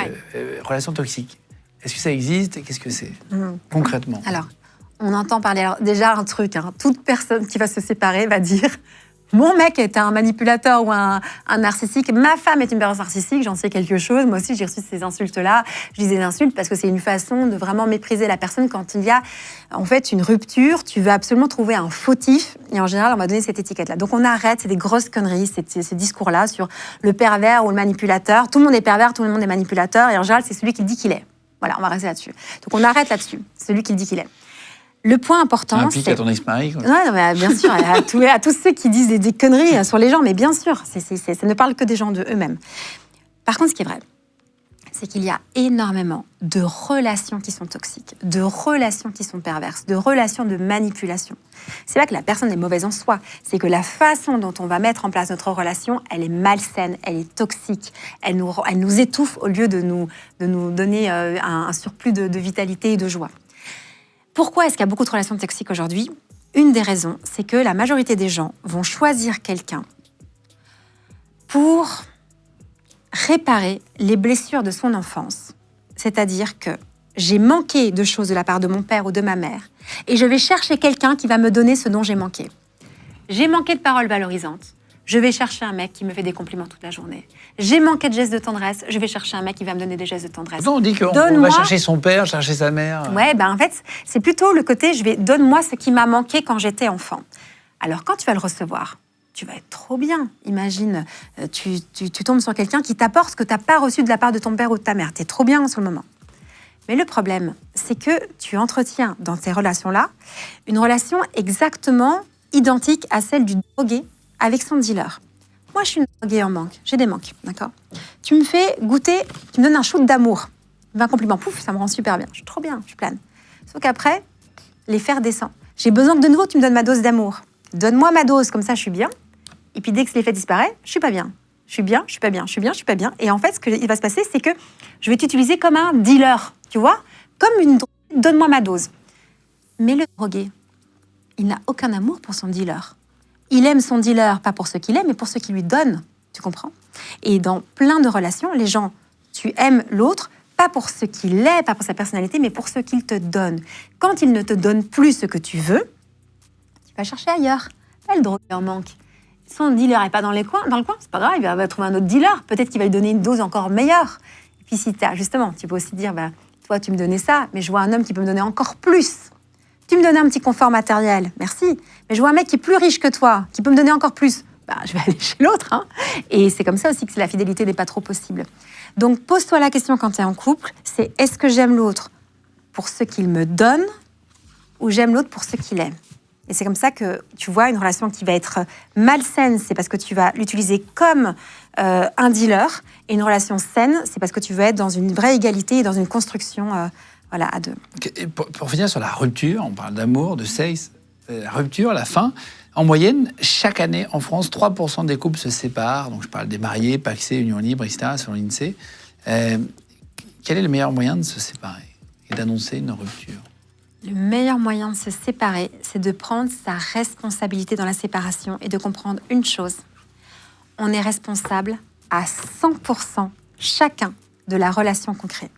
relations toxiques. Est-ce que ça existe et qu'est-ce que c'est concrètement? Alors, on entend parler. Alors, déjà, un truc, toute personne qui va se séparer va dire mon mec est un manipulateur ou un narcissique, ma femme est une personne narcissique, j'en sais quelque chose. Moi aussi, j'ai reçu ces insultes-là. Je dis des insultes parce que c'est une façon de vraiment mépriser la personne quand il y a en fait une rupture. Tu veux absolument trouver un fautif et en général, on va donner cette étiquette-là. Donc, on arrête, c'est des grosses conneries, ce discours-là sur le pervers ou le manipulateur. Tout le monde est pervers, tout le monde est manipulateur et en général, c'est celui qui dit qu'il est. Voilà, on va rester là-dessus. Donc, on arrête là-dessus, celui qui dit qu'il est. Le point important, c'est... Implique à ton ex-mari, quoi. Ouais, non, mais bien sûr, à tous ceux qui disent des conneries sur les gens, mais bien sûr, ça ne parle que des gens de eux-mêmes. Par contre, ce qui est vrai, c'est qu'il y a énormément de relations qui sont toxiques, de relations qui sont perverses, de relations de manipulation. C'est pas que la personne est mauvaise en soi, c'est que la façon dont on va mettre en place notre relation, elle est malsaine, elle est toxique, elle nous étouffe au lieu de nous donner un surplus de vitalité et de joie. Pourquoi est-ce qu'il y a beaucoup de relations toxiques aujourd'hui? Une des raisons, c'est que la majorité des gens vont choisir quelqu'un pour réparer les blessures de son enfance. C'est-à-dire que j'ai manqué de choses de la part de mon père ou de ma mère et je vais chercher quelqu'un qui va me donner ce dont j'ai manqué. J'ai manqué de paroles valorisantes. Je vais chercher un mec qui me fait des compliments toute la journée. J'ai manqué de gestes de tendresse. Je vais chercher un mec qui va me donner des gestes de tendresse. On dit qu'on va chercher son père, chercher sa mère. Ouais, en fait, c'est plutôt le côté donne-moi ce qui m'a manqué quand j'étais enfant. Alors, quand tu vas le recevoir, tu vas être trop bien. Imagine, tu tombes sur quelqu'un qui t'apporte ce que tu n'as pas reçu de la part de ton père ou de ta mère. Tu es trop bien en ce moment. Mais le problème, c'est que tu entretiens dans ces relations-là une relation exactement identique à celle du drogué avec son dealer. Moi, je suis une droguée en manque. J'ai des manques, d'accord? Tu me fais goûter, tu me donnes un shoot d'amour. Un compliment, pouf, ça me rend super bien. Je suis trop bien, je suis plane. Sauf qu'après, les fers descendent. J'ai besoin que de nouveau, tu me donnes ma dose d'amour. Donne-moi ma dose, comme ça, je suis bien. Et puis, dès que l'effet disparaît, je suis pas bien. Je suis bien, je suis pas bien, je suis bien, je suis pas bien. Et en fait, ce qui va se passer, c'est que je vais t'utiliser comme un dealer, tu vois? Comme une drogue, donne-moi ma dose. Mais le drogué, il n'a aucun amour pour son dealer. Il aime son dealer, pas pour ce qu'il aime, mais pour ce qu'il lui donne. Tu comprends? Et dans plein de relations, les gens, tu aimes l'autre, pas pour ce qu'il est, pas pour sa personnalité, mais pour ce qu'il te donne. Quand il ne te donne plus ce que tu veux, tu vas chercher ailleurs. Pas le drogué en manque. Son dealer n'est pas dans le coin, c'est pas grave, il va trouver un autre dealer. Peut-être qu'il va lui donner une dose encore meilleure. Et puis si justement, tu peux aussi dire, toi tu me donnais ça, mais je vois un homme qui peut me donner encore plus. Tu me donnais un petit confort matériel, merci. Mais je vois un mec qui est plus riche que toi, qui peut me donner encore plus. Je vais aller chez l'autre. Et c'est comme ça aussi que la fidélité n'est pas trop possible. Donc, pose-toi la question quand tu es en couple, c'est est-ce que j'aime l'autre pour ce qu'il me donne ou j'aime l'autre pour ce qu'il est? Et c'est comme ça que tu vois une relation qui va être malsaine, c'est parce que tu vas l'utiliser comme un dealer. Et une relation saine, c'est parce que tu veux être dans une vraie égalité et dans une construction à deux. Pour finir sur la rupture, on parle d'amour, de sexe, la rupture, la fin. En moyenne, chaque année en France, 3% des couples se séparent. Donc je parle des mariés, pacsés, union libre, etc., selon l'INSEE. Quel est le meilleur moyen de se séparer et d'annoncer une rupture? Le meilleur moyen de se séparer, c'est de prendre sa responsabilité dans la séparation et de comprendre une chose. On est responsable à 100% chacun de la relation qu'on crée.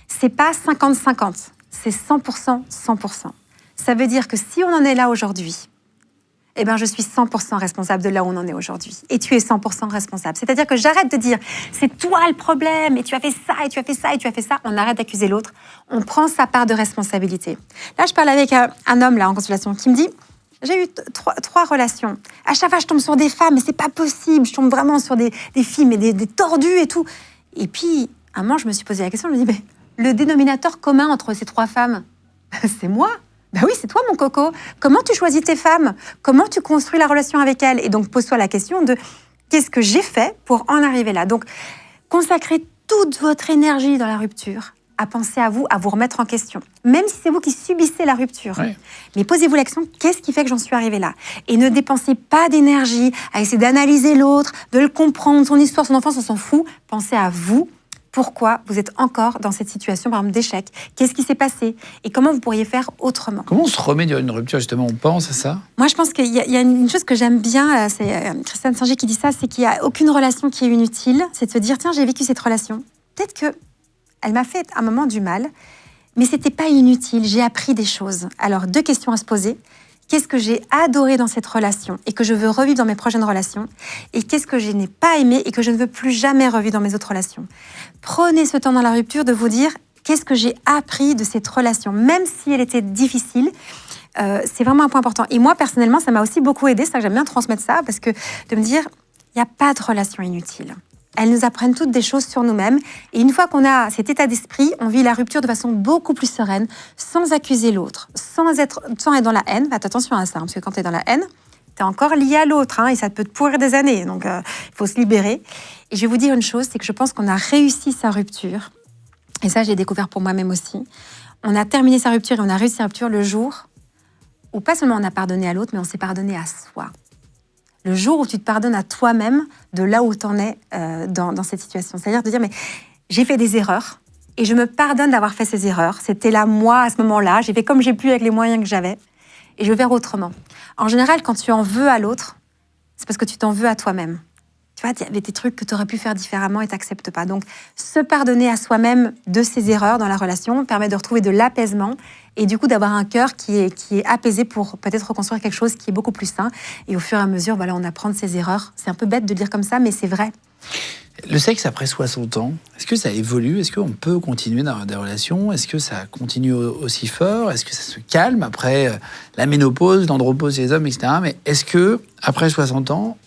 C'est pas 50-50, c'est 100%, 100%. Ça veut dire que si on en est là aujourd'hui, je suis 100% responsable de là où on en est aujourd'hui. Et tu es 100% responsable. C'est-à-dire que j'arrête de dire « c'est toi le problème, et tu as fait ça, et tu as fait ça, et tu as fait ça ». On arrête d'accuser l'autre. On prend sa part de responsabilité. Là, je parle avec un homme là, en consultation qui me dit « j'ai eu trois relations. À chaque fois, je tombe sur des femmes, mais c'est pas possible. Je tombe vraiment sur des filles, mais des tordus et tout. » Et puis, à un moment, je me suis posé la question, je me dis « mais le dénominateur commun entre ces trois femmes, c'est moi ». Oui, c'est toi, mon coco. Comment tu choisis tes femmes? Comment tu construis la relation avec elles? Et donc, pose-toi la question de qu'est-ce que j'ai fait pour en arriver là? Donc, consacrez toute votre énergie dans la rupture à penser à vous remettre en question. Même si c'est vous qui subissez la rupture. Oui. Mais posez-vous la question, qu'est-ce qui fait que j'en suis arrivée là? Et ne dépensez pas d'énergie à essayer d'analyser l'autre, de le comprendre, son histoire, son enfance, on s'en fout. Pensez à vous. Pourquoi vous êtes encore dans cette situation, par exemple, d'échec? Qu'est-ce qui s'est passé? Et comment vous pourriez faire autrement? Comment on se remet d'une rupture, justement? On pense à ça? Moi, je pense qu'il y a une chose que j'aime bien, c'est Christiane Singer qui dit ça, c'est qu'il n'y a aucune relation qui est inutile. C'est de se dire, tiens, j'ai vécu cette relation. Peut-être que elle m'a fait un moment du mal, mais c'était pas inutile, j'ai appris des choses. Alors, 2 questions à se poser. Qu'est-ce que j'ai adoré dans cette relation et que je veux revivre dans mes prochaines relations? Et qu'est-ce que je n'ai pas aimé et que je ne veux plus jamais revivre dans mes autres relations? Prenez ce temps dans la rupture de vous dire qu'est-ce que j'ai appris de cette relation, même si elle était difficile. C'est vraiment un point important. Et moi, personnellement, ça m'a aussi beaucoup aidé. C'est ça que j'aime bien transmettre ça, parce que de me dire, il n'y a pas de relation inutile. Elles nous apprennent toutes des choses sur nous-mêmes. Et une fois qu'on a cet état d'esprit, on vit la rupture de façon beaucoup plus sereine, sans accuser l'autre, sans être dans la haine. Faites attention à ça, parce que quand tu es dans la haine, tu es encore lié à l'autre, et ça peut te pourrir des années. Donc, il faut se libérer. Et je vais vous dire une chose, c'est que je pense qu'on a réussi sa rupture. Et ça, j'ai découvert pour moi-même aussi. On a terminé sa rupture et on a réussi sa rupture le jour où pas seulement on a pardonné à l'autre, mais on s'est pardonné à soi. Le jour où tu te pardonnes à toi-même de là où tu en es dans cette situation. C'est-à-dire de dire, mais j'ai fait des erreurs et je me pardonne d'avoir fait ces erreurs. C'était là, moi, à ce moment-là. J'ai fait comme j'ai pu avec les moyens que j'avais et je vais faire autrement. En général, quand tu en veux à l'autre, c'est parce que tu t'en veux à toi-même. Tu vois, il y avait des trucs que tu aurais pu faire différemment et tu n'acceptes pas. Donc, se pardonner à soi-même de ses erreurs dans la relation permet de retrouver de l'apaisement et du coup d'avoir un cœur qui est apaisé pour peut-être reconstruire quelque chose qui est beaucoup plus sain. Et au fur et à mesure, voilà, on apprend de ses erreurs. C'est un peu bête de dire comme ça, mais c'est vrai. Le sexe après 60 ans, est-ce que ça évolue? Est-ce qu'on peut continuer dans des relations? Est-ce que ça continue aussi fort? Est-ce que ça se calme après la ménopause, l'andropause chez les hommes, etc. Mais est-ce que après 60 ans,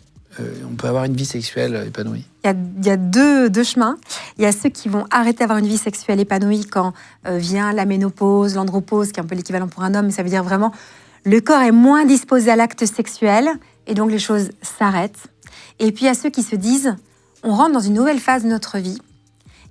on peut avoir une vie sexuelle épanouie? Il y a deux chemins. Il y a ceux qui vont arrêter d'avoir une vie sexuelle épanouie quand vient la ménopause, l'andropause, qui est un peu l'équivalent pour un homme, mais ça veut dire vraiment le corps est moins disposé à l'acte sexuel et donc les choses s'arrêtent. Et puis il y a ceux qui se disent on rentre dans une nouvelle phase de notre vie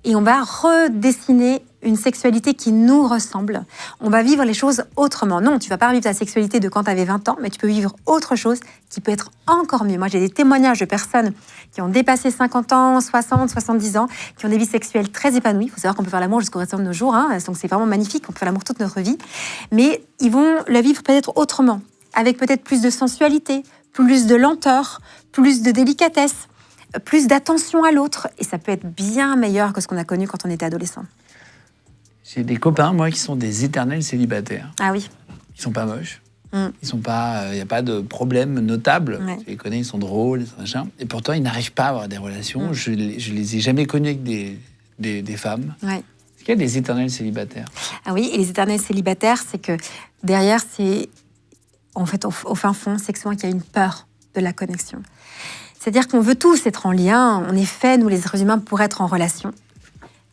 et on va redessiner une sexualité qui nous ressemble. On va vivre les choses autrement. Non, tu ne vas pas vivre ta sexualité de quand tu avais 20 ans, mais tu peux vivre autre chose qui peut être encore mieux. Moi, j'ai des témoignages de personnes qui ont dépassé 50 ans, 60, 70 ans, qui ont des vies sexuelles très épanouies. Il faut savoir qu'on peut faire l'amour jusqu'au restant de nos jours, donc c'est vraiment magnifique, on peut faire l'amour toute notre vie. Mais ils vont la vivre peut-être autrement, avec peut-être plus de sensualité, plus de lenteur, plus de délicatesse, plus d'attention à l'autre. Et ça peut être bien meilleur que ce qu'on a connu quand on était adolescent. J'ai des copains, moi, qui sont des éternels célibataires. Ah oui. Ils sont pas moches. Ils sont pas, y a pas de problème notable. Ouais. Je les connais, ils sont drôles, machin. Et pourtant, ils n'arrivent pas à avoir des relations. Je les ai jamais connus avec des femmes. Ouais. Est-ce qu'il y a des éternels célibataires? Ah oui, et les éternels célibataires, c'est que derrière, c'est en fait au fin fond, c'est que souvent qu'il y a une peur de la connexion. C'est-à-dire qu'on veut tous être en lien. On est fait, nous les êtres humains, pour être en relation.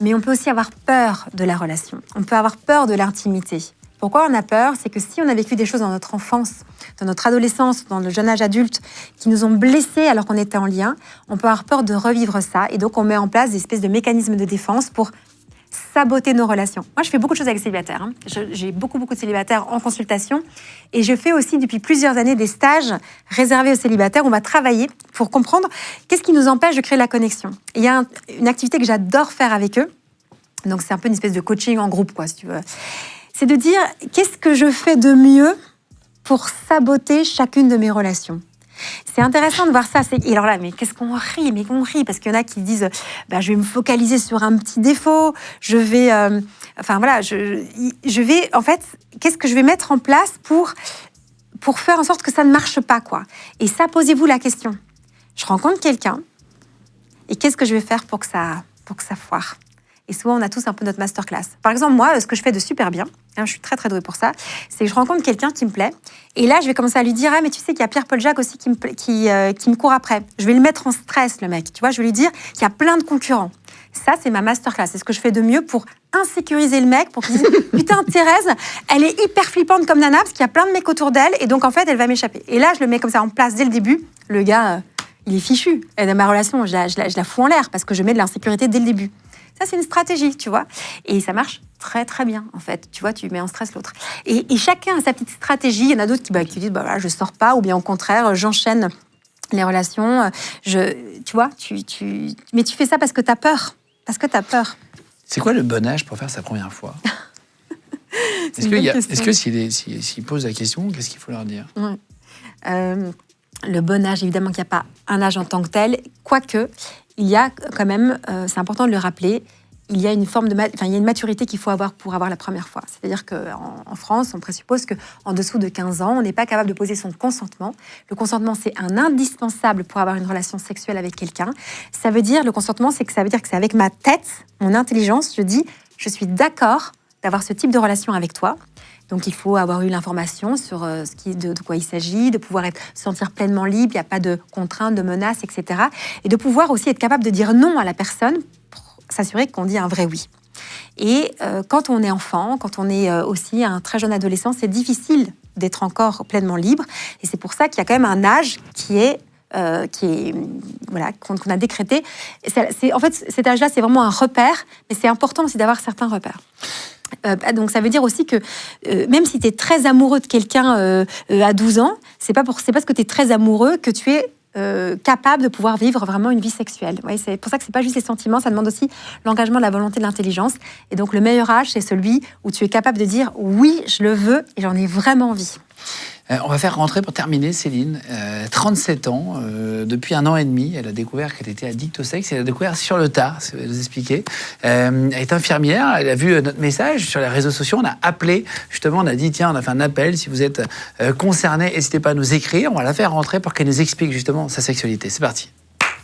Mais on peut aussi avoir peur de la relation. On peut avoir peur de l'intimité. Pourquoi on a peur? C'est que si on a vécu des choses dans notre enfance, dans notre adolescence, dans le jeune âge adulte, qui nous ont blessés alors qu'on était en lien, on peut avoir peur de revivre ça. Et donc, on met en place des espèces de mécanismes de défense pour saboter nos relations. Moi, je fais beaucoup de choses avec les célibataires. J'ai beaucoup de célibataires en consultation. Et je fais aussi, depuis plusieurs années, des stages réservés aux célibataires. On va travailler pour comprendre qu'est-ce qui nous empêche de créer la connexion. Et il y a une activité que j'adore faire avec eux. Donc, c'est un peu une espèce de coaching en groupe, quoi, si tu veux. C'est de dire, qu'est-ce que je fais de mieux pour saboter chacune de mes relations? C'est intéressant de voir ça. Et alors là, mais qu'est-ce qu'on rit? Mais qu'on rit, parce qu'il y en a qui disent, je vais me focaliser sur un petit défaut, je vais... je vais, en fait, qu'est-ce que je vais mettre en place pour faire en sorte que ça ne marche pas, quoi? Et ça, posez-vous la question. Je rencontre quelqu'un, et qu'est-ce que je vais faire pour que ça foire? Et souvent, on a tous un peu notre masterclass. Par exemple, moi, ce que je fais de super bien, je suis très, très douée pour ça, c'est que je rencontre quelqu'un qui me plaît. Et là, je vais commencer à lui dire, mais tu sais qu'il y a Pierre-Paul Jacques aussi qui me court après. Je vais le mettre en stress, le mec. Tu vois, je vais lui dire qu'il y a plein de concurrents. Ça, c'est ma masterclass. C'est ce que je fais de mieux pour insécuriser le mec, pour qu'il dise, putain, Thérèse, elle est hyper flippante comme nana, parce qu'il y a plein de mecs autour d'elle, et donc, en fait, elle va m'échapper. Et là, je le mets comme ça en place dès le début. Le gars, il est fichu. Et dans ma relation, je la fous en l'air, parce que je mets de l'insécurité dès le début. Ça, c'est une stratégie, tu vois. Et ça marche très, très bien, en fait. Tu vois, tu mets en stress l'autre. Et chacun a sa petite stratégie. Il y en a d'autres qui disent, voilà, je sors pas, ou bien au contraire, j'enchaîne les relations. Tu vois, mais tu fais ça parce que t'as peur. Parce que t'as peur. C'est quoi le bon âge pour faire sa première fois? Est-ce que s'ils posent la question, qu'est-ce qu'il faut leur dire? Le bon âge, évidemment qu'il n'y a pas un âge en tant que tel. Quoique, il y a quand même, c'est important de le rappeler, il y a une forme il y a une maturité qu'il faut avoir pour avoir la première fois. C'est-à-dire qu'en France, on présuppose qu'en dessous de 15 ans, on n'est pas capable de poser son consentement. Le consentement, c'est un indispensable pour avoir une relation sexuelle avec quelqu'un. Le consentement, ça veut dire que c'est avec ma tête, mon intelligence, je dis, je suis d'accord d'avoir ce type de relation avec toi. Donc, il faut avoir eu l'information sur de quoi il s'agit, de pouvoir se sentir pleinement libre, il n'y a pas de contraintes, de menaces, etc. Et de pouvoir aussi être capable de dire non à la personne pour s'assurer qu'on dit un vrai oui. Et quand on est enfant, quand on est aussi un très jeune adolescent, c'est difficile d'être encore pleinement libre. Et c'est pour ça qu'il y a quand même un âge qu'on a décrété. En fait, cet âge-là, c'est vraiment un repère, mais c'est important aussi d'avoir certains repères. Donc ça veut dire aussi que même si tu es très amoureux de quelqu'un à 12 ans, c'est pas parce que tu es très amoureux que tu es capable de pouvoir vivre vraiment une vie sexuelle. Ouais, c'est pour ça que c'est pas juste les sentiments, ça demande aussi l'engagement, la volonté, de l'intelligence. Et donc le meilleur âge, c'est celui où tu es capable de dire oui, je le veux et j'en ai vraiment envie. On va faire rentrer pour terminer Céline, 37 ans, depuis 1 an et demi, elle a découvert qu'elle était addicte au sexe, elle a découvert sur le tard, si vous nous expliquer. Elle est infirmière, elle a vu notre message sur les réseaux sociaux, on a appelé, justement, on a dit tiens, on a fait un appel, si vous êtes concerné, n'hésitez pas à nous écrire, on va la faire rentrer pour qu'elle nous explique justement sa sexualité. C'est parti.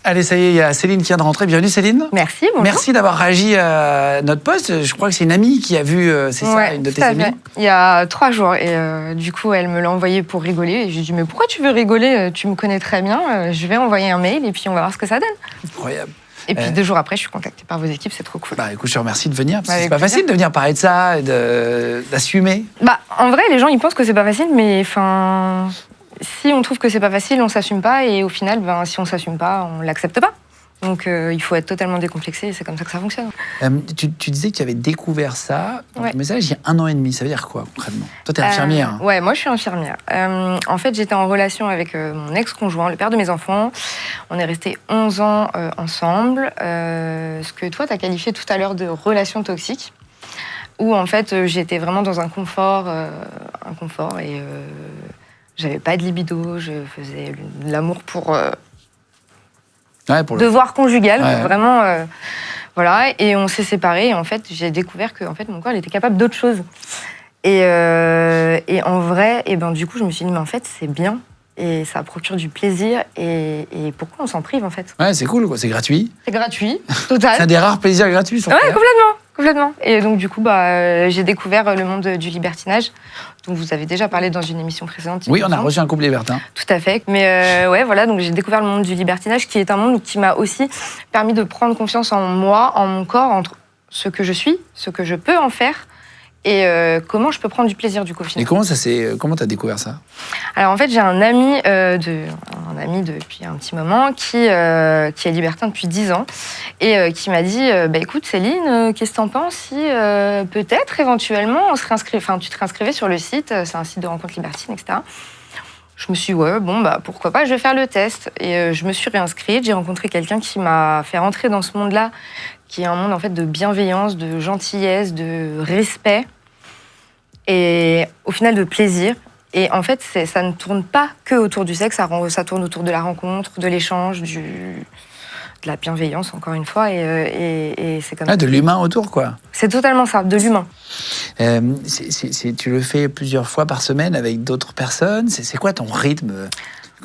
Allez, ça y est, il y a Céline qui vient de rentrer. Bienvenue Céline. Merci, bonjour. Merci d'avoir réagi à notre post. Je crois que c'est une amie qui a vu, c'est ça, une de tes amies. Il y a 3 jours. Et du coup, elle me l'a envoyé pour rigoler. Et je lui ai dit, mais pourquoi tu veux rigoler? Tu me connais très bien. Je vais envoyer un mail et puis on va voir ce que ça donne. Incroyable. Et puis 2 jours après, je suis contactée par vos équipes. C'est trop cool. Bah écoute, je te remercie de venir. Parce que c'est pas facile de venir parler de ça et d'assumer. Bah, en vrai, les gens, ils pensent que c'est pas facile. Mais enfin, si on trouve que c'est pas facile, on s'assume pas. Et au final, si on s'assume pas, on l'accepte pas. Donc il faut être totalement décomplexé et c'est comme ça que ça fonctionne. Tu disais que tu avais découvert ça dans ton message il y a 1 an et demi. Ça veut dire quoi concrètement? Toi, tu es infirmière. Ouais, moi je suis infirmière. En fait, j'étais en relation avec mon ex-conjoint, le père de mes enfants. On est restés 11 ans ensemble. Ce que toi, tu as qualifié tout à l'heure de relation toxique. Où en fait, j'étais vraiment dans un confort et j'avais pas de libido. Je faisais de l'amour pour... devoir conjugal, vraiment, voilà. Et on s'est séparés. Et en fait, j'ai découvert que fait, mon corps il était capable d'autre chose. Et en vrai, du coup, je me suis dit, mais en fait, c'est bien. Et ça procure du plaisir. Et pourquoi on s'en prive, en fait? Ouais, c'est cool, quoi. C'est gratuit. C'est gratuit, total. C'est un des rares plaisirs gratuits. Ouais, complètement. Et donc, du coup, j'ai découvert le monde du libertinage, dont vous avez déjà parlé dans une émission précédente. Oui, on a reçu un couple libertin. Tout à fait. Mais donc j'ai découvert le monde du libertinage, qui est un monde qui m'a aussi permis de prendre confiance en moi, en mon corps, entre ce que je suis, ce que je peux en faire, et comment je peux prendre du plaisir, du coup, finalement. Et comment t'as découvert ça? Alors, en fait, j'ai un ami depuis un petit moment qui est libertin depuis 10 ans et qui m'a dit écoute, Céline, qu'est-ce que t'en penses si peut-être, éventuellement, tu te réinscrivais sur le site, c'est un site de rencontres libertines, etc. Je me suis dit, pourquoi pas, je vais faire le test. Et je me suis réinscrite, j'ai rencontré quelqu'un qui m'a fait rentrer dans ce monde-là, qui est un monde en fait de bienveillance, de gentillesse, de respect et au final de plaisir. Et en fait, ça ne tourne pas que autour du sexe, ça tourne autour de la rencontre, de l'échange, de la bienveillance, encore une fois. Et c'est comme ça. De l'humain autour, quoi. C'est totalement ça, de l'humain. Tu le fais plusieurs fois par semaine avec d'autres personnes. C'est quoi ton rythme?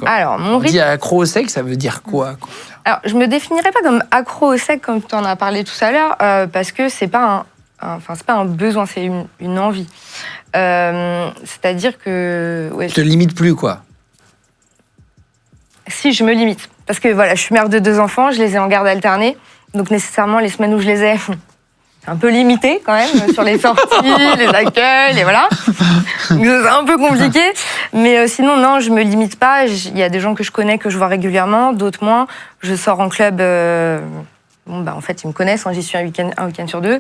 Alors, on dit accro au sexe, ça veut dire quoi? Alors, je me définirais pas comme accro au sexe, comme tu en as parlé tout à l'heure, parce que c'est pas un besoin, c'est une envie. C'est-à-dire que... Ouais, tu te limites plus, quoi? Si, je me limite. Parce que voilà, je suis mère de 2 enfants, je les ai en garde alternée. Donc nécessairement, les semaines où je les ai, c'est un peu limité quand même, sur les sorties, les accueils, et voilà. Donc c'est un peu compliqué. Mais sinon, non, je me limite pas. Il y a des gens que je connais, que je vois régulièrement, d'autres moins. Je sors en club... en fait, ils me connaissent, j'y suis un week-end sur 2.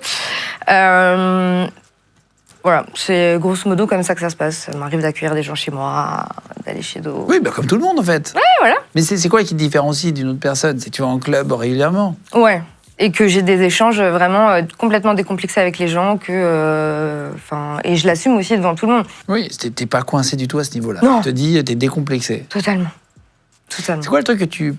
Voilà, c'est grosso modo comme ça que ça se passe. Ça m'arrive d'accueillir des gens chez moi, d'aller chez d'autres. Oui, comme tout le monde, en fait. Ouais, voilà. Mais c'est quoi qui te différencie d'une autre personne? C'est que tu vas en club régulièrement? Ouais, et que j'ai des échanges vraiment complètement décomplexés avec les gens, et je l'assume aussi devant tout le monde. Oui, t'es pas coincé du tout à ce niveau-là. Non. Tu te dis, t'es décomplexé. Totalement. C'est quoi le truc que tu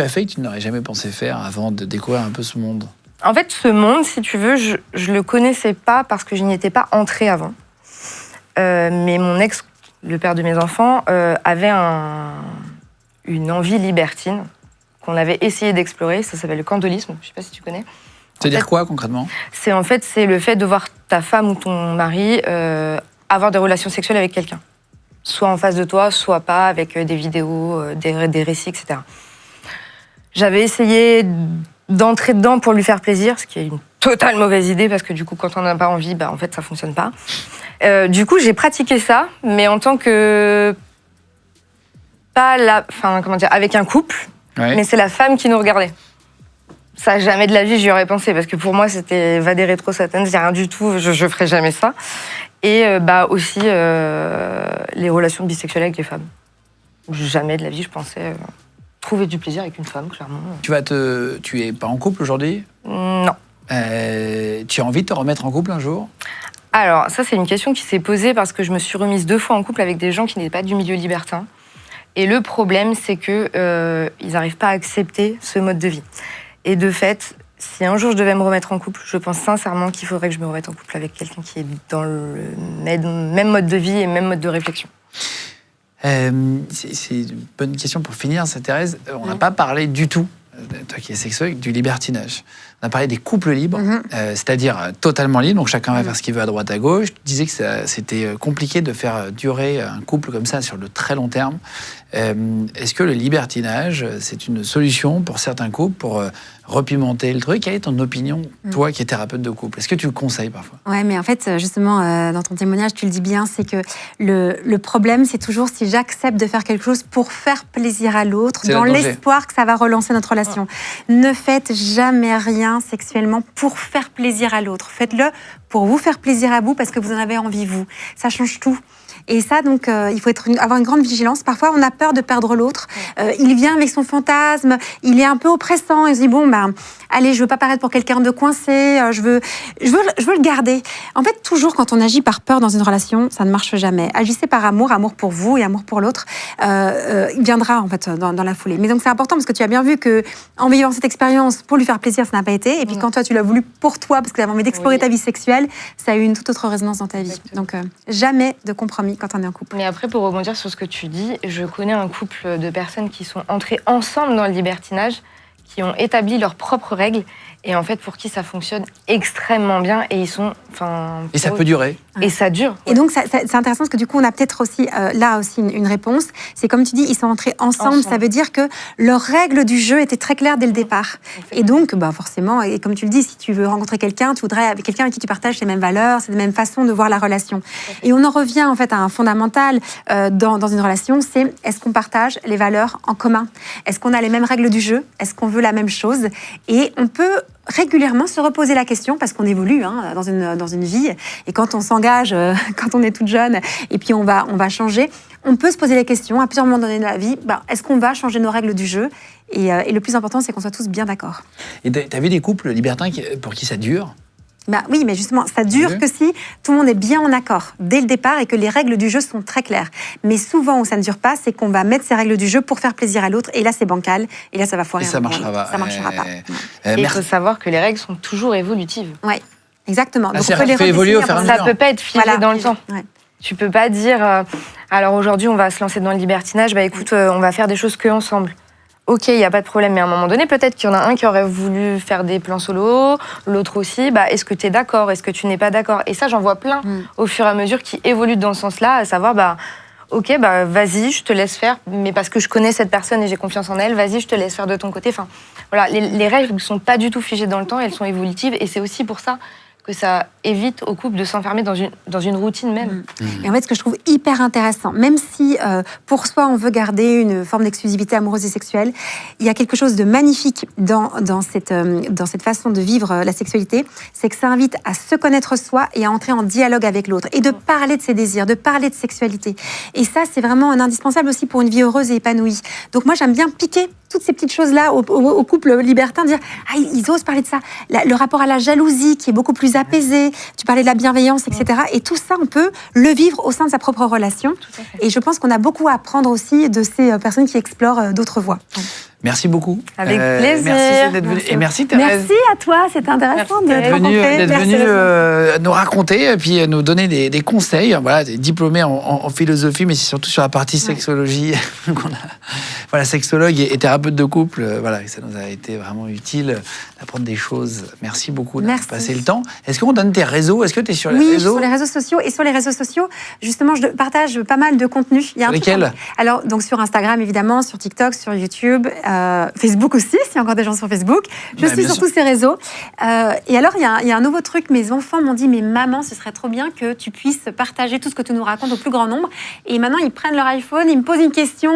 as fait que tu n'aurais jamais pensé faire avant de découvrir un peu ce monde? En fait, ce monde, si tu veux, je le connaissais pas parce que je n'y étais pas entrée avant. Mais mon ex, le père de mes enfants, avait une envie libertine qu'on avait essayé d'explorer. Ça s'appelle le candolisme. Je sais pas si tu connais. C'est-à-dire quoi concrètement ? C'est le fait de voir ta femme ou ton mari avoir des relations sexuelles avec quelqu'un. Soit en face de toi, soit pas, avec des vidéos, des récits, etc. J'avais essayé d'entrer dedans pour lui faire plaisir, ce qui est une totale mauvaise idée, parce que du coup, quand on n'a pas envie, en fait, ça fonctionne pas. Du coup, j'ai pratiqué ça, mais en tant que... avec un couple, mais c'est la femme qui nous regardait. Ça, jamais de la vie, j'y aurais pensé, parce que pour moi, c'était va des rétro satanes, c'est rien du tout, je ferais jamais ça. Et aussi les relations bisexuelles avec les femmes. Jamais de la vie, je pensais trouver du plaisir avec une femme, clairement. Tu es pas en couple aujourd'hui ? Non. Tu as envie de te remettre en couple un jour ? Alors, ça, c'est une question qui s'est posée parce que je me suis remise 2 fois en couple avec des gens qui n'étaient pas du milieu libertin. Et le problème, c'est qu'ils n'arrivent pas à accepter ce mode de vie. Et de fait, si un jour je devais me remettre en couple, je pense sincèrement qu'il faudrait que je me remette en couple avec quelqu'un qui est dans le même mode de vie et même mode de réflexion. C'est une bonne question pour finir, ça, Thérèse. On n'a pas parlé du tout, toi qui es sexologue, du libertinage. On a parlé des couples libres, c'est-à-dire totalement libres, donc chacun va faire ce qu'il veut à droite à gauche. Tu disais que c'était compliqué de faire durer un couple comme ça sur le très long terme. Est-ce que le libertinage, c'est une solution pour certains couples pour repimenter le truc ? Quelle est ton opinion, toi qui es thérapeute de couple ? Est-ce que tu le conseilles parfois ? Ouais, mais en fait, justement, dans ton témoignage, tu le dis bien, c'est que le problème, c'est toujours si j'accepte de faire quelque chose pour faire plaisir à l'autre, dans l'espoir que ça va relancer notre relation. Ne faites jamais rien sexuellement pour faire plaisir à l'autre. Faites-le pour vous faire plaisir à vous, parce que vous en avez envie, vous. Ça change tout. Et ça, donc, il faut avoir une grande vigilance. Parfois, on a peur de perdre l'autre. Il vient avec son fantasme, il est un peu oppressant. Il se dit, allez, je veux pas paraître pour quelqu'un de coincé, je veux le garder. En fait, toujours quand on agit par peur dans une relation, ça ne marche jamais. Agissez par amour pour vous et amour pour l'autre. Il viendra, en fait, dans la foulée. Mais donc, c'est important parce que tu as bien vu que, en vivant cette expérience, pour lui faire plaisir, ça n'a pas été. Et puis, quand toi, tu l'as voulu pour toi, parce que tu avais envie d'explorer ta vie sexuelle, ça a eu une toute autre résonance dans ta vie. Exactement. Donc, jamais de compromis quand on est en couple. Mais après, pour rebondir sur ce que tu dis, je connais un couple de personnes qui sont entrées ensemble dans le libertinage, qui ont établi leurs propres règles, et en fait, pour qui ça fonctionne extrêmement bien, et ils sont... Et ça peut durer. Et ça dure. Et donc, c'est intéressant parce que du coup, on a peut-être aussi, là aussi, une réponse. C'est comme tu dis, ils sont entrés ensemble. Ça veut dire que leurs règles du jeu étaient très claires dès le départ. Et donc, forcément, et comme tu le dis, si tu veux rencontrer quelqu'un, tu voudrais avec quelqu'un avec qui tu partages les mêmes valeurs, c'est la même façon de voir la relation. Et on en revient en fait à un fondamental dans une relation, c'est est-ce qu'on partage les valeurs en commun ? Est-ce qu'on a les mêmes règles du jeu ? Est-ce qu'on veut la même chose ? Et on peut régulièrement se reposer la question, parce qu'on évolue dans une vie, et quand on s'engage, quand on est toute jeune, et puis on va changer, on peut se poser la question à plusieurs moments donnés de la vie, est-ce qu'on va changer nos règles du jeu ? Et le plus important, c'est qu'on soit tous bien d'accord. Et t'as vu des couples libertins pour qui ça dure ? Oui, mais justement, ça dure que si tout le monde est bien en accord dès le départ et que les règles du jeu sont très claires. Mais souvent où ça ne dure pas, c'est qu'on va mettre ces règles du jeu pour faire plaisir à l'autre, et là c'est bancal, et là ça va foirer. Et ça marchera pas. Ça marchera pas. Et il faut savoir que les règles sont toujours évolutives. Oui, exactement. Donc on peut les fait évoluer au fur et à mesure. Ça peut pas être figé dans le temps. Ouais. Tu peux pas dire, alors aujourd'hui on va se lancer dans le libertinage, écoute, on va faire des choses que ensemble. Ok, il n'y a pas de problème, mais à un moment donné, peut-être qu'il y en a un qui aurait voulu faire des plans solo, l'autre aussi. Est-ce que tu es d'accord ? Est-ce que tu n'es pas d'accord ? Et ça, j'en vois plein au fur et à mesure qui évoluent dans ce sens-là, à savoir, ok, vas-y, je te laisse faire, mais parce que je connais cette personne et j'ai confiance en elle, vas-y, je te laisse faire de ton côté. Enfin, voilà, les règles ne sont pas du tout figées dans le temps, elles sont évolutives, et c'est aussi pour ça que ça évite au couple de s'enfermer dans une routine même. Et en fait, ce que je trouve hyper intéressant, même si pour soi on veut garder une forme d'exclusivité amoureuse et sexuelle, il y a quelque chose de magnifique dans cette façon de vivre la sexualité, c'est que ça invite à se connaître soi et à entrer en dialogue avec l'autre, et de parler de ses désirs, de parler de sexualité. Et ça, c'est vraiment un indispensable aussi pour une vie heureuse et épanouie. Donc moi, j'aime bien piquer toutes ces petites choses-là au couple libertin, dire ils osent parler de ça. Le rapport à la jalousie qui est beaucoup plus apaisé, tu parlais de la bienveillance, etc. Et tout ça, on peut le vivre au sein de sa propre relation. Et je pense qu'on a beaucoup à apprendre aussi de ces personnes qui explorent d'autres voies. Merci beaucoup. Avec plaisir. Merci d'être venue. Et merci Thérèse. Merci à toi, c'est intéressant de te D'être rencontrer. venu nous raconter et puis nous donner des conseils. Voilà, t'es diplômé en philosophie, mais c'est surtout sur la partie sexologie. Voilà, sexologue et thérapeute de couple. Voilà, ça nous a été vraiment utile d'apprendre des choses. Merci beaucoup d'avoir passé le temps. Est-ce qu'on donne tes réseaux? Est-ce que tu es sur les réseaux? Sur les réseaux sociaux. Et sur les réseaux sociaux, justement, je partage pas mal de contenu. Il y a lesquels? Alors, donc sur Instagram, évidemment, sur TikTok, sur YouTube, Facebook aussi, s'il y a encore des gens sur Facebook. Je suis sur tous ces réseaux. Et alors, il y a un nouveau truc. Mes enfants m'ont dit, mais maman, ce serait trop bien que tu puisses partager tout ce que tu nous racontes au plus grand nombre. Et maintenant, ils prennent leur iPhone, ils me posent une question.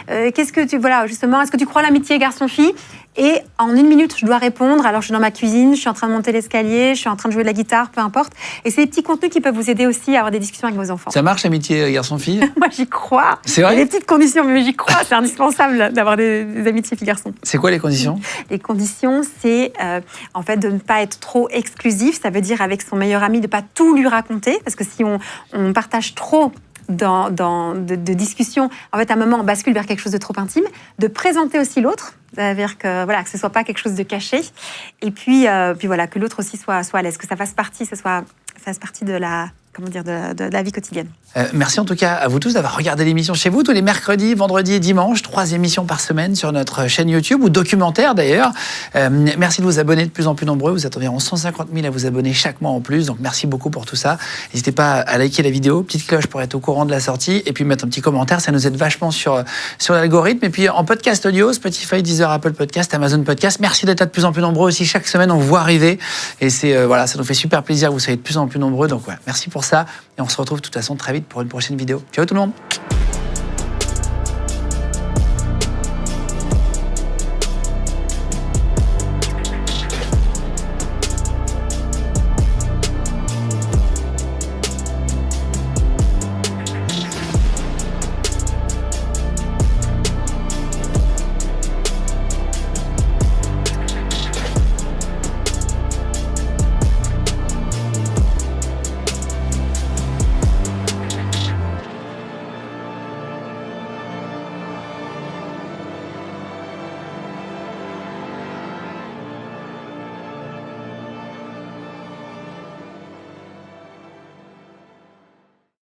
Qu'est-ce que tu... Voilà, justement, est-ce que tu crois à l'amitié garçon-fille? Et en 1 minute, je dois répondre. Alors, je suis dans ma cuisine, je suis en train de monter l'escalier, je suis en train de jouer de la guitare, peu importe. Et c'est des petits contenus qui peuvent vous aider aussi à avoir des discussions avec vos enfants. Ça marche, l'amitié garçon-fille? Moi, j'y crois. C'est vrai? Il y a des petites conditions, mais j'y crois. C'est indispensable d'avoir des amitiés filles-garçons. C'est quoi les conditions? Les conditions, c'est en fait de ne pas être trop exclusif. Ça veut dire avec son meilleur ami, de ne pas tout lui raconter. Parce que si on partage trop de discussions, en fait, à un moment, on bascule vers quelque chose de trop intime. De présenter aussi l'autre. C'est-à-dire que voilà, que ce soit pas quelque chose de caché, et puis voilà, que l'autre aussi soit à l'aise, que ça fasse partie de la, comment dire, de la vie quotidienne. Merci en tout cas à vous tous d'avoir regardé l'émission chez vous tous les mercredis, vendredis et dimanches, 3 émissions par semaine sur notre chaîne YouTube ou documentaire d'ailleurs. Merci de vous abonner de plus en plus nombreux. Vous êtes environ 150 000 à vous abonner chaque mois en plus, donc merci beaucoup pour tout ça. N'hésitez pas à liker la vidéo, petite cloche pour être au courant de la sortie et puis mettre un petit commentaire, ça nous aide vachement sur l'algorithme. Et puis en podcast audio, Spotify, Deezer, Apple Podcast, Amazon Podcast. Merci d'être de plus en plus nombreux aussi. Chaque semaine on vous voit arriver et c'est voilà, ça nous fait super plaisir que vous soyez de plus en plus nombreux. Donc ouais, merci pour ça et on se retrouve de toute façon très vite pour une prochaine vidéo. Ciao tout le monde.